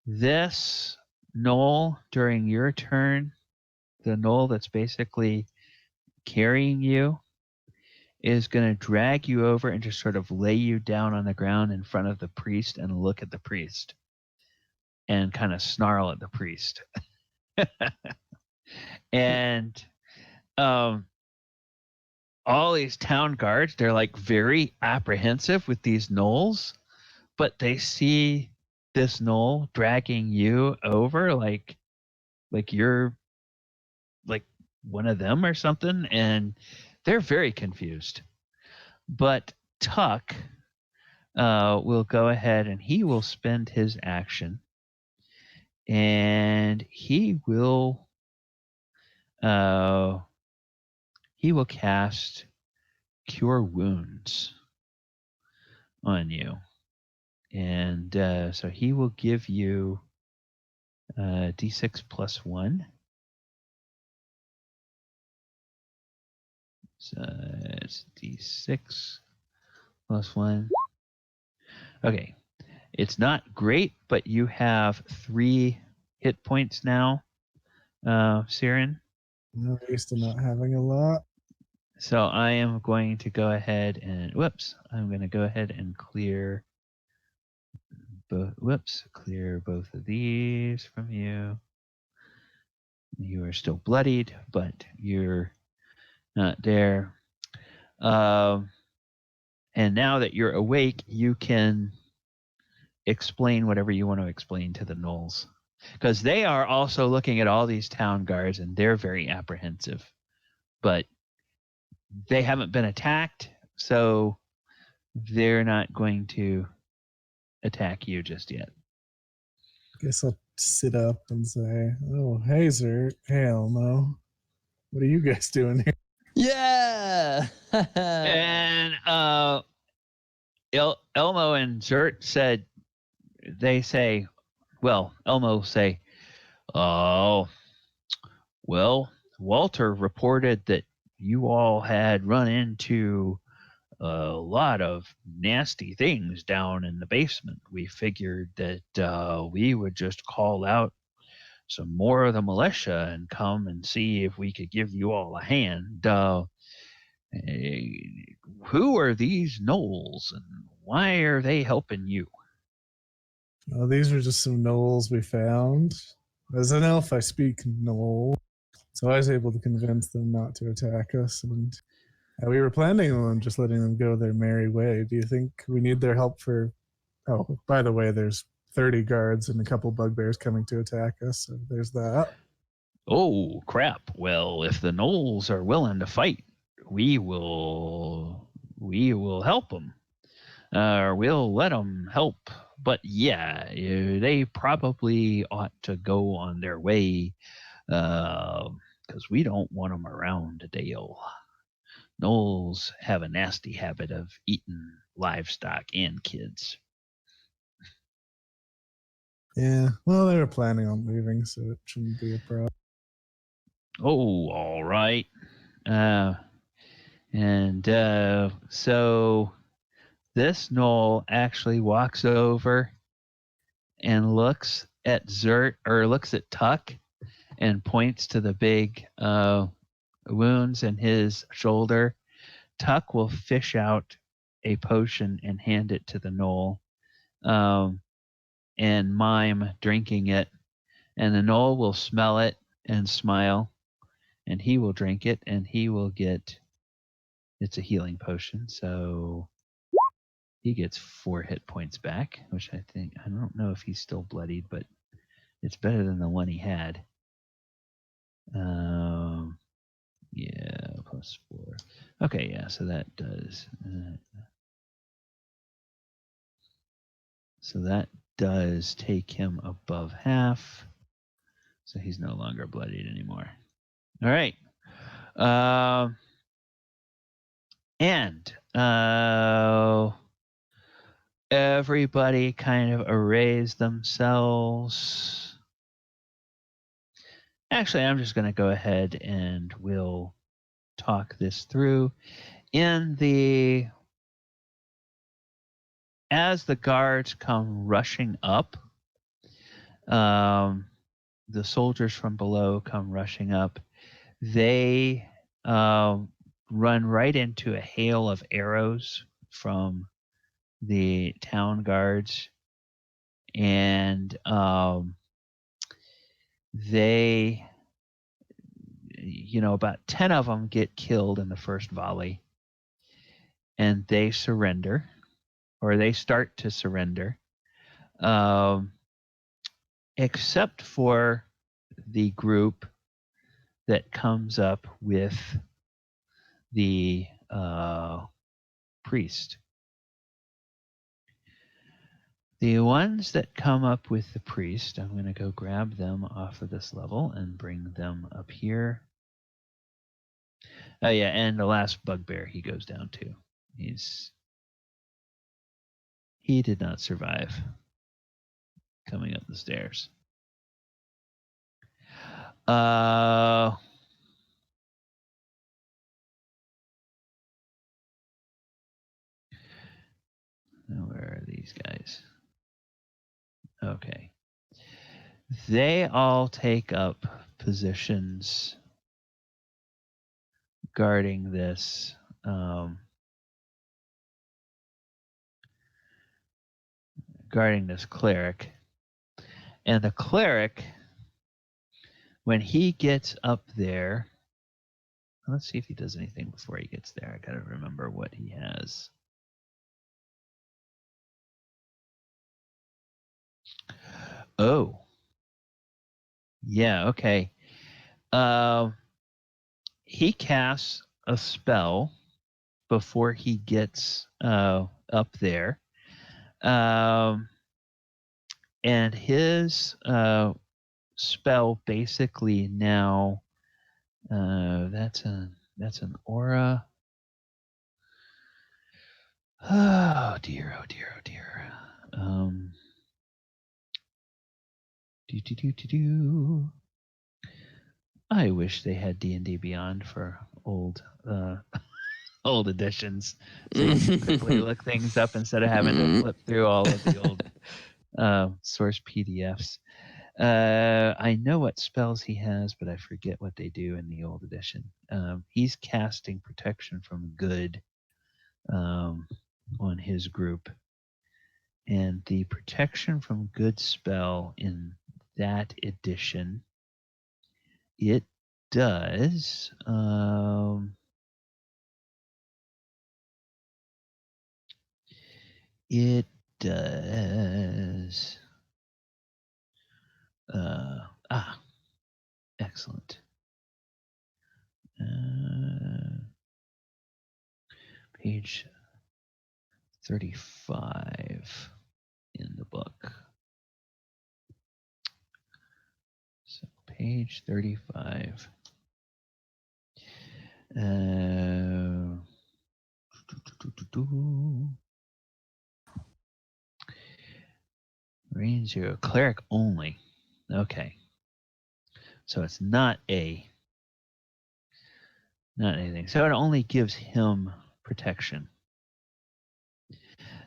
[SPEAKER 1] This Gnoll, during your turn, the Gnoll that's basically carrying you, is going to drag you over and just sort of lay you down on the ground in front of the priest and look at the priest and kind of snarl at the priest. And all these town guards, they're like very apprehensive with these gnolls, but they see this gnoll dragging you over like you're like one of them or something, and they're very confused. But Tuck will go ahead and he will spend his action, and he will cast Cure Wounds on you. And so he will give you D6 plus 1. So it's D6 plus 1. Okay. It's not great, but you have 3 hit points now, Siren.
[SPEAKER 3] I'm used to not having a lot.
[SPEAKER 1] So I am going to go ahead and I'm going to go ahead and clear clear both of these from you. You are still bloodied, but you're not there. And now that you're awake, you can explain whatever you want to explain to the Gnolls, because they are also looking at all these town guards and they're very apprehensive, but they haven't been attacked, so they're not going to attack you just yet.
[SPEAKER 3] Guess I'll sit up and say, "Oh, hey, Zert. Hey, Elmo. What are you guys doing here?"
[SPEAKER 2] Yeah.
[SPEAKER 1] And Elmo and Zert Elmo will say, "Oh, well, Walter reported that you all had run into a lot of nasty things down in the basement. We figured that we would just call out some more of the militia and come and see if we could give you all a hand. Who are these Gnolls and why are they helping you?"
[SPEAKER 3] Oh, these were just some gnolls we found. As an elf, I speak gnoll, so I was able to convince them not to attack us, and we were planning on just letting them go their merry way. Do you think we need their help for... Oh, by the way, there's 30 guards and a couple bugbears coming to attack us, so there's that.
[SPEAKER 1] Oh, crap. Well, if the Gnolls are willing to fight, we will help them. We'll let them help. But yeah, they probably ought to go on their way, because we don't want them around Dale. Gnolls have a nasty habit of eating livestock and kids.
[SPEAKER 3] Yeah, well, they were planning on leaving, so it shouldn't be a problem.
[SPEAKER 1] Oh, all right. So this Gnoll actually walks over and looks at Tuck and points to the big wounds in his shoulder. Tuck will fish out a potion and hand it to the Gnoll, and mime drinking it. And the Gnoll will smell it and smile, and he will drink it, and he will get... It's a healing potion, so he gets 4 hit points back, which I don't know if he's still bloodied, but it's better than the one he had. Yeah, +4. Okay, yeah, so that does... so that does take him above half. So he's no longer bloodied anymore. All right. And everybody kind of arrays themselves. Actually, I'm just going to go ahead and we'll talk this through. As the guards come rushing up, the soldiers from below come rushing up. They run right into a hail of arrows from the town guards, and they, about 10 of them get killed in the first volley, and they surrender, or they start to surrender, except for the group that comes up with the priest. The ones that come up with the priest, I'm going to go grab them off of this level and bring them up here. Oh yeah, and the last bugbear, he goes down too. He did not survive coming up the stairs. Where are these guys? Okay. They all take up positions guarding this. Guarding this cleric. And the cleric, when he gets up there, let's see if he does anything before he gets there. I gotta remember what he has. Oh. Yeah, okay. He casts a spell before he gets up there. And his spell basically now that's an aura. Oh dear. I wish they had D&D Beyond for old old editions, so you can quickly look things up instead of having to flip through all of the old source PDFs. I know what spells he has, but I forget what they do in the old edition. He's casting protection from good on his group. And the protection from good spell in that edition, it does. It does. Excellent. Page 35 in the book. So page 35. Range 0. Cleric only. Okay. So it's not anything. So it only gives him protection.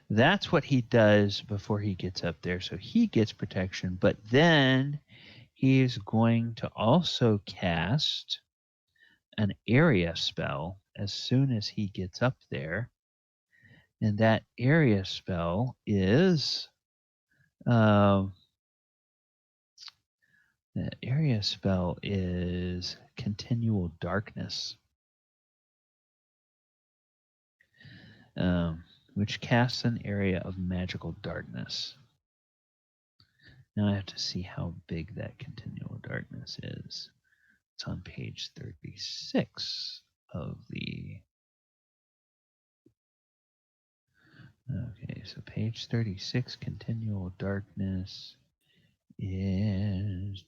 [SPEAKER 1] That's what he does before he gets up there. So he gets protection, but then he's going to also cast an area spell as soon as he gets up there. And that area spell is continual darkness. Which casts an area of magical darkness. Now I have to see how big that continual darkness is. It's on page 36 of the... Okay, so page 36, continual darkness is...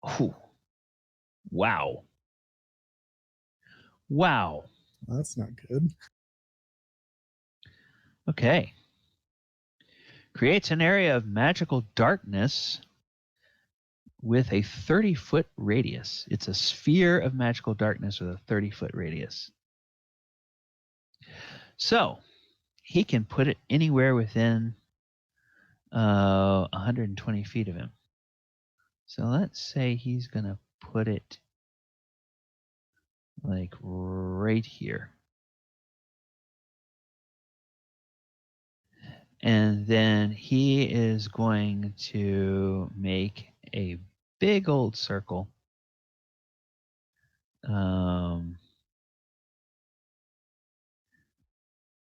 [SPEAKER 1] Oh, wow. Wow.
[SPEAKER 3] That's not good.
[SPEAKER 1] Okay. Creates an area of magical darkness with a 30-foot radius. It's a sphere of magical darkness with a 30-foot radius. So he can put it anywhere within 120 feet of him. So let's say he's going to put it like right here. And then he is going to make a big old circle.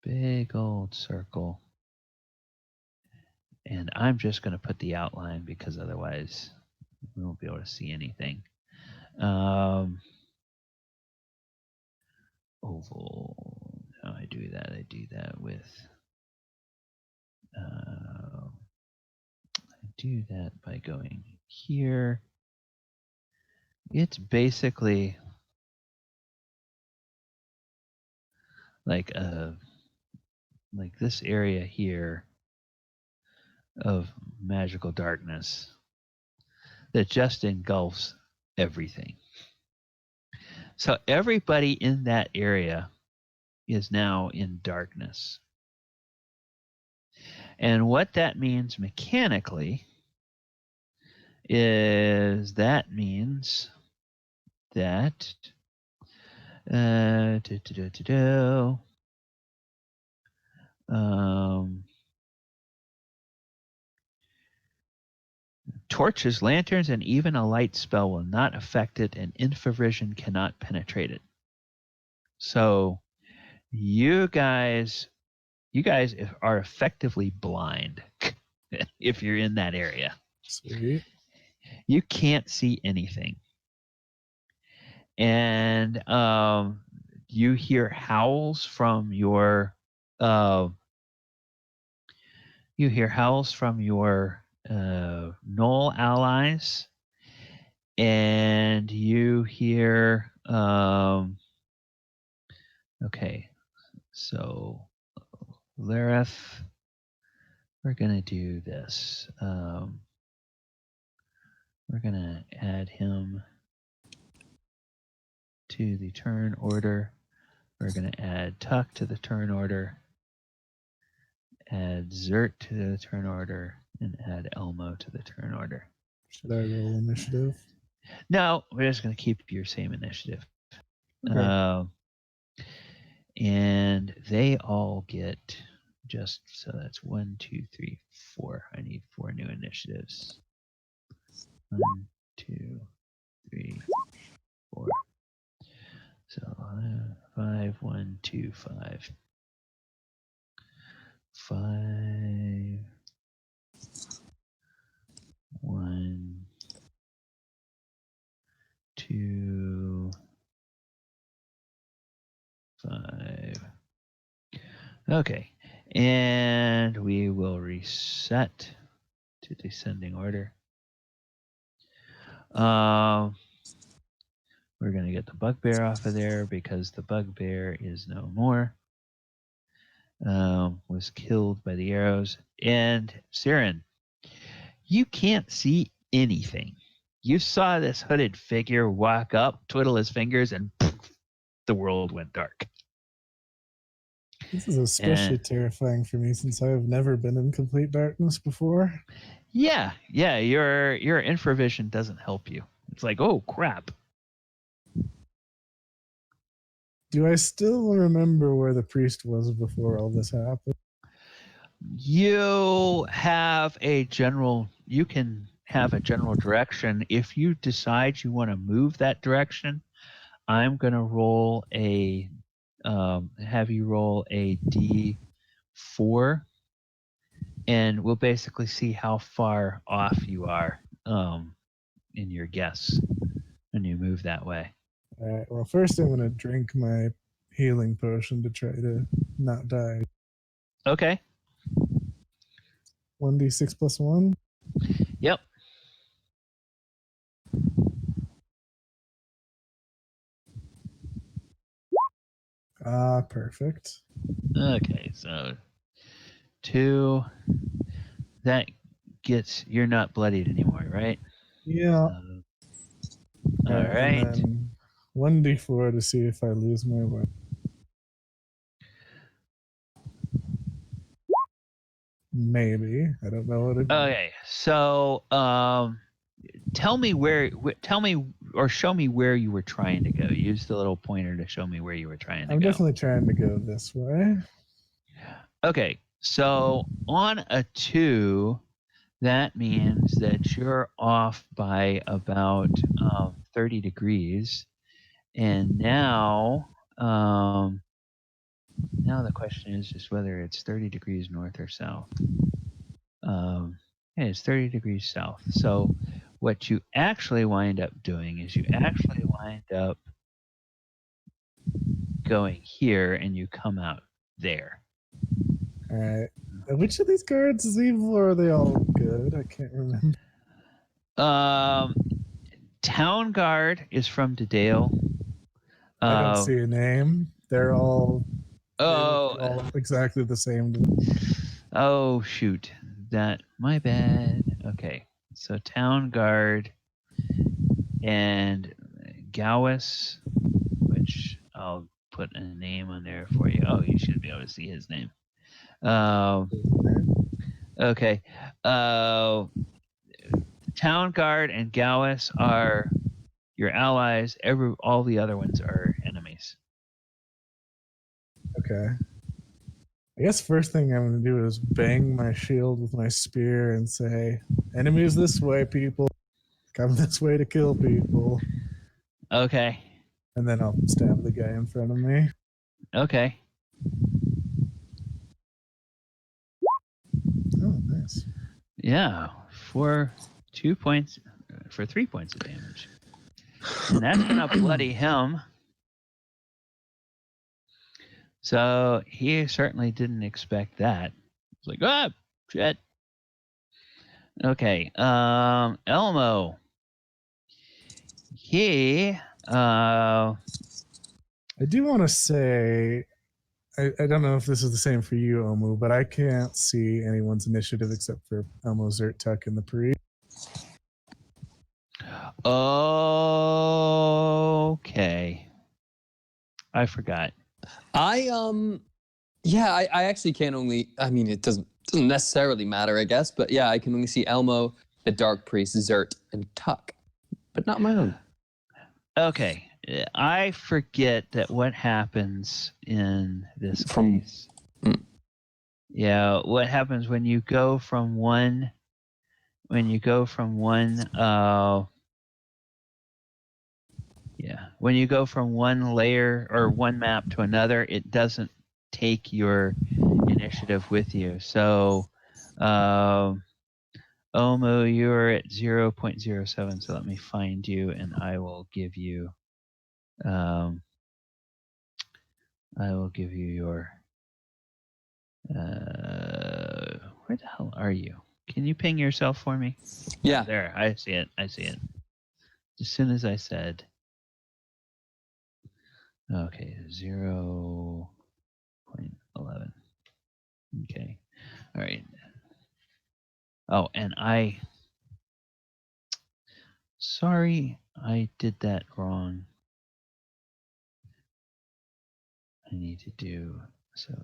[SPEAKER 1] Big old circle. And I'm just going to put the outline because otherwise we won't be able to see anything. Oval. How I do that? I do that with... I do that by going here. It's basically like this area here of magical darkness that just engulfs everything. So everybody in that area is now in darkness. And what that means mechanically is that means that torches, lanterns, and even a light spell will not affect it, and infravision cannot penetrate it. So you guys are effectively blind if you're in that area.
[SPEAKER 3] Sweet.
[SPEAKER 1] You can't see anything. And you hear howls from your Gnoll allies, and you hear okay, so Lareth, we're gonna do this. We're gonna add him to the turn order. We're gonna add Tuck to the turn order, add Zert to the turn order, and add Elmo to the turn order.
[SPEAKER 3] Should I roll initiative?
[SPEAKER 1] No, we're just gonna keep your same initiative.
[SPEAKER 3] Okay.
[SPEAKER 1] And they all get just, so that's 1, 2, 3, 4. I need 4 new initiatives. 1, 2, 3, 4. So 5, 1, 2, 5. 5, 1, 2, 5. Okay, and we will reset to descending order. We're going to get the Bugbear off of there because the Bugbear is no more. Was killed by the arrows. And Siren, you can't see anything. You saw this hooded figure walk up, twiddle his fingers, and poof, the world went dark.
[SPEAKER 3] This is especially terrifying for me since I have never been in complete darkness before.
[SPEAKER 1] Yeah, your infravision doesn't help you. It's like, oh crap.
[SPEAKER 3] Do I still remember where the priest was before all this happened?
[SPEAKER 1] You can have a general direction. If you decide you want to move that direction, I'm going to have you roll a D4, and we'll basically see how far off you are in your guess when you move that way.
[SPEAKER 3] All right. Well, first I'm going to drink my healing potion to try to not die.
[SPEAKER 1] Okay.
[SPEAKER 3] 1d6 plus 1.
[SPEAKER 1] Yep.
[SPEAKER 3] Perfect.
[SPEAKER 1] Okay, so 2. That gets, you're not bloodied anymore, right?
[SPEAKER 3] Yeah.
[SPEAKER 1] All right.
[SPEAKER 3] And then 1d4 to see if I lose my weapon. Maybe. I don't know what it is.
[SPEAKER 1] Okay, so tell me or show me where you were trying to go. Use the little pointer to show me where you were trying to
[SPEAKER 3] I'm
[SPEAKER 1] go.
[SPEAKER 3] definitely trying to go this way.
[SPEAKER 1] Okay, so on a 2, that means that you're off by about 30 degrees. And now the question is just whether it's 30 degrees north or south. It's 30 degrees south. So what you actually wind up doing is you actually wind up going here and you come out there.
[SPEAKER 3] All right. Which of these guards is evil, or are they all good? I can't remember.
[SPEAKER 1] Town guard is from Dedale.
[SPEAKER 3] I don't see a name. They're all exactly the same.
[SPEAKER 1] Oh shoot, my bad. Okay, so town guard and Gowis, which I'll put a name on there for you. Oh, you should be able to see his name. Okay. Town Guard and Gowis are your allies. All the other ones are enemies.
[SPEAKER 3] Okay. I guess first thing I'm going to do is bang my shield with my spear and say, enemies this way, people. Come this way to kill people.
[SPEAKER 1] Okay.
[SPEAKER 3] And then I'll stab the guy in front of me.
[SPEAKER 1] Okay.
[SPEAKER 3] Oh, nice.
[SPEAKER 1] Yeah. For 3 points of damage. And that's going to bloody him. So he certainly didn't expect that. It's like, ah, shit. Okay. Elmo. He
[SPEAKER 3] I do want to say, I don't know if this is the same for you, Omu, but I can't see anyone's initiative except for Elmo, Zertuk, and the Pri.
[SPEAKER 1] okay. I forgot.
[SPEAKER 2] I actually can only. I mean, it doesn't necessarily matter, I guess. But yeah, I can only see Elmo, the Dark Priest, Zert, and Tuck, but not my own.
[SPEAKER 1] Okay. I forget that what happens in this case. Yeah, what happens when you go from one when you go from one layer or one map to another, it doesn't take your initiative with you. So Omo, you're at 0.07, so let me find you and I will give you your where the hell are you? Can you ping yourself for me?
[SPEAKER 2] Yeah.
[SPEAKER 1] There, I see it. As soon as I said. Okay, 0.11. Okay. All right. Oh, and sorry, I did that wrong. I need to do 7.14.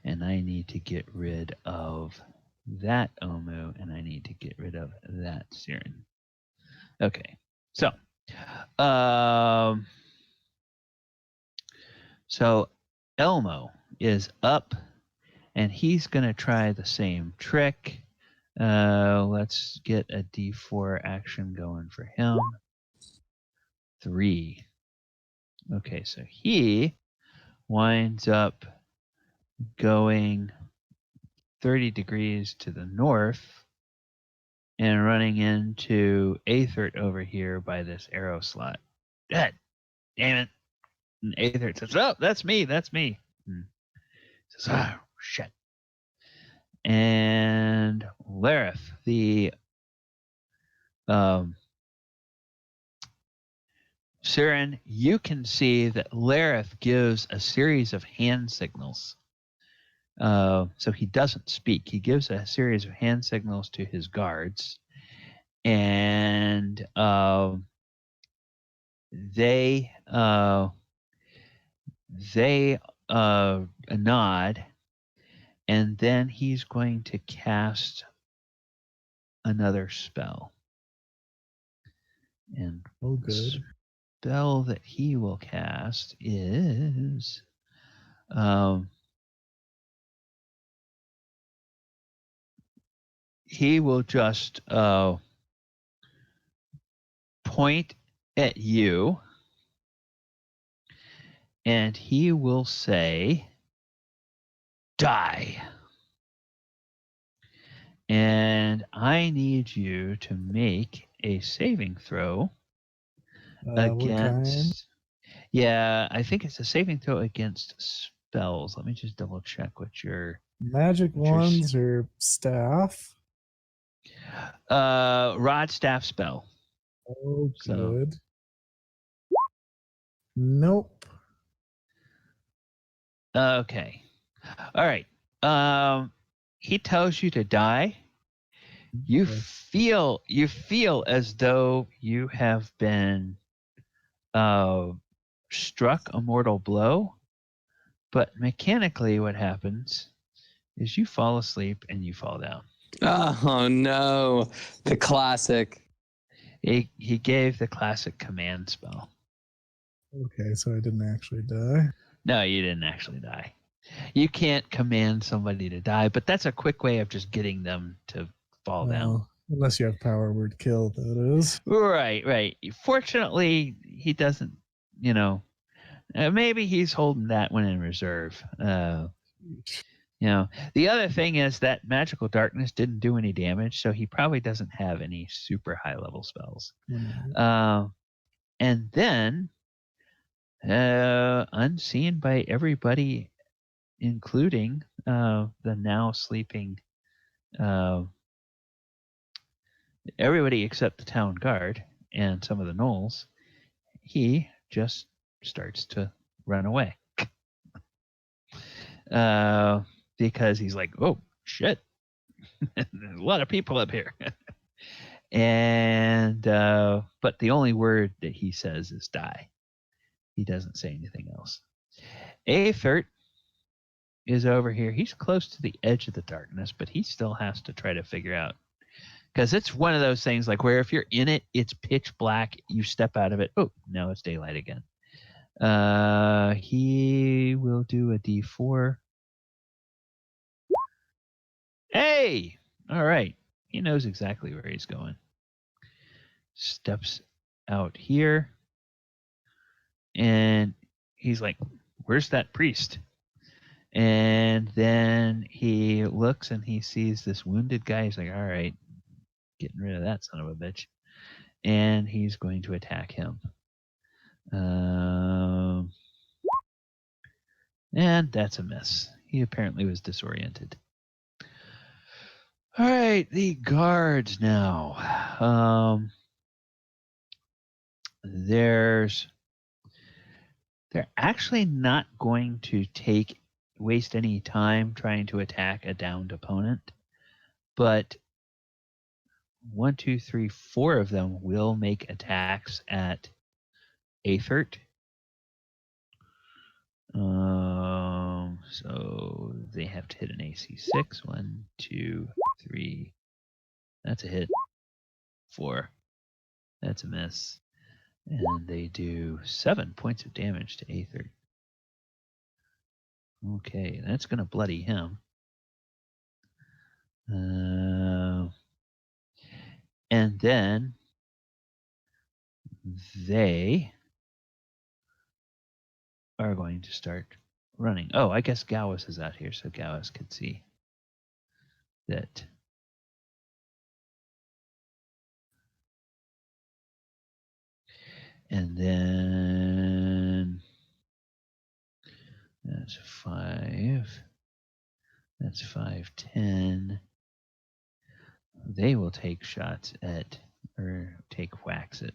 [SPEAKER 1] And I need to get rid of that Omu, and I need to get rid of that Siren. Okay. So Elmo is up, and he's going to try the same trick. Let's get a D4 action going for him. 3. Okay, so he winds up going 30 degrees to the north and running into Aethert over here by this arrow slot. God damn it. And Aethert says, oh, that's me. And says, oh, shit. And Lareth, the Siren, you can see that Lareth gives a series of hand signals. So he doesn't speak. He gives a series of hand signals to his guards, and they nod, and then he's going to cast another spell. And
[SPEAKER 3] Oh,
[SPEAKER 1] the
[SPEAKER 3] good.
[SPEAKER 1] spell that he will cast is he will just point at you, and he will say, die. And I need you to make a saving throw
[SPEAKER 3] What kind?
[SPEAKER 1] Yeah, I think it's a saving throw against spells. Let me just double check what your
[SPEAKER 3] Magic wands or staff?
[SPEAKER 1] rod staff spell.
[SPEAKER 3] Oh, good. So. Nope.
[SPEAKER 1] Okay. All right. He tells you to die. You feel as though you have been struck a mortal blow, but mechanically what happens is you fall asleep and you fall down.
[SPEAKER 2] Oh no, the classic.
[SPEAKER 1] He gave the classic command spell.
[SPEAKER 3] Okay, so I didn't actually die.
[SPEAKER 1] No, you didn't actually die. You can't command somebody to die, but that's a quick way of just getting them to fall down.
[SPEAKER 3] Well, unless you have power word kill, that is.
[SPEAKER 1] Right. Fortunately, he doesn't, maybe he's holding that one in reserve. The other thing is that magical darkness didn't do any damage, so he probably doesn't have any super high level spells. And then, unseen by everybody, including the now sleeping, everybody except the town guard and some of the gnolls, he just starts to run away. Because he's like, oh, shit. There's a lot of people up here. And, but the only word that he says is die. He doesn't say anything else. Aethert is over here. He's close to the edge of the darkness, but he still has to try to figure out. Because it's one of those things like where if you're in it, it's pitch black. You step out of it. Oh, now it's daylight again. He will do a D4. Hey! All right. He knows exactly where he's going. Steps out here. And he's like, where's that priest? And then he looks and he sees this wounded guy. He's like, all right, getting rid of that son of a bitch. And he's going to attack him. And that's a miss. He apparently was disoriented. All right, the guards now. They're actually not going to waste any time trying to attack a downed opponent, but 1, 2, 3, 4 of them will make attacks at Aethert. So they have to hit an AC 6. 1, 2, 3. That's a hit. 4. That's a miss. And they do 7 points of damage to Aethert. Okay, that's going to bloody him. And then they are going to start running. Oh, I guess Gowis is out here, so Gowis could see that. And then that's 5. That's 5, 10. They will take shots at, or take whacks at.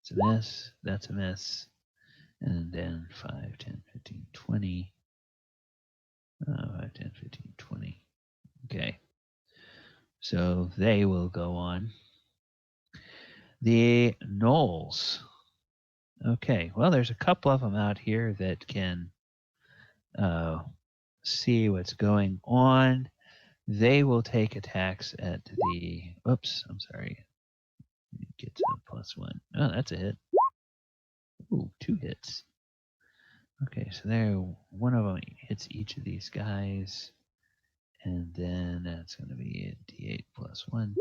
[SPEAKER 1] It's a miss. That's a miss. And then 5, 10, 15, 20. 5, 10, 15, 20. Okay. So they will go on. The Gnolls. Okay. Well, there's a couple of them out here that can see what's going on. They will take attacks at the. Oops. I'm sorry. Get to +1. Oh, that's a hit. Ooh, 2 hits. Okay, so there, one of them hits each of these guys, and then that's going to be a D8 +1.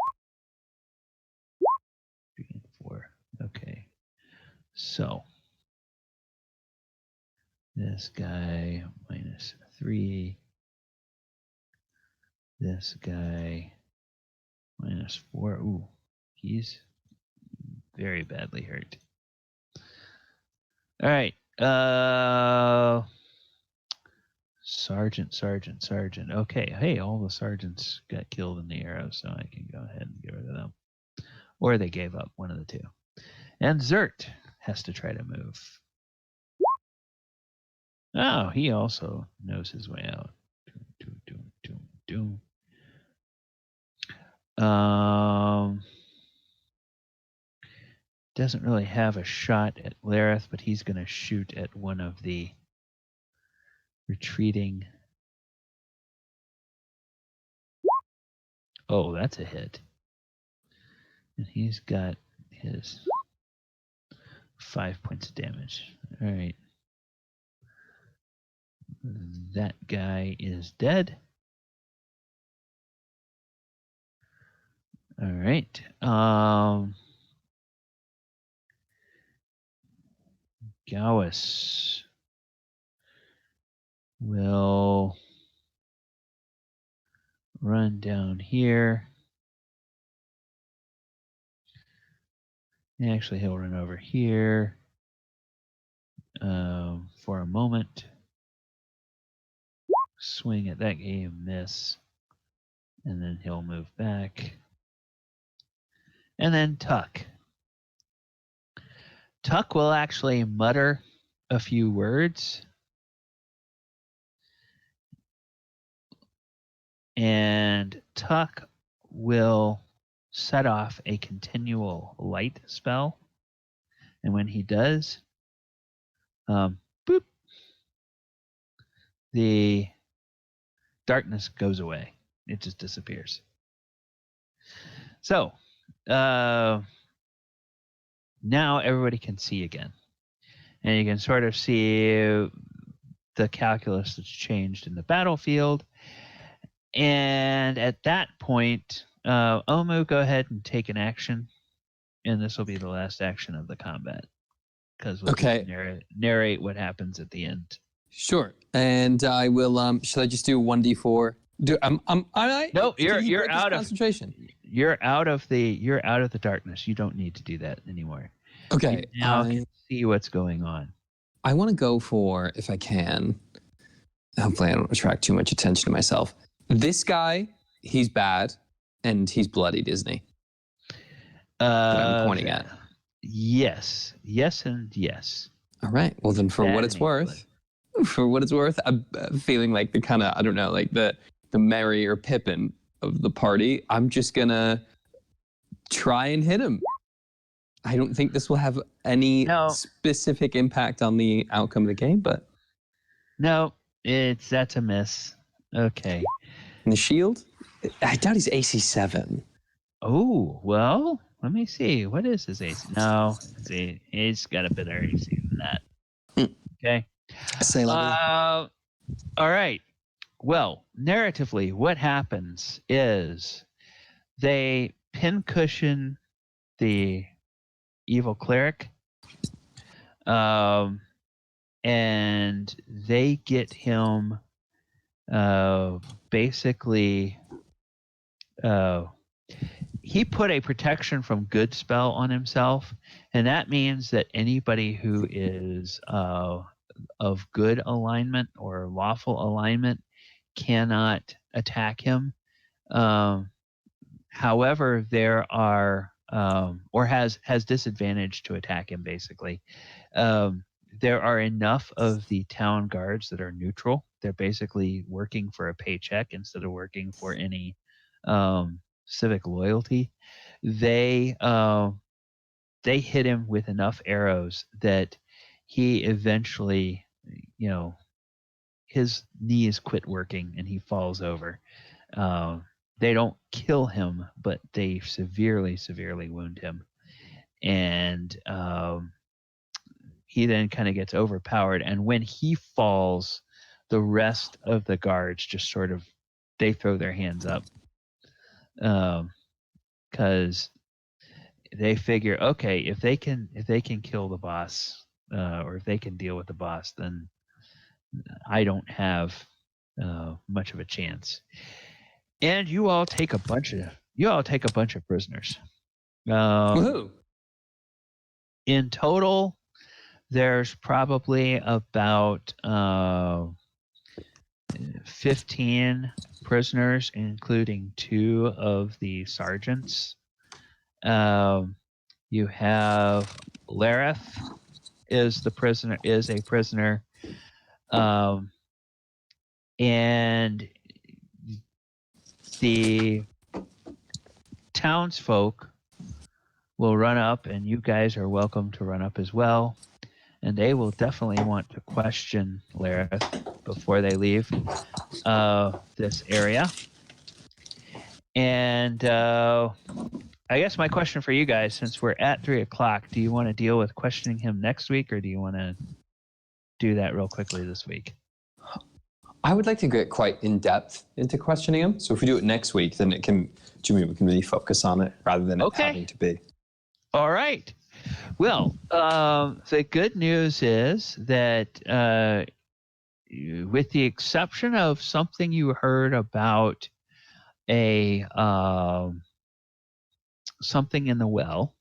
[SPEAKER 1] 3 and 4. Okay, so this guy -3. This guy -4. Ooh, he's very badly hurt. All right. Sergeant. Okay. Hey, all the sergeants got killed in the arrow, so I can go ahead and get rid of them. Or they gave up, one of the two. And Zert has to try to move. Oh, he also knows his way out. Doesn't really have a shot at Lareth, but he's going to shoot at one of the retreating Oh, that's a hit. And he's got his 5 points of damage. All right. That guy is dead. All right. Gowis will run down here. Actually, he'll run over here for a moment. Swing at that game, miss. And then he'll move back. And then Tuck. Tuck will actually mutter a few words. And Tuck will set off a continual light spell. And when he does, boop, the darkness goes away. It just disappears. So, now everybody can see again. And you can sort of see the calculus that's changed in the battlefield. And at that point, Omu, go ahead and take an action. And this will be the last action of the combat. Because we'll just narrate what happens at the end.
[SPEAKER 2] Sure. And I will, should I just do 1d4?
[SPEAKER 1] No, you're out of
[SPEAKER 2] concentration.
[SPEAKER 1] You're out of the darkness. You don't need to do that anymore.
[SPEAKER 2] Okay.
[SPEAKER 1] You now can see what's going on.
[SPEAKER 2] I want to go for, if I can, hopefully I don't attract too much attention to myself. This guy, he's bad, and he's bloodied, isn't he? That I'm pointing at.
[SPEAKER 1] Yes, and yes.
[SPEAKER 2] All right. Well, then, for what it's worth, I'm feeling like the kind of, I don't know, like the Merry or Pippin of the party. I'm just gonna try and hit him. I don't think this will have any specific impact on the outcome of the game, but
[SPEAKER 1] no, that's a miss. Okay.
[SPEAKER 2] And the shield? I doubt he's AC 7.
[SPEAKER 1] Oh, well, let me see. What is his AC? No, he's got a better AC than that. Okay.
[SPEAKER 2] Say
[SPEAKER 1] all right. Well, narratively, what happens is they pincushion the evil cleric, and they get him basically. He put a protection from good spell on himself, and that means that anybody who is of good alignment or lawful alignment cannot attack him. However, there are or has disadvantage to attack him. Basically, there are enough of the town guards that are neutral. They're basically working for a paycheck instead of working for any civic loyalty. They hit him with enough arrows that he eventually, his knees quit working and he falls over. They don't kill him, but they severely wound him. And he then kind of gets overpowered. And when he falls, the rest of the guards just sort of, they throw their hands up. Because they figure, okay, if they can kill the boss, or if they can deal with the boss, then I don't have much of a chance. And you all take a bunch of prisoners.
[SPEAKER 2] Woohoo!
[SPEAKER 1] In total, there's probably about 15 prisoners, including 2 of the sergeants. You have Lareth is a prisoner, and the townsfolk will run up, and you guys are welcome to run up as well. And they will definitely want to question Lareth before they leave this area. And I guess my question for you guys, since we're at 3:00, do you want to deal with questioning him next week, or do you want to do that real quickly this week?
[SPEAKER 2] I would like to get quite in depth into questioning him. So if we do it next week, then we can really focus on it rather than it having to be.
[SPEAKER 1] All right. Well, the good news is that with the exception of something you heard about a something in the well,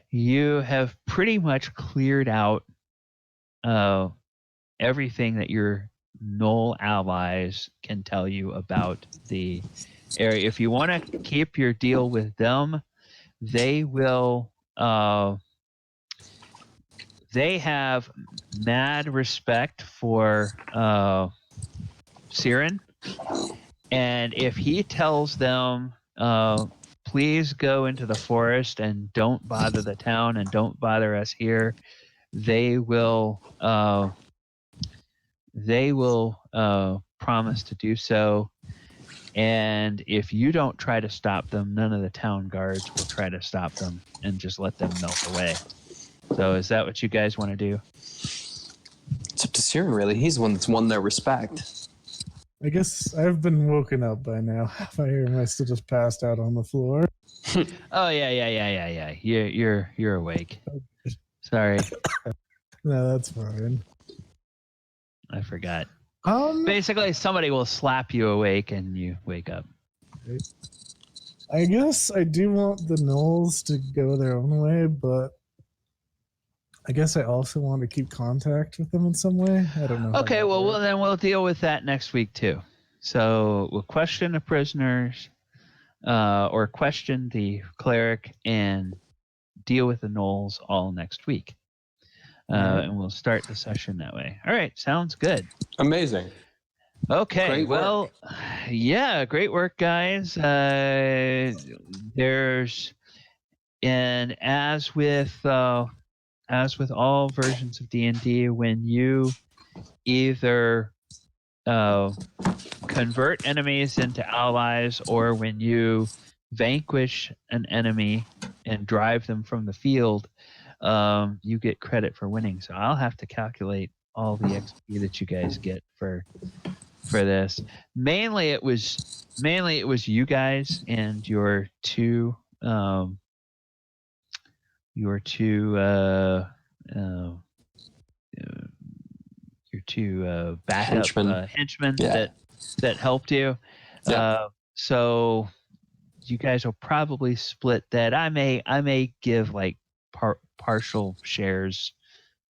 [SPEAKER 1] you have pretty much cleared out everything that your Gnoll allies can tell you about the area. If you want to keep your deal with them, they will. They have mad respect for Siren, and if he tells them, please go into the forest and don't bother the town and don't bother us here, they will promise to do so. And if you don't try to stop them, none of the town guards will try to stop them and just let them melt away. So is that what you guys want to do?
[SPEAKER 2] It's up to Siren, really. He's the one that's won their respect.
[SPEAKER 3] I guess I've been woken up by now. Am I still just passed out on the floor?
[SPEAKER 1] Oh yeah. You're awake. Sorry.
[SPEAKER 3] No, that's fine.
[SPEAKER 1] I forgot. Basically, somebody will slap you awake and you wake up.
[SPEAKER 3] I guess I do want the Gnolls to go their own way, but I guess I also want to keep contact with them in some way. I don't know.
[SPEAKER 1] Okay, well, then we'll deal with that next week too. So we'll question the prisoners, or question the cleric, and deal with the Gnolls all next week. And we'll start the session that way. All right, sounds good.
[SPEAKER 2] Amazing.
[SPEAKER 1] Okay,
[SPEAKER 2] Great
[SPEAKER 1] well,
[SPEAKER 2] work.
[SPEAKER 1] Yeah, great work, guys. And as with all versions of D&D, when you either convert enemies into allies, or when you vanquish an enemy and drive them from the field, you get credit for winning. So I'll have to calculate all the XP that you guys get for this. Mainly it was you guys and your two backup henchmen that helped you. So you guys will probably split that. I may give like partial shares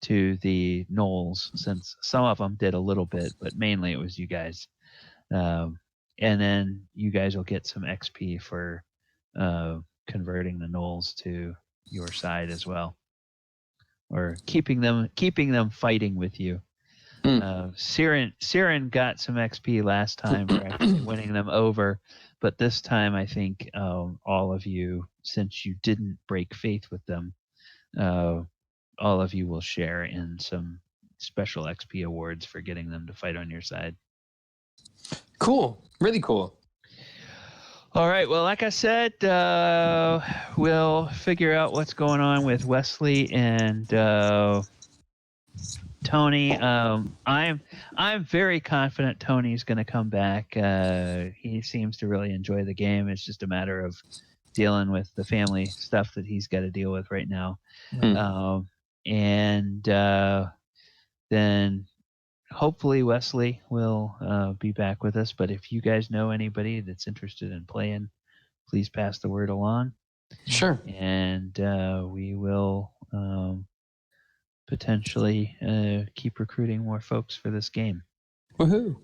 [SPEAKER 1] to the Gnolls, since some of them did a little bit, but mainly it was you guys. And then you guys will get some XP for converting the Gnolls to your side as well, or keeping them fighting with you. Siren got some XP last time for actually winning them over, but this time I think all of you, since you didn't break faith with them, all of you will share in some special XP awards for getting them to fight on your side.
[SPEAKER 2] Cool. Really cool.
[SPEAKER 1] All right. Well, like I said, we'll figure out what's going on with Wesley and Tony. I'm very confident Tony's going to come back. He seems to really enjoy the game. It's just a matter of dealing with the family stuff that he's got to deal with right now. And then hopefully Wesley will be back with us. But if you guys know anybody that's interested in playing, please pass the word along.
[SPEAKER 2] Sure.
[SPEAKER 1] And we will potentially keep recruiting more folks for this game.
[SPEAKER 2] Woohoo!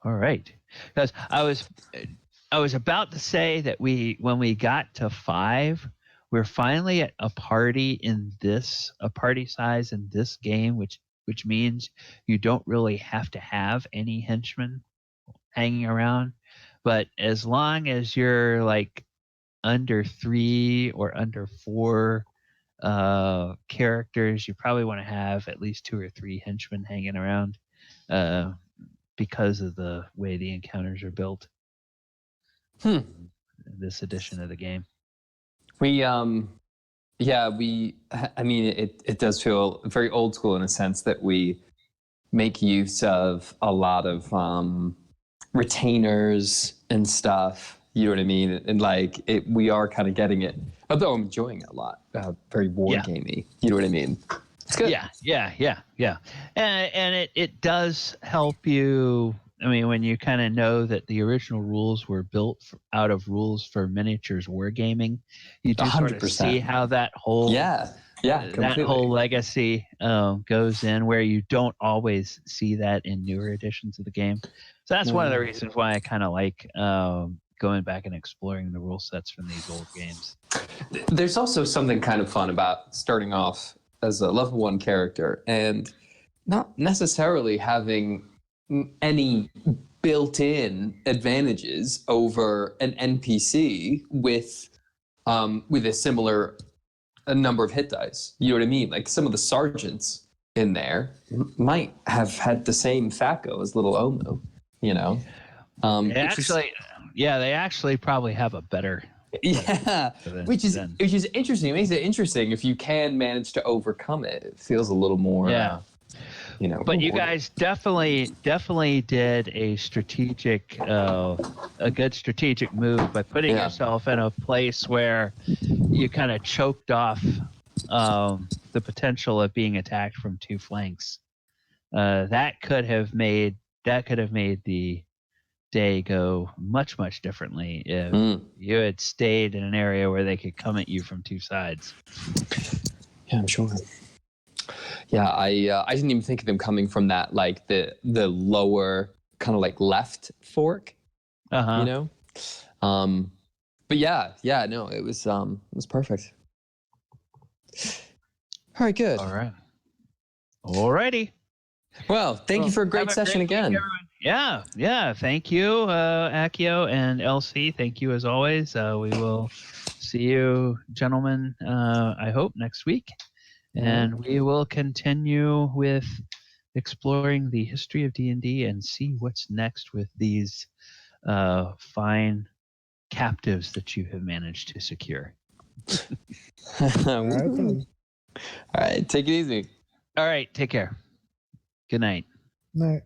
[SPEAKER 1] All right. Because I was about to say that when we got to 5, we're finally at a party size in this game, which means you don't really have to have any henchmen hanging around. But as long as you're like under 3 or under 4 characters, you probably want to have at least 2 or 3 henchmen hanging around, because of the way the encounters are built. this edition of the game.
[SPEAKER 2] It does feel very old school in a sense that we make use of a lot of retainers and stuff. You know what I mean? And like we are kind of getting it. Although I'm enjoying it a lot. Very war gamey. You know what I mean? It's good.
[SPEAKER 1] Yeah. And it does help you. I mean, when you kind of know that the original rules were built out of rules for miniatures wargaming, you do 100%. Sort of see how that whole that whole legacy goes in, where you don't always see that in newer editions of the game. So that's one of the reasons why I kind of like going back and exploring the rule sets from these old games.
[SPEAKER 2] There's also something kind of fun about starting off as a level 1 character and not necessarily having any built-in advantages over an NPC with a similar number of hit dice. You know what I mean? Like some of the sergeants in there might have had the same FACO as little Omu, you know?
[SPEAKER 1] They actually probably have a better...
[SPEAKER 2] which is interesting. It makes it interesting if you can manage to overcome it. It feels a little more...
[SPEAKER 1] But you guys definitely did a good strategic move by putting yourself in a place where you kind of choked off the potential of being attacked from 2 flanks. That could have made the day go much differently if you had stayed in an area where they could come at you from 2 sides.
[SPEAKER 2] Yeah, I'm sure. Yeah, I didn't even think of them coming from that, like the lower kind of like left fork, you know. But it was perfect. All right, good.
[SPEAKER 1] All right. Alrighty.
[SPEAKER 2] Well, thank you for a great session again.
[SPEAKER 1] Yeah. Thank you, Akio and LC. Thank you as always. We will see you, gentlemen. I hope next week. And we will continue with exploring the history of D&D and see what's next with these fine captives that you have managed to secure.
[SPEAKER 3] All right,
[SPEAKER 2] take it easy.
[SPEAKER 1] All right, take care. Good night.
[SPEAKER 3] Night.